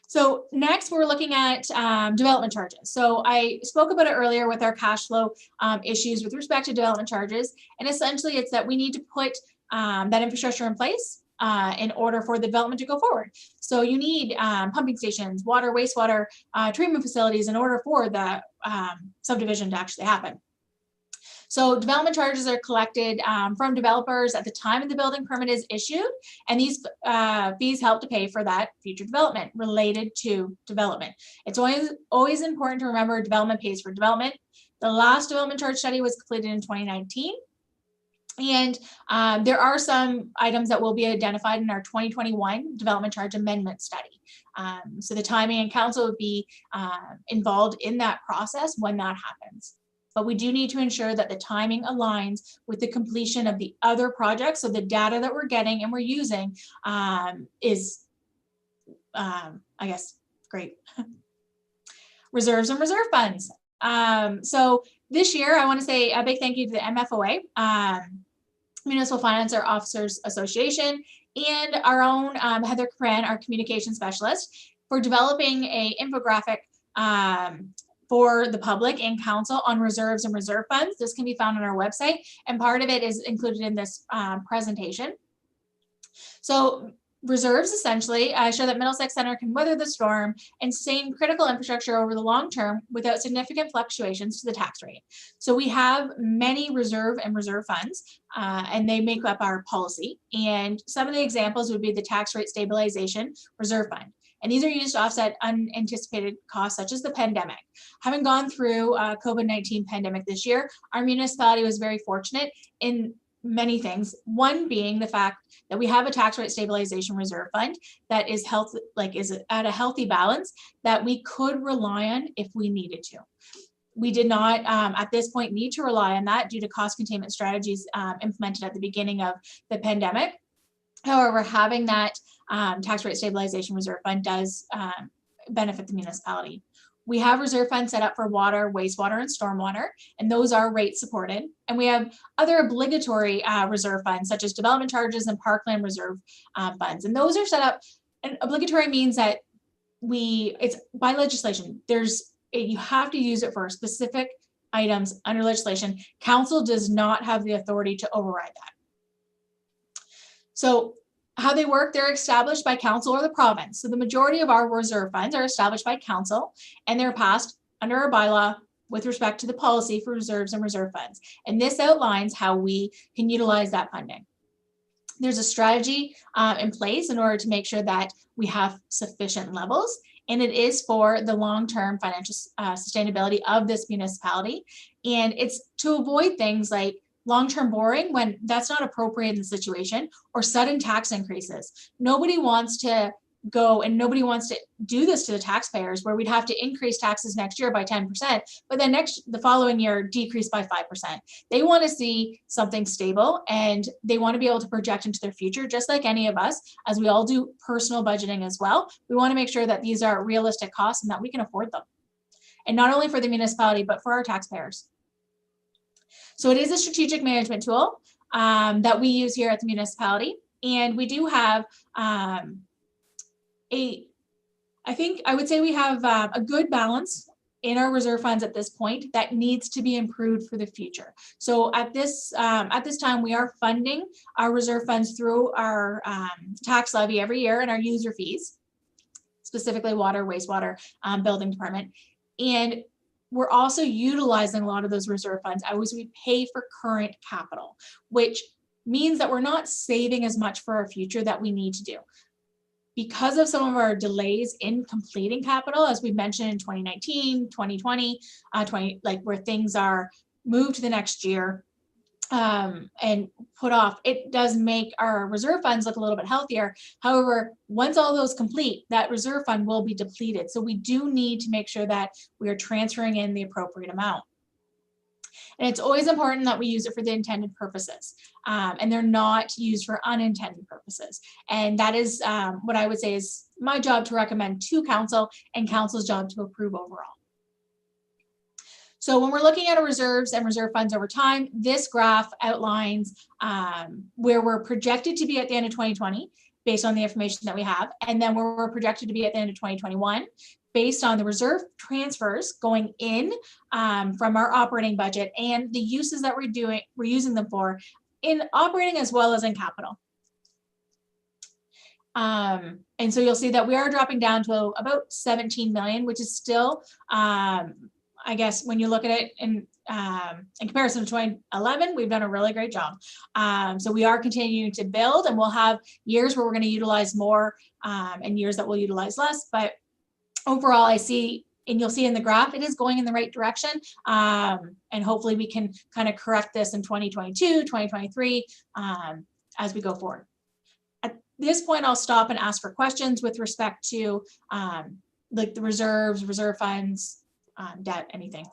So next we're looking at development charges. So I spoke about it earlier with our cash flow issues with respect to development charges. And essentially it's that we need to put that infrastructure in place in order for the development to go forward. So you need pumping stations, water, wastewater, treatment facilities in order for the subdivision to actually happen. So development charges are collected from developers at the time the building permit is issued, and these fees help to pay for that future development related to development. It's always important to remember development pays for development. The last development charge study was completed in 2019. And there are some items that will be identified in our 2021 development charge amendment study. So the timing and council would be involved in that process when that happens. But we do need to ensure that the timing aligns with the completion of the other projects. So the data that we're getting and we're using is, I guess, great. Reserves and reserve funds. So this year, I want to say a big thank you to the MFOA, Municipal Financier Officers Association, and our own Heather Cran, our communication specialist, for developing a infographic for the public and council on reserves and reserve funds. This can be found on our website, and part of it is included in this presentation. So reserves essentially show that Middlesex Center can weather the storm and sustain critical infrastructure over the long term without significant fluctuations to the tax rate. So we have many reserve and reserve funds, and they make up our policy. And some of the examples would be the tax rate stabilization reserve fund. And these are used to offset unanticipated costs such as the pandemic. Having gone through COVID-19 pandemic this year, our municipality was very fortunate in many things. One being the fact that we have a tax rate stabilization reserve fund that is is at a healthy balance that we could rely on if we needed to. We did not at this point need to rely on that due to cost containment strategies implemented at the beginning of the pandemic. However, having that tax rate stabilization reserve fund does benefit the municipality. We have reserve funds set up for water, wastewater, and stormwater, and those are rate supported. And we have other obligatory reserve funds, such as development charges and parkland reserve funds. And those are set up, and obligatory means that it's by legislation. You have to use it for specific items under legislation. Council does not have the authority to override that. So how they work, they're established by council or the province. So the majority of our reserve funds are established by council, and they're passed under our bylaw with respect to the policy for reserves and reserve funds. And this outlines how we can utilize that funding. There's a strategy in place in order to make sure that we have sufficient levels, and it is for the long-term financial sustainability of this municipality. And it's to avoid things like long-term borrowing when that's not appropriate in the situation, or sudden tax increases. Nobody wants to go and nobody wants to do this to the taxpayers where we'd have to increase taxes next year by 10%, but then the following year decrease by 5%. They want to see something stable, and they want to be able to project into their future, just like any of us, as we all do personal budgeting as well. We want to make sure that these are realistic costs and that we can afford them. And not only for the municipality, but for our taxpayers. So it is a strategic management tool that we use here at the municipality. And we do have I would say we have a good balance in our reserve funds at this point that needs to be improved for the future. So at this time, we are funding our reserve funds through our tax levy every year and our user fees, specifically water, wastewater, building department. And we're also utilizing a lot of those reserve funds as we pay for current capital, which means that we're not saving as much for our future that we need to do. Because of some of our delays in completing capital, as we mentioned in 2019, 2020, where things are moved to the next year and put off, it does make our reserve funds look a little bit healthier. However, once all those complete, that reserve fund will be depleted. So we do need to make sure that we are transferring in the appropriate amount. And it's always important that we use it for the intended purposes, and they're not used for unintended purposes. And that is what I would say is my job to recommend to council, and council's job to approve overall. So when we're looking at our reserves and reserve funds over time, this graph outlines where we're projected to be at the end of 2020 based on the information that we have, and then where we're projected to be at the end of 2021 based on the reserve transfers going in from our operating budget and the uses that we're using them for in operating as well as in capital. And so you'll see that we are dropping down to about 17 million, which is still, I guess, when you look at it in comparison to 2011, we've done a really great job. So we are continuing to build, and we'll have years where we're going to utilize more and years that we'll utilize less. But overall, I see, and you'll see in the graph, it is going in the right direction. And hopefully we can kind of correct this in 2022, 2023, as we go forward. At this point, I'll stop and ask for questions with respect to like the reserves, reserve funds, debt, anything.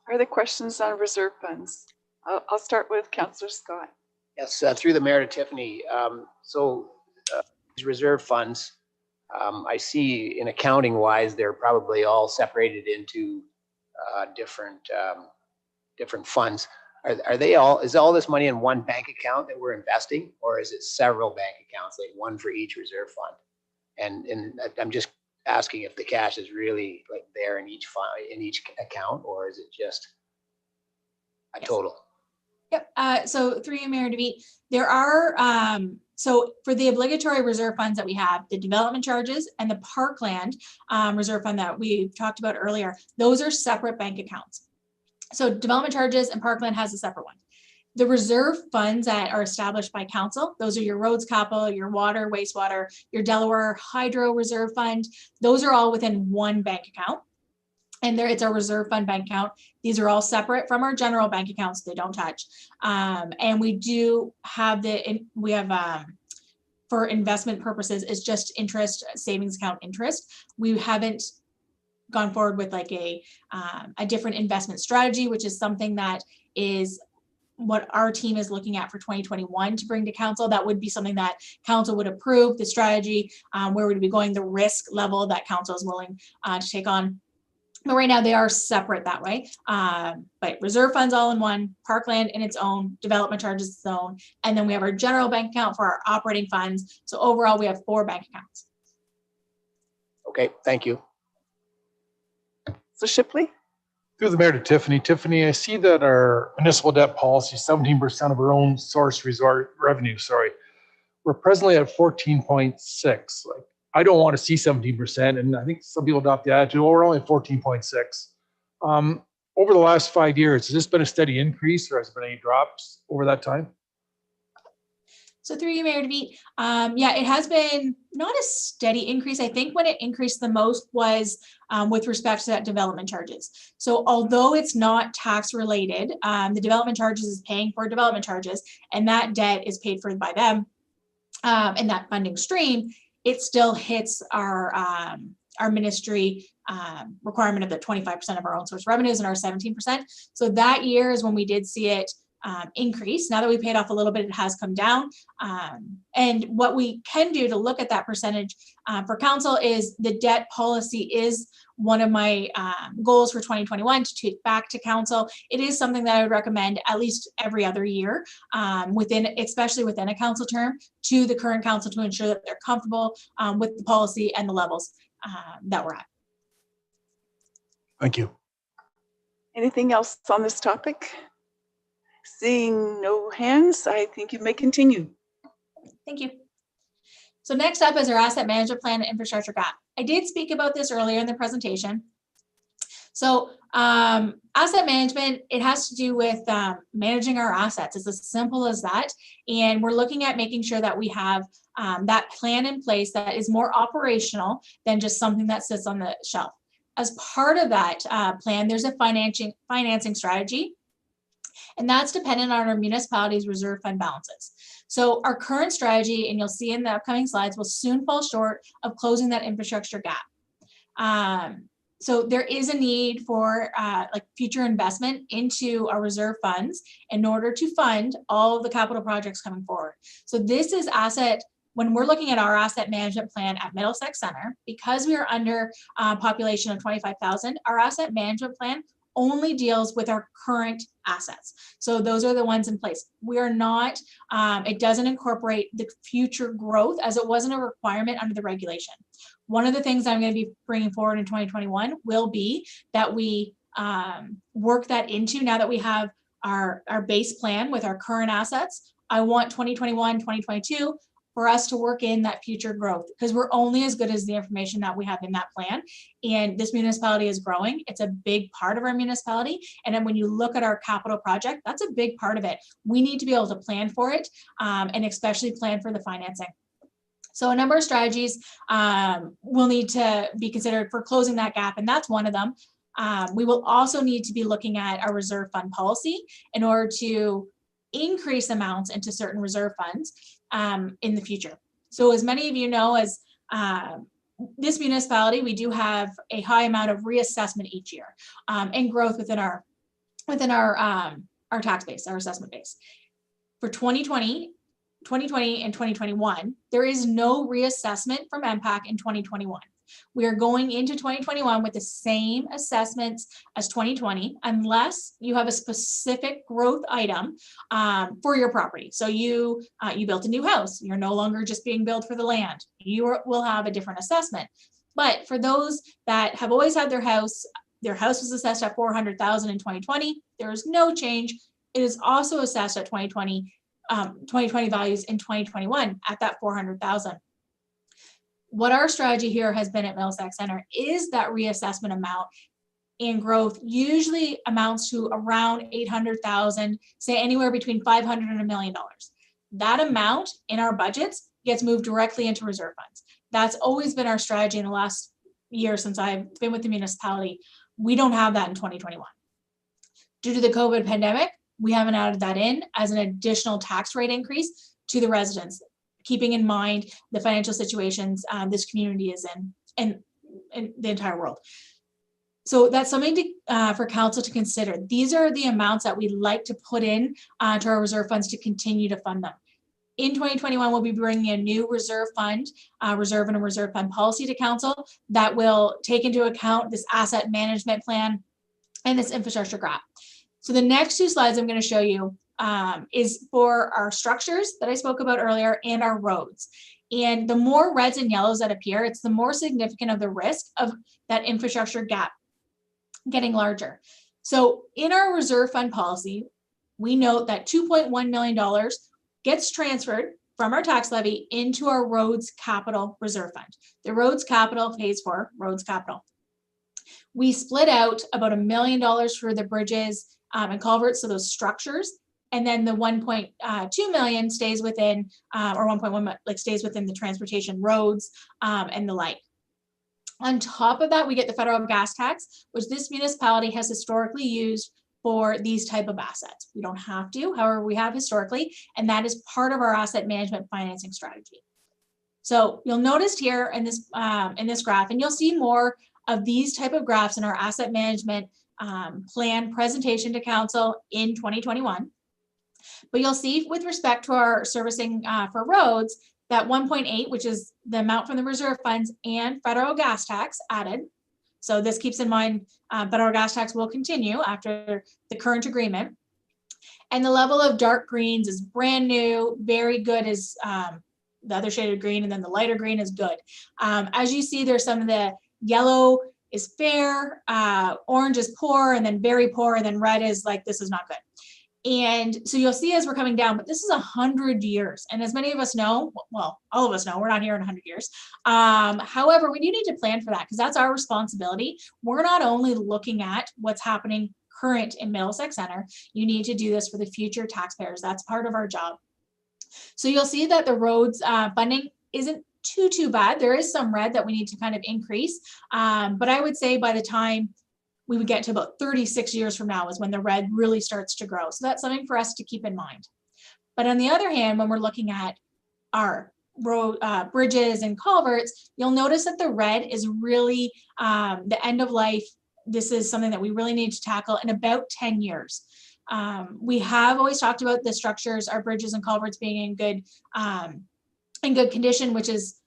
Are there questions on reserve funds? I'll start with Councillor Scott. Yes, through the mayor to Tiffany. These reserve funds, I see in accounting wise, they're probably all separated into different funds. Are they all, is all this money in one bank account that we're investing, or is it several bank accounts, like one for each reserve fund? And I'm just asking if the cash is really like there in each fund, in each account, or is it just a total? Yep. So through you, Mayor DeVete, there are, so for the obligatory reserve funds that we have, the development charges and the parkland reserve fund that we talked about earlier, those are separate bank accounts. So development charges and parkland has a separate one. The reserve funds that are established by council, those are your roads capital, your water, wastewater, your Delaware Hydro Reserve Fund. Those are all within one bank account. And there, it's a reserve fund bank account. These are all separate from our general bank accounts. They don't touch. And we do have for investment purposes, it's just interest, savings account interest. We haven't gone forward with like a different investment strategy, which is something that is what our team is looking at for 2021 to bring to council. That would be something that council would approve, the strategy, where would be going, the risk level that council is willing to take on. But right now they are separate that way. But reserve funds all in one, parkland in its own, development charges its own, and then we have our general bank account for our operating funds. So overall we have 4 bank accounts. Okay, thank you. So Shipley? Through the mayor to Tiffany. Tiffany, I see that our municipal debt policy, 17% of our own source resort revenue, sorry. We're presently at 14.6. Like, I don't want to see 17%. And I think some people adopt the attitude, well, we're only at 14.6. Over the last 5 years, has this been a steady increase or has there been any drops over that time? So through you, Mayor DeVete, yeah, it has been not a steady increase. I think when it increased the most was with respect to that development charges. So although it's not tax related, the development charges is paying for development charges, and that debt is paid for by them, and that funding stream, it still hits our ministry requirement of the 25% of our own source revenues and our 17%. So that year is when we did see it increase. Now that we paid off a little bit, it has come down. And what we can do to look at that percentage for council is the debt policy is one of my goals for 2021 to take back to council. It is something that I would recommend at least every other year especially within a council term, to the current council to ensure that they're comfortable with the policy and the levels that we're at. Thank you. Anything else on this topic? Seeing no hands, I think you may continue. Thank you. So next up is our asset management plan and infrastructure gap. I did speak about this earlier in the presentation. So asset management, it has to do with managing our assets. It's as simple as that. And we're looking at making sure that we have that plan in place that is more operational than just something that sits on the shelf. As part of that plan, there's a financing strategy. And that's dependent on our municipality's reserve fund balances. So our current strategy, and you'll see in the upcoming slides, will soon fall short of closing that infrastructure gap. So there is a need for like future investment into our reserve funds in order to fund all of the capital projects coming forward. So this is when we're looking at our asset management plan at Middlesex Center, because we are under a population of 25,000, our asset management plan only deals with our current assets. So those are the ones in place. We are not, it doesn't incorporate the future growth as it wasn't a requirement under the regulation. One of the things I'm going to be bringing forward in 2021 will be that we work that into, now that we have our base plan with our current assets, I want 2021, 2022, for us to work in that future growth, because we're only as good as the information that we have in that plan. And this municipality is growing. It's a big part of our municipality. And then when you look at our capital project, that's a big part of it. We need to be able to plan for it, and especially plan for the financing. So a number of strategies will need to be considered for closing that gap, and that's one of them. We will also need to be looking at our reserve fund policy in order to increase amounts into certain reserve funds in the future. So as many of you know, as this municipality, we do have a high amount of reassessment each year and growth within our tax base, our assessment base. For 2020 and 2021, there is no reassessment from MPAC in 2021. We are going into 2021 with the same assessments as 2020, unless you have a specific growth item for your property. So you built a new house. You're no longer just being billed for the land. You will have a different assessment. But for those that have always had their house was assessed at $400,000 in 2020. There is no change. It is also assessed at 2020 values in 2021 at that $400,000. What our strategy here has been at Middlesex Center is that reassessment amount and growth usually amounts to around 800,000, say anywhere between 500 and $1 million. That amount in our budgets gets moved directly into reserve funds. That's always been our strategy in the last year since I've been with the municipality. We don't have that in 2021. Due to the COVID pandemic, we haven't added that in as an additional tax rate increase to the residents, keeping in mind the financial situations this community is in the entire world. So that's something to, for council to consider. These are the amounts that we'd like to put in to our reserve funds to continue to fund them. In 2021, we'll be bringing a new reserve fund, reserve and a reserve fund policy to council that will take into account this asset management plan and this infrastructure graph. So the next two slides I'm going to show you is for our structures that I spoke about earlier and our roads. And the more reds and yellows that appear, it's the more significant of the risk of that infrastructure gap getting larger. So in our reserve fund policy, we note that $2.1 million gets transferred from our tax levy into our roads capital reserve fund. The roads capital pays for roads capital. We split out about $1 million for the bridges and culverts, so those structures, and then the 1.2 million stays within, or 1.1 like stays within the transportation, roads, and the like. On top of that, we get the federal gas tax, which this municipality has historically used for these type of assets. We don't have to, however, we have historically, and that is part of our asset management financing strategy. So you'll notice here in this graph, and you'll see more of these type of graphs in our asset management plan presentation to council in 2021. But you'll see with respect to our servicing for roads, that 1.8, which is the amount from the reserve funds and federal gas tax added. So this keeps in mind federal gas tax will continue after the current agreement. And the level of dark greens is brand new, very good is the other shaded green, and then the lighter green is good. As you see, there's some of the yellow is fair, orange is poor, and then very poor, and then red is like, this is not good. And so you'll see as we're coming down, but this is 100 years. And as many of us know, well, all of us know, we're not here in 100 years. However, we do need to plan for that because that's our responsibility. We're not only looking at what's happening current in Middlesex Center, you need to do this for the future taxpayers. That's part of our job. So you'll see that the roads funding isn't too bad. There is some red that we need to kind of increase. But I would say by the time we would get to about 36 years from now is when the red really starts to grow. So that's something for us to keep in mind. But on the other hand, when we're looking at our road bridges and culverts, you'll notice that the red is really the end of life. This is something that we really need to tackle in about 10 years. We have always talked about the structures, our bridges and culverts being in good condition, which is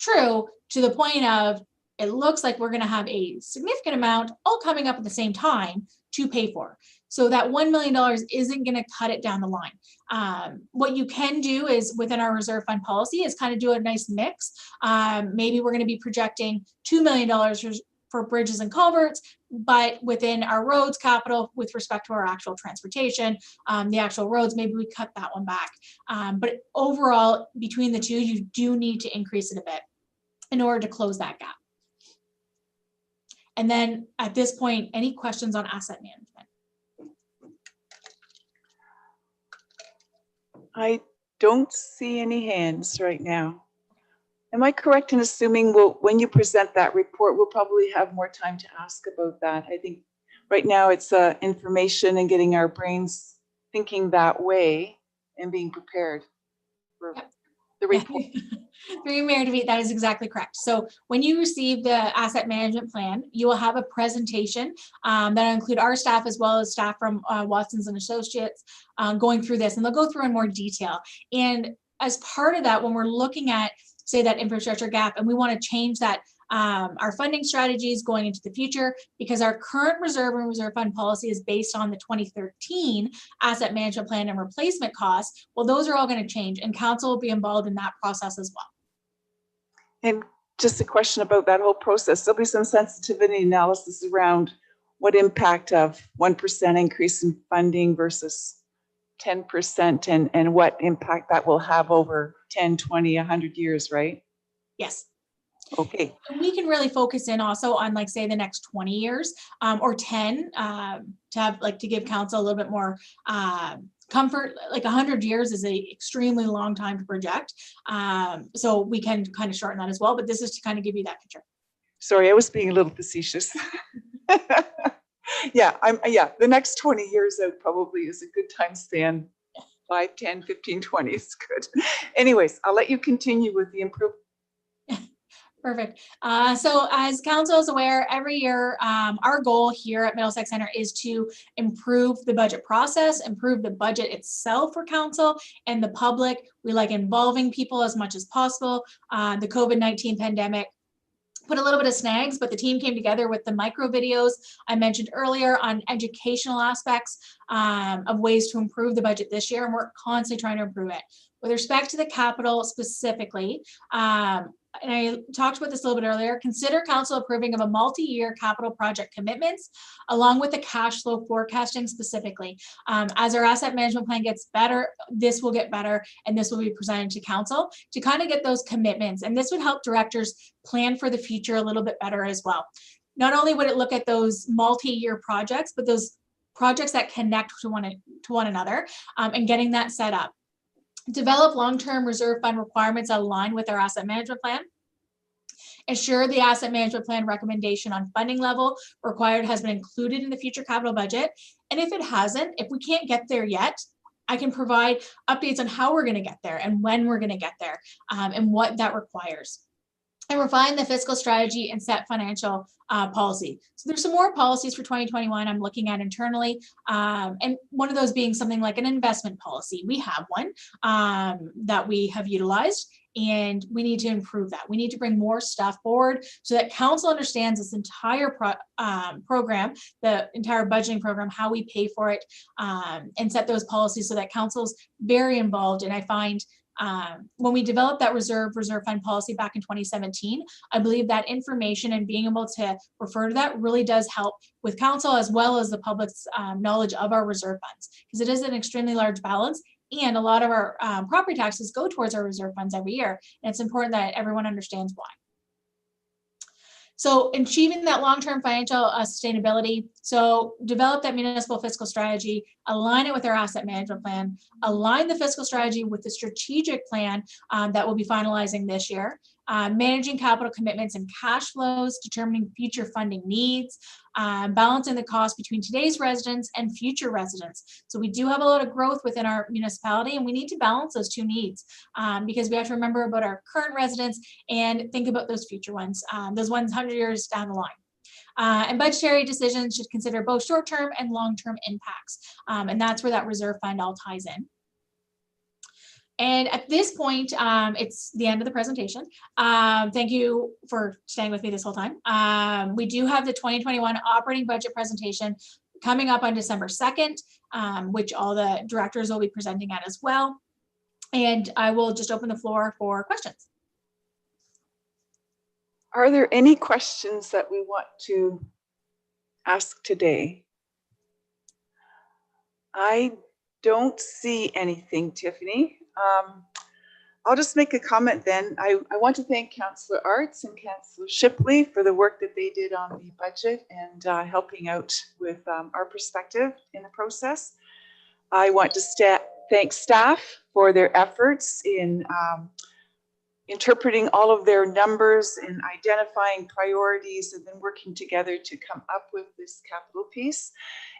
true to the point of it looks like we're going to have a significant amount all coming up at the same time to pay for. So that $1 million isn't going to cut it down the line. What you can do is within our reserve fund policy is kind of do a nice mix. Maybe we're going to be projecting $2 million for bridges and culverts, but within our roads capital with respect to our actual transportation, the actual roads, maybe we cut that one back. But overall, between the two, you do need to increase it a bit in order to close that gap. And then at this point, any questions on asset management? I don't see any hands right now. Am I correct in assuming when you present that report, we'll probably have more time to ask about that? I think right now it's information and getting our brains thinking that way and being prepared for the report. Through you, Mayor DeVete, that is exactly correct. So when you receive the asset management plan, you will have a presentation that'll include our staff as well as staff from Watson's and Associates going through this, and they'll go through in more detail. And as part of that, when we're looking at, say, that infrastructure gap, and we want to change that, our funding strategies going into the future, because our current reserve and reserve fund policy is based on the 2013 asset management plan and replacement costs. Well, those are all going to change, and council will be involved in that process as well. And just a question about that whole process. There'll be some sensitivity analysis around what impact of 1% increase in funding versus 10% and what impact that will have over 10, 20, 100 years, right? Yes. Okay. We can really focus in also on, like, say, the next 20 years or 10 to have, like, to give council a little bit more comfort. Like 100 years is a extremely long time to project. So we can kind of shorten that as well, but this is to kind of give you that picture. Sorry, I was being a little facetious. Yeah, the next 20 years out probably is a good time span. 5, 10, 15, 20 is good. Anyways, I'll let you continue with the improvement. Perfect. So as council is aware, every year, our goal here at Middlesex Center is to improve the budget process, improve the budget itself for council and the public. We like involving people as much as possible. The COVID-19 pandemic put a little bit of snags, but the team came together with the micro videos I mentioned earlier on educational aspects of ways to improve the budget this year, and we're constantly trying to improve it. With respect to the capital specifically, and I talked about this a little bit earlier, consider council approving of a multi-year capital project commitments along with the cash flow forecasting specifically. As our asset management plan gets better, this will get better, and this will be presented to council to kind of get those commitments. And this would help directors plan for the future a little bit better as well. Not only would it look at those multi-year projects, but those projects that connect to one another and getting that set up. Develop long-term reserve fund requirements that align with our asset management plan. Ensure the asset management plan recommendation on funding level required has been included in the future capital budget. And if it hasn't, if we can't get there yet, I can provide updates on how we're going to get there and when we're going to get there and what that requires. And refine the fiscal strategy and set financial policy. So there's some more policies for 2021 I'm looking at internally. And one of those being something like an investment policy. We have one that we have utilized, and we need to improve that. We need to bring more stuff forward so that council understands this entire program, the entire budgeting program, how we pay for it, and set those policies so that council's very involved. And I find when we developed that reserve fund policy back in 2017, I believe that information and being able to refer to that really does help with council as well as the public's knowledge of our reserve funds, because it is an extremely large balance. And a lot of our property taxes go towards our reserve funds every year. And it's important that everyone understands why. So achieving that long-term financial sustainability. So develop that municipal fiscal strategy, align it with our asset management plan, align the fiscal strategy with the strategic plan that we'll be finalizing this year, managing capital commitments and cash flows, determining future funding needs, balancing the cost between today's residents and future residents. So we do have a lot of growth within our municipality, and we need to balance those two needs because we have to remember about our current residents and think about those future ones, those ones 100 years down the line. And budgetary decisions should consider both short-term and long-term impacts. And that's where that reserve fund all ties in. And at this point, it's the end of the presentation. Thank you for staying with me this whole time. We do have the 2021 operating budget presentation coming up on December 2nd, which all the directors will be presenting at as well. And I will just open the floor for questions. Are there any questions that we want to ask today? I don't see anything, Tiffany. I'll just make a comment then. I want to thank Councillor Arts and Councillor Shipley for the work that they did on the budget and helping out with our perspective in the process. I want to thank staff for their efforts in interpreting all of their numbers and identifying priorities and then working together to come up with this capital piece.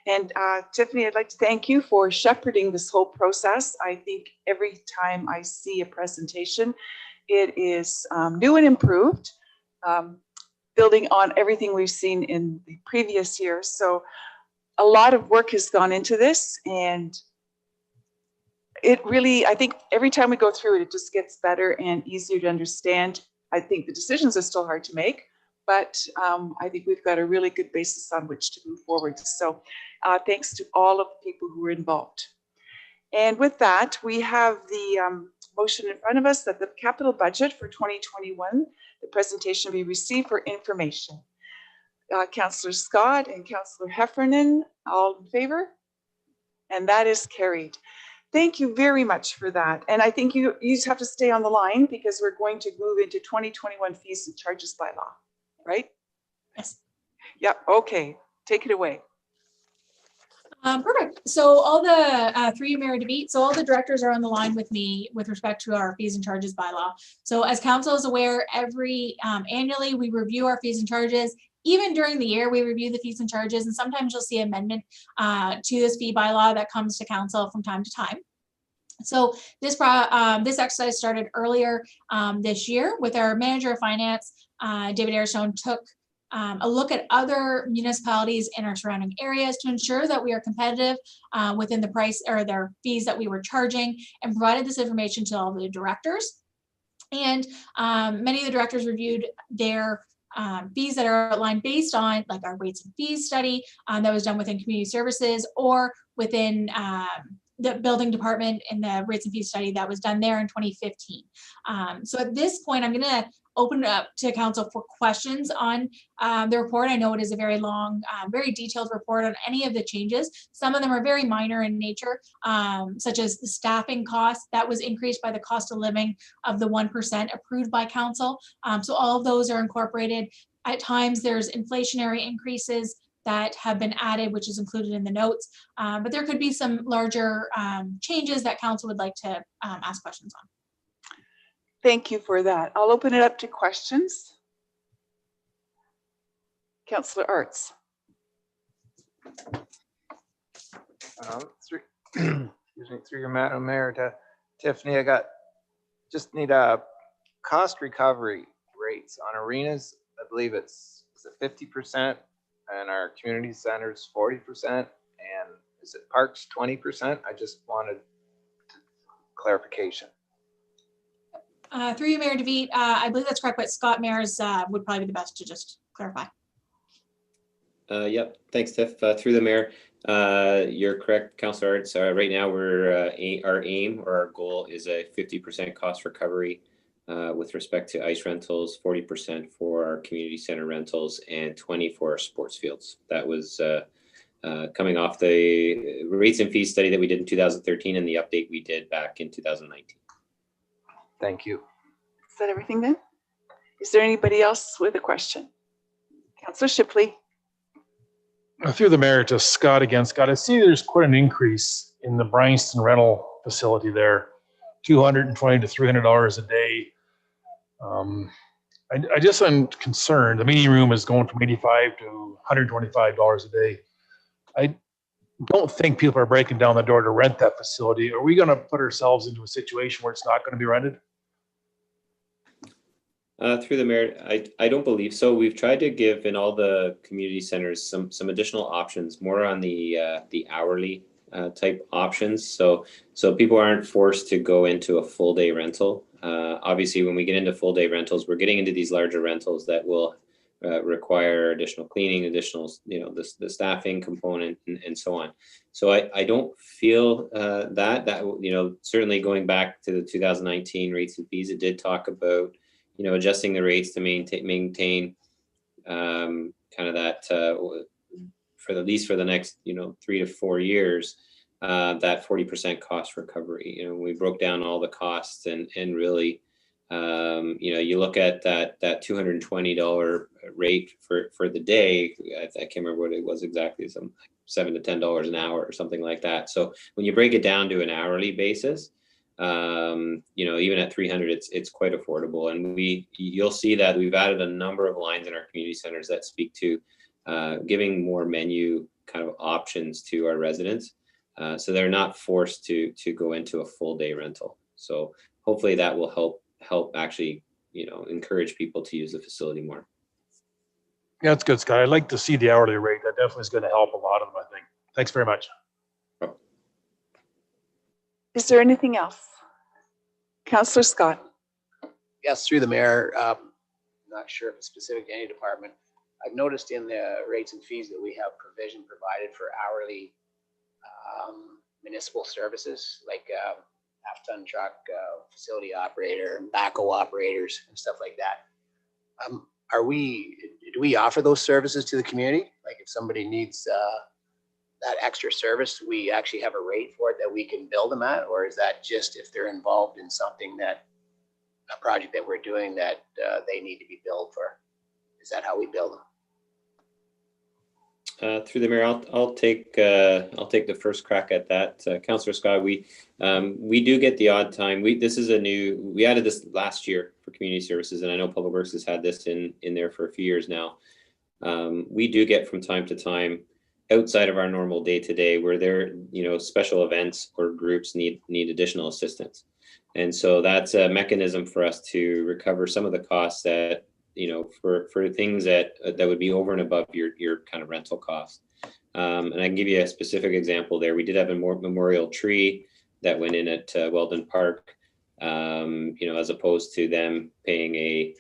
And Tiffany, I'd like to thank you for shepherding this whole process. I think every time I see a presentation, it is new and improved, building on everything we've seen in the previous years. So a lot of work has gone into this, and it really, I think every time we go through it, it just gets better and easier to understand. I think the decisions are still hard to make, but I think we've got a really good basis on which to move forward. So thanks to all of the people who were involved. And with that, we have the motion in front of us that the capital budget for 2021, the presentation be received for information. Councillor Scott and Councillor Heffernan, all in favor? And that is carried. Thank you very much for that. And I think you just have to stay on the line because we're going to move into 2021 fees and charges by law, right? Yes. Yep. Okay. Take it away. Perfect. So all the through you, Mayor DeVete, so all the directors are on the line with me with respect to our fees and charges bylaw. So as council is aware, every annually we review our fees and charges. Even during the year, we review the fees and charges, and sometimes you'll see amendment to this fee bylaw that comes to council from time to time. So this exercise started earlier this year with our manager of finance, David Airstone, took a look at other municipalities in our surrounding areas to ensure that we are competitive within the price or their fees that we were charging, and provided this information to all the directors. And many of the directors reviewed their fees that are outlined based on like our rates and fees study that was done within community services or within the building department in the rates and fees study that was done there in 2015. So at this point, I'm going to open it up to council for questions on the report. I know it is a very long, very detailed report on any of the changes. Some of them are very minor in nature, such as the staffing cost that was increased by the cost of living of the 1% approved by council. So all of those are incorporated. At times there's inflationary increases that have been added, which is included in the notes. But there could be some larger changes that council would like to ask questions on. Thank you for that. I'll open it up to questions. Councillor Arts. Through your Madam Mayor to Tiffany, just need cost recovery rates on arenas. I believe it's 50%, and our community centers 40%, and is it parks 20%? I just wanted clarification. Through you, Mayor DeVete, I believe that's correct, but Scott Mayers would probably be the best to just clarify. Yep, thanks, Tiff. Through the mayor, you're correct, Councillor Arts. Right now, our aim or our goal is a 50% cost recovery with respect to ice rentals, 40% for our community center rentals, and 20% for our sports fields. That was coming off the rates and fees study that we did in 2013 and the update we did back in 2019. Thank you. Is that everything then? Is there anybody else with a question? Councillor Shipley. Through the mayor to Scott again. Scott, I see there's quite an increase in the Bryanston rental facility there, $220 to $300 a day. I just am concerned. The meeting room is going from $85 to $125 a day. I don't think people are breaking down the door to rent that facility. Are we going to put ourselves into a situation where it's not going to be rented? Through the mayor, I don't believe so. We've tried to give in all the community centers some additional options, more on the hourly type options. So people aren't forced to go into a full day rental. Obviously, when we get into full day rentals, we're getting into these larger rentals that will require additional cleaning, additional, the staffing component and so on. So I don't feel that certainly going back to the 2019 rates and fees, it did talk about adjusting the rates to maintain kind of that for at least for the next 3 to 4 years, that 40% cost recovery. We broke down all the costs and really you look at that $220 rate for the day. I can't remember what it was exactly, some $7 to $10 an hour or something like that. So when you break it down to an hourly basis, even at $300, it's quite affordable. And you'll see that we've added a number of lines in our community centers that speak to giving more menu kind of options to our residents, so they're not forced to go into a full day rental. So hopefully that will help actually encourage people to use the facility more. Yeah, that's good, Scott. I'd like to see the hourly rate. That definitely is going to help a lot of them, I think. Thanks very much. Is there anything else? Councillor Scott. Yes, through the mayor. Not sure if it's specific to any department. I've noticed in the rates and fees that we have provision provided for hourly municipal services, like half-ton truck, facility operator, backhoe operators, and stuff like that. Do we offer those services to the community? Like if somebody needs that extra service, we actually have a rate for it that we can bill them at? Or is that just if they're involved in something that, a project that we're doing that they need to be billed for? Is that how we bill them? Through the mayor, I'll take the first crack at that. Councillor Scott, we do get the odd time. We added this last year for community services, and I know Public Works has had this in there for a few years now. We do get from time to time, outside of our normal day-to-day, where there, special events or groups need additional assistance. And so that's a mechanism for us to recover some of the costs that, for things that would be over and above your kind of rental costs. And I can give you a specific example there. We did have a memorial tree that went in at Weldon Park, as opposed to them paying a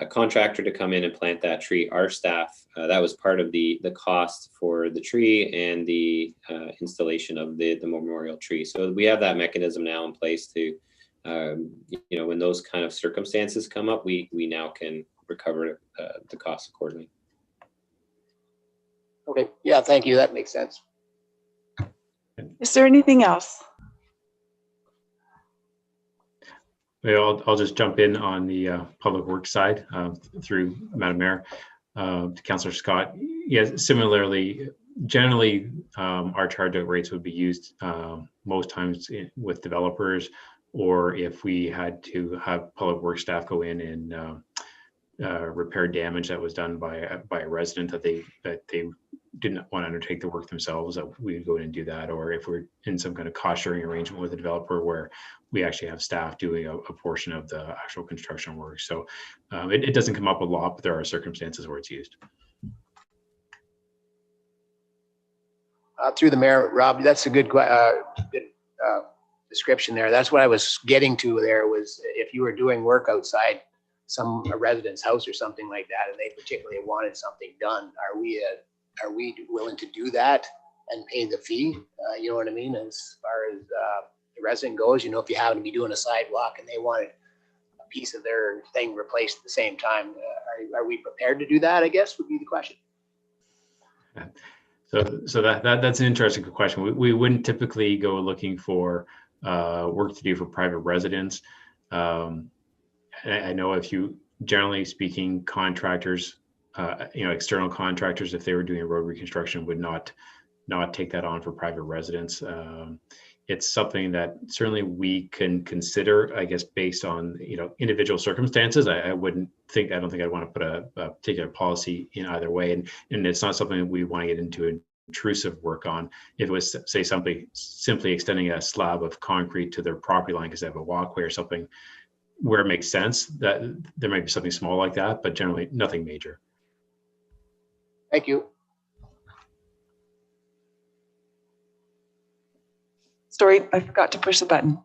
contractor to come in and plant that tree. Our staff, that was part of the cost for the tree and the installation of the memorial tree. So we have that mechanism now in place to, when those kind of circumstances come up, we now can recover the costs accordingly. Okay, yeah, thank you. That makes sense. Is there anything else? Well, I'll just jump in on the public works side through Madam Mayor to Councillor Scott. Yes, similarly, generally our charge out rates would be used most times with developers, or if we had to have public works staff go in and repair damage that was done by a resident that they didn't want to undertake the work themselves, that we would go in and do that. Or if we're in some kind of cost sharing arrangement with a developer where we actually have staff doing a portion of the actual construction work. So it doesn't come up a lot, but there are circumstances where it's used. Through the mayor, Rob, that's a good description there. That's what I was getting to there, was if you were doing work outside a resident's house or something like that, and they particularly wanted something done, are we willing to do that and pay the fee? You know what I mean? As far as the resident goes, if you happen to be doing a sidewalk and they wanted a piece of their thing replaced at the same time, are we prepared to do that, I guess, would be the question. So that's an interesting question. We wouldn't typically go looking for work to do for private residents. I know if you, generally speaking, contractors, external contractors, if they were doing a road reconstruction, would not take that on for private residents. It's something that certainly we can consider, I guess, based on individual circumstances. I don't think I'd want to put a particular policy in either way, and it's not something that we want to get into intrusive work on. If it was, say, somebody simply extending a slab of concrete to their property line because they have a walkway or something where it makes sense, that there might be something small like that, but generally nothing major. Thank you. Sorry, I forgot to push the button.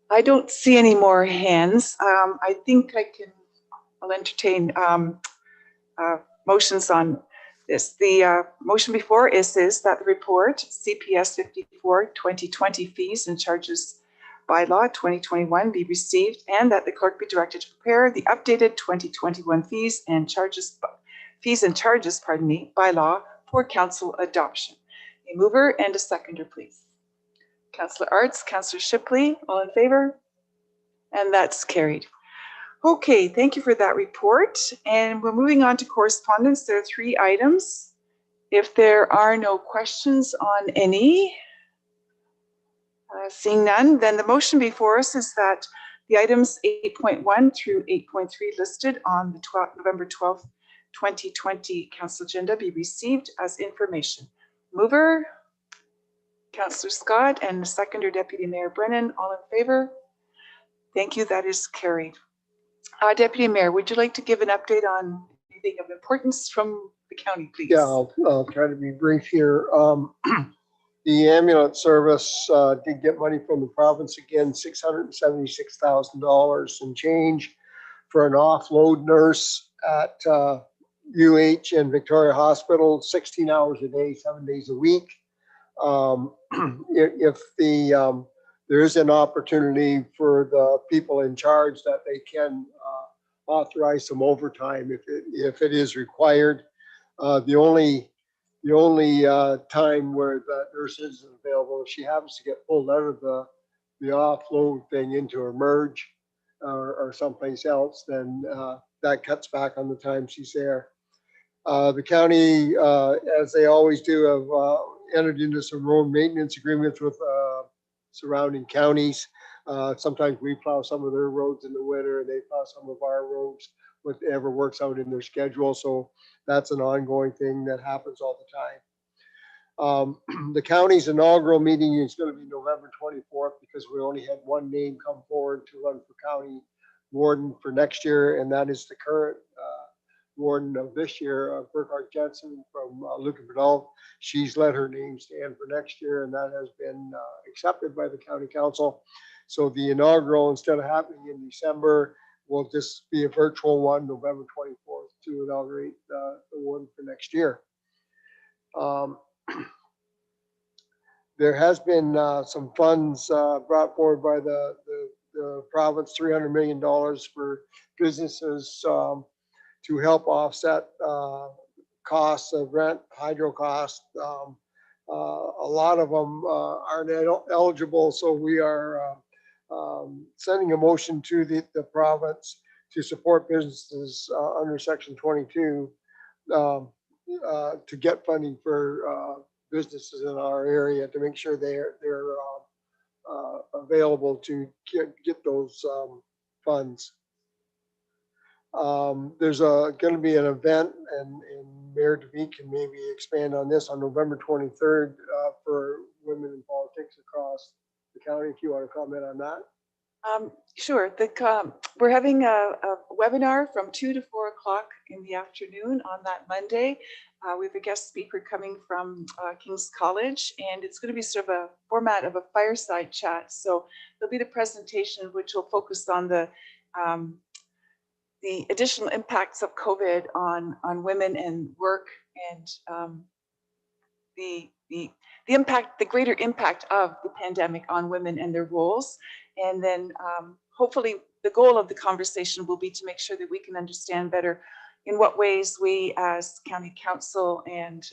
I don't see any more hands. I think I'll entertain motions on this. The motion before is that the report CPS 54 2020 fees and charges bylaw 2021 be received, and that the clerk be directed to prepare the updated 2021 fees and charges bylaw for council adoption. A mover and a seconder, please. Councillor Arts, Councillor Shipley, all in favor? And that's carried. Okay, thank you for that report. And we're moving on to correspondence. There are 3 items. If there are no questions on any, seeing none, then the motion before us is that the items 8.1 through 8.3 listed on the November 12th, 2020 council agenda be received as information. Mover, Councillor Scott, and seconder, Deputy Mayor Brennan, all in favor? Thank you, that is carried. Deputy Mayor, would you like to give an update on anything of importance from the county, please? Yeah, I'll try to be brief here. The ambulance service did get money from the province again, $676,000 and change for an offload nurse at UH and Victoria Hospital, 16 hours a day, 7 days a week. If there is an opportunity for the people in charge that they can authorize some overtime if it is required. The only The only time where that nurse isn't available, if she happens to get pulled out of the offload thing into a merge or someplace else, then that cuts back on the time she's there. The county, as they always do, have entered into some road maintenance agreements with surrounding counties. Sometimes we plow some of their roads in the winter and they plow some of our roads, whatever works out in their schedule. So that's an ongoing thing that happens all the time. The county's inaugural meeting is going to be November 24th because we only had one name come forward to run for county warden for next year, and that is the current warden of this year, Burkhart Jensen from Lucan. She's let her name stand for next year, and that has been accepted by the county council. So the inaugural, instead of happening in December, will just be a virtual one, November 24th, to inaugurate the warden for next year. There has been some funds brought forward by the province, $300 million for businesses to help offset costs of rent, hydro costs. A lot of them aren't eligible, so we are sending a motion to the province to support businesses under Section 22 to get funding for businesses in our area to make sure they're available to get those funds. There's going to be an event, and Mayor DeVee can maybe expand on this, on November 23rd for women in politics across the county, if you want to comment on that. Sure. We're having a webinar from 2 to 4 o'clock in the afternoon on that Monday. We have a guest speaker coming from King's College, and it's going to be sort of a format of a fireside chat. So there'll be the presentation, which will focus on the additional impacts of COVID on women and work, and the greater impact of the pandemic on women and their roles. And then hopefully the goal of the conversation will be to make sure that we can understand better in what ways we as county council and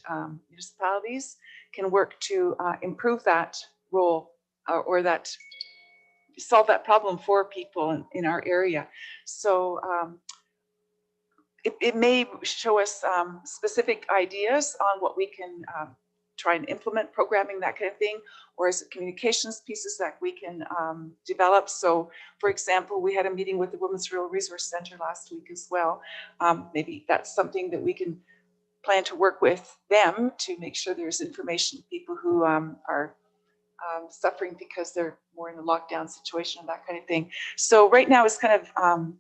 municipalities can work to improve that role or that solve that problem for people in our area. So it may show us specific ideas on what we can try and implement, programming, that kind of thing, or is it communications pieces that we can develop? So, for example, we had a meeting with the Women's Rural Resource Center last week as well. Maybe that's something that we can plan to work with them to make sure there's information to people who are suffering because they're more in a lockdown situation, that kind of thing. So right now it's kind of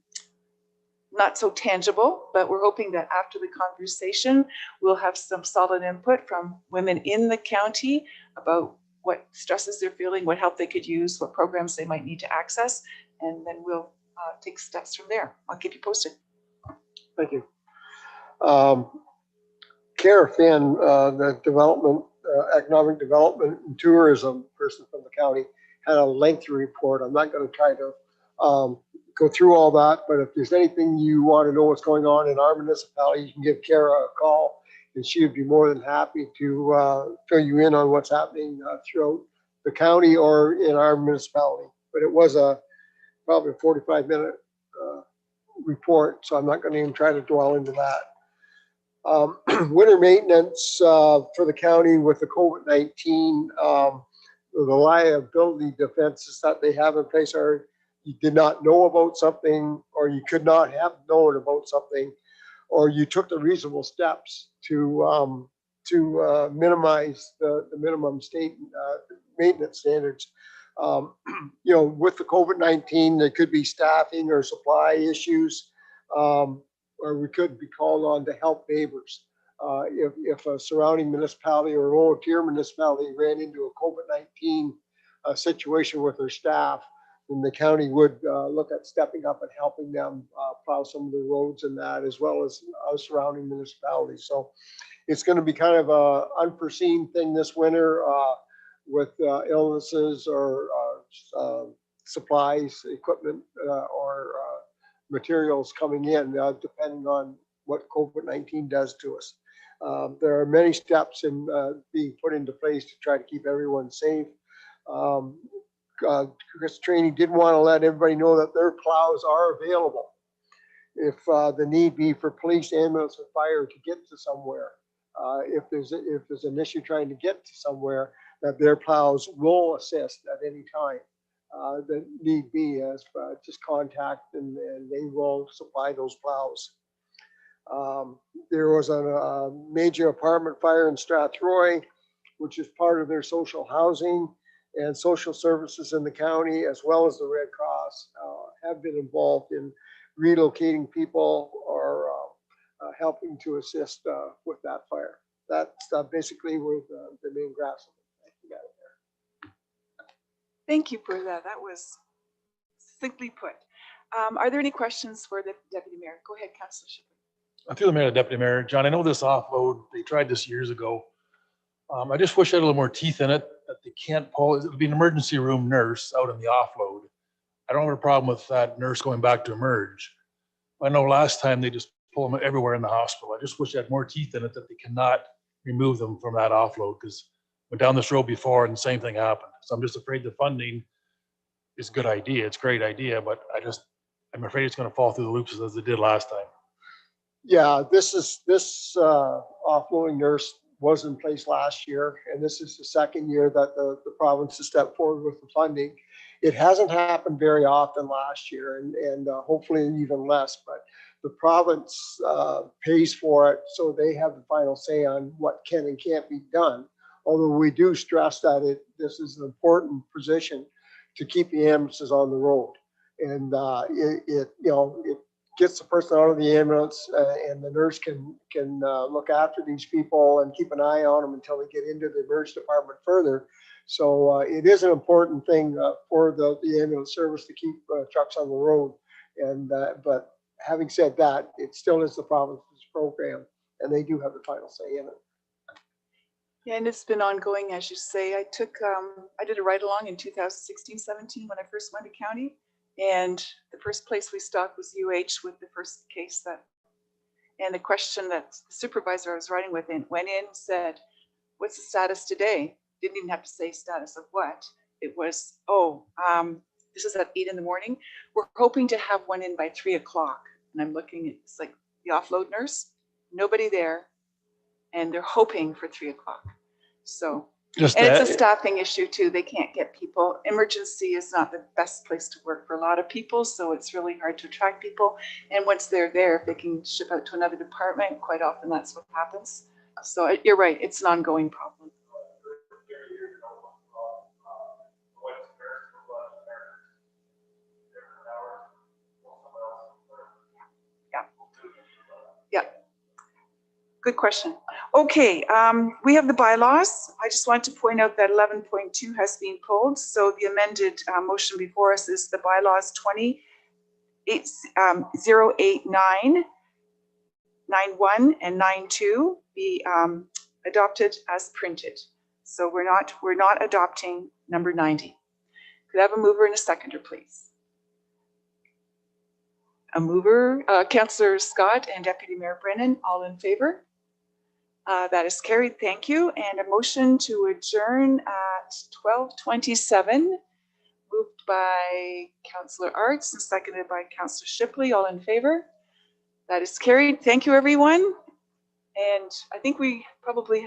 not so tangible, but we're hoping that after the conversation, we'll have some solid input from women in the county about what stresses they're feeling, what help they could use, what programs they might need to access, and then we'll take steps from there. I'll keep you posted. Thank you. Kara Finn, the economic development and tourism person from the county, had a lengthy report. I'm not going to try to go through all that, but if there's anything you want to know what's going on in our municipality, you can give Kara a call, and she would be more than happy to fill you in on what's happening throughout the county or in our municipality. But it was probably a 45-minute report, so I'm not going to even try to dwell into that. Winter maintenance for the county with the COVID-19, the liability defenses that they have in place are you did not know about something, or you could not have known about something, or you took the reasonable steps to minimize the minimum state maintenance standards. You know, with the COVID-19, there could be staffing or supply issues, or we could be called on to help neighbors. If a surrounding municipality or a lower tier municipality ran into a COVID-19 situation with their staff, then the county would look at stepping up and helping them plow some of the roads and that, as well as surrounding municipalities. So it's going to be kind of an unforeseen thing this winter with illnesses or supplies, equipment, or materials coming in, depending on what COVID-19 does to us. There are many steps in being put into place to try to keep everyone safe. Chris Trainee did want to let everybody know that their plows are available if the need be for police, ambulance, or fire to get to somewhere. If there's an issue trying to get to somewhere, that their plows will assist at any time. That need be, as just contact and they will supply those plows. There was a major apartment fire in Strathroy, which is part of their social housing and social services in the county, as well as the Red Cross, have been involved in relocating people or helping to assist with that fire. That's basically where the main grass. Thank you for that. That was succinctly put. Are there any questions for the Deputy Mayor? Go ahead, Councillor Shipley. Through the mayor, Deputy Mayor, John, I know this offload, they tried this years ago. I just wish I had a little more teeth in it, that they can't pull, it would be an emergency room nurse out in the offload. I don't have a problem with that nurse going back to emerge. I know last time they just pull them everywhere in the hospital. I just wish I had more teeth in it, that they cannot remove them from that offload, because went down this road before and the same thing happened. So I'm just afraid the funding is a good idea. It's a great idea, but I'm afraid it's going to fall through the loops as it did last time. Yeah, this offloading nurse was in place last year, and this is the second year that the province has stepped forward with the funding. It hasn't happened very often last year, and hopefully even less, but the province pays for it, so they have the final say on what can and can't be done. Although we do stress that this is an important position to keep the ambulances on the road, and it gets the person out of the ambulance, and the nurse can look after these people and keep an eye on them until they get into the emergency department further. So it is an important thing for the ambulance service to keep trucks on the road. And but having said that, it still is the province's program, and they do have the final say in it. Yeah, and it's been ongoing, as you say. I did a ride along in 2016-17 when I first went to county, and the first place we stopped was UH with the first case and the question that the supervisor I was riding with went in, said, "What's the status today?" Didn't even have to say status of what. It was, this is at 8 in the morning. We're hoping to have one in by 3 o'clock. And I'm looking at, it's like the offload nurse, nobody there, and they're hoping for 3 o'clock. So, and it's a staffing issue too. They can't get people. Emergency is not the best place to work for a lot of people, so it's really hard to attract people. And once they're there, if they can ship out to another department, quite often that's what happens. So you're right, it's an ongoing problem. Yeah. Good question. Okay, we have the bylaws. I just want to point out that 11.2 has been pulled. So the amended motion before us is the bylaws 2089, 91, and 92 be adopted as printed. So we're not adopting number 90. Could I have a mover and a seconder, please? A mover, Councillor Scott and Deputy Mayor Brennan, all in favor? That is carried, thank you. And a motion to adjourn at 12:27, moved by Councillor Arts and seconded by Councillor Shipley, all in favor? That is carried, thank you everyone. And I think we probably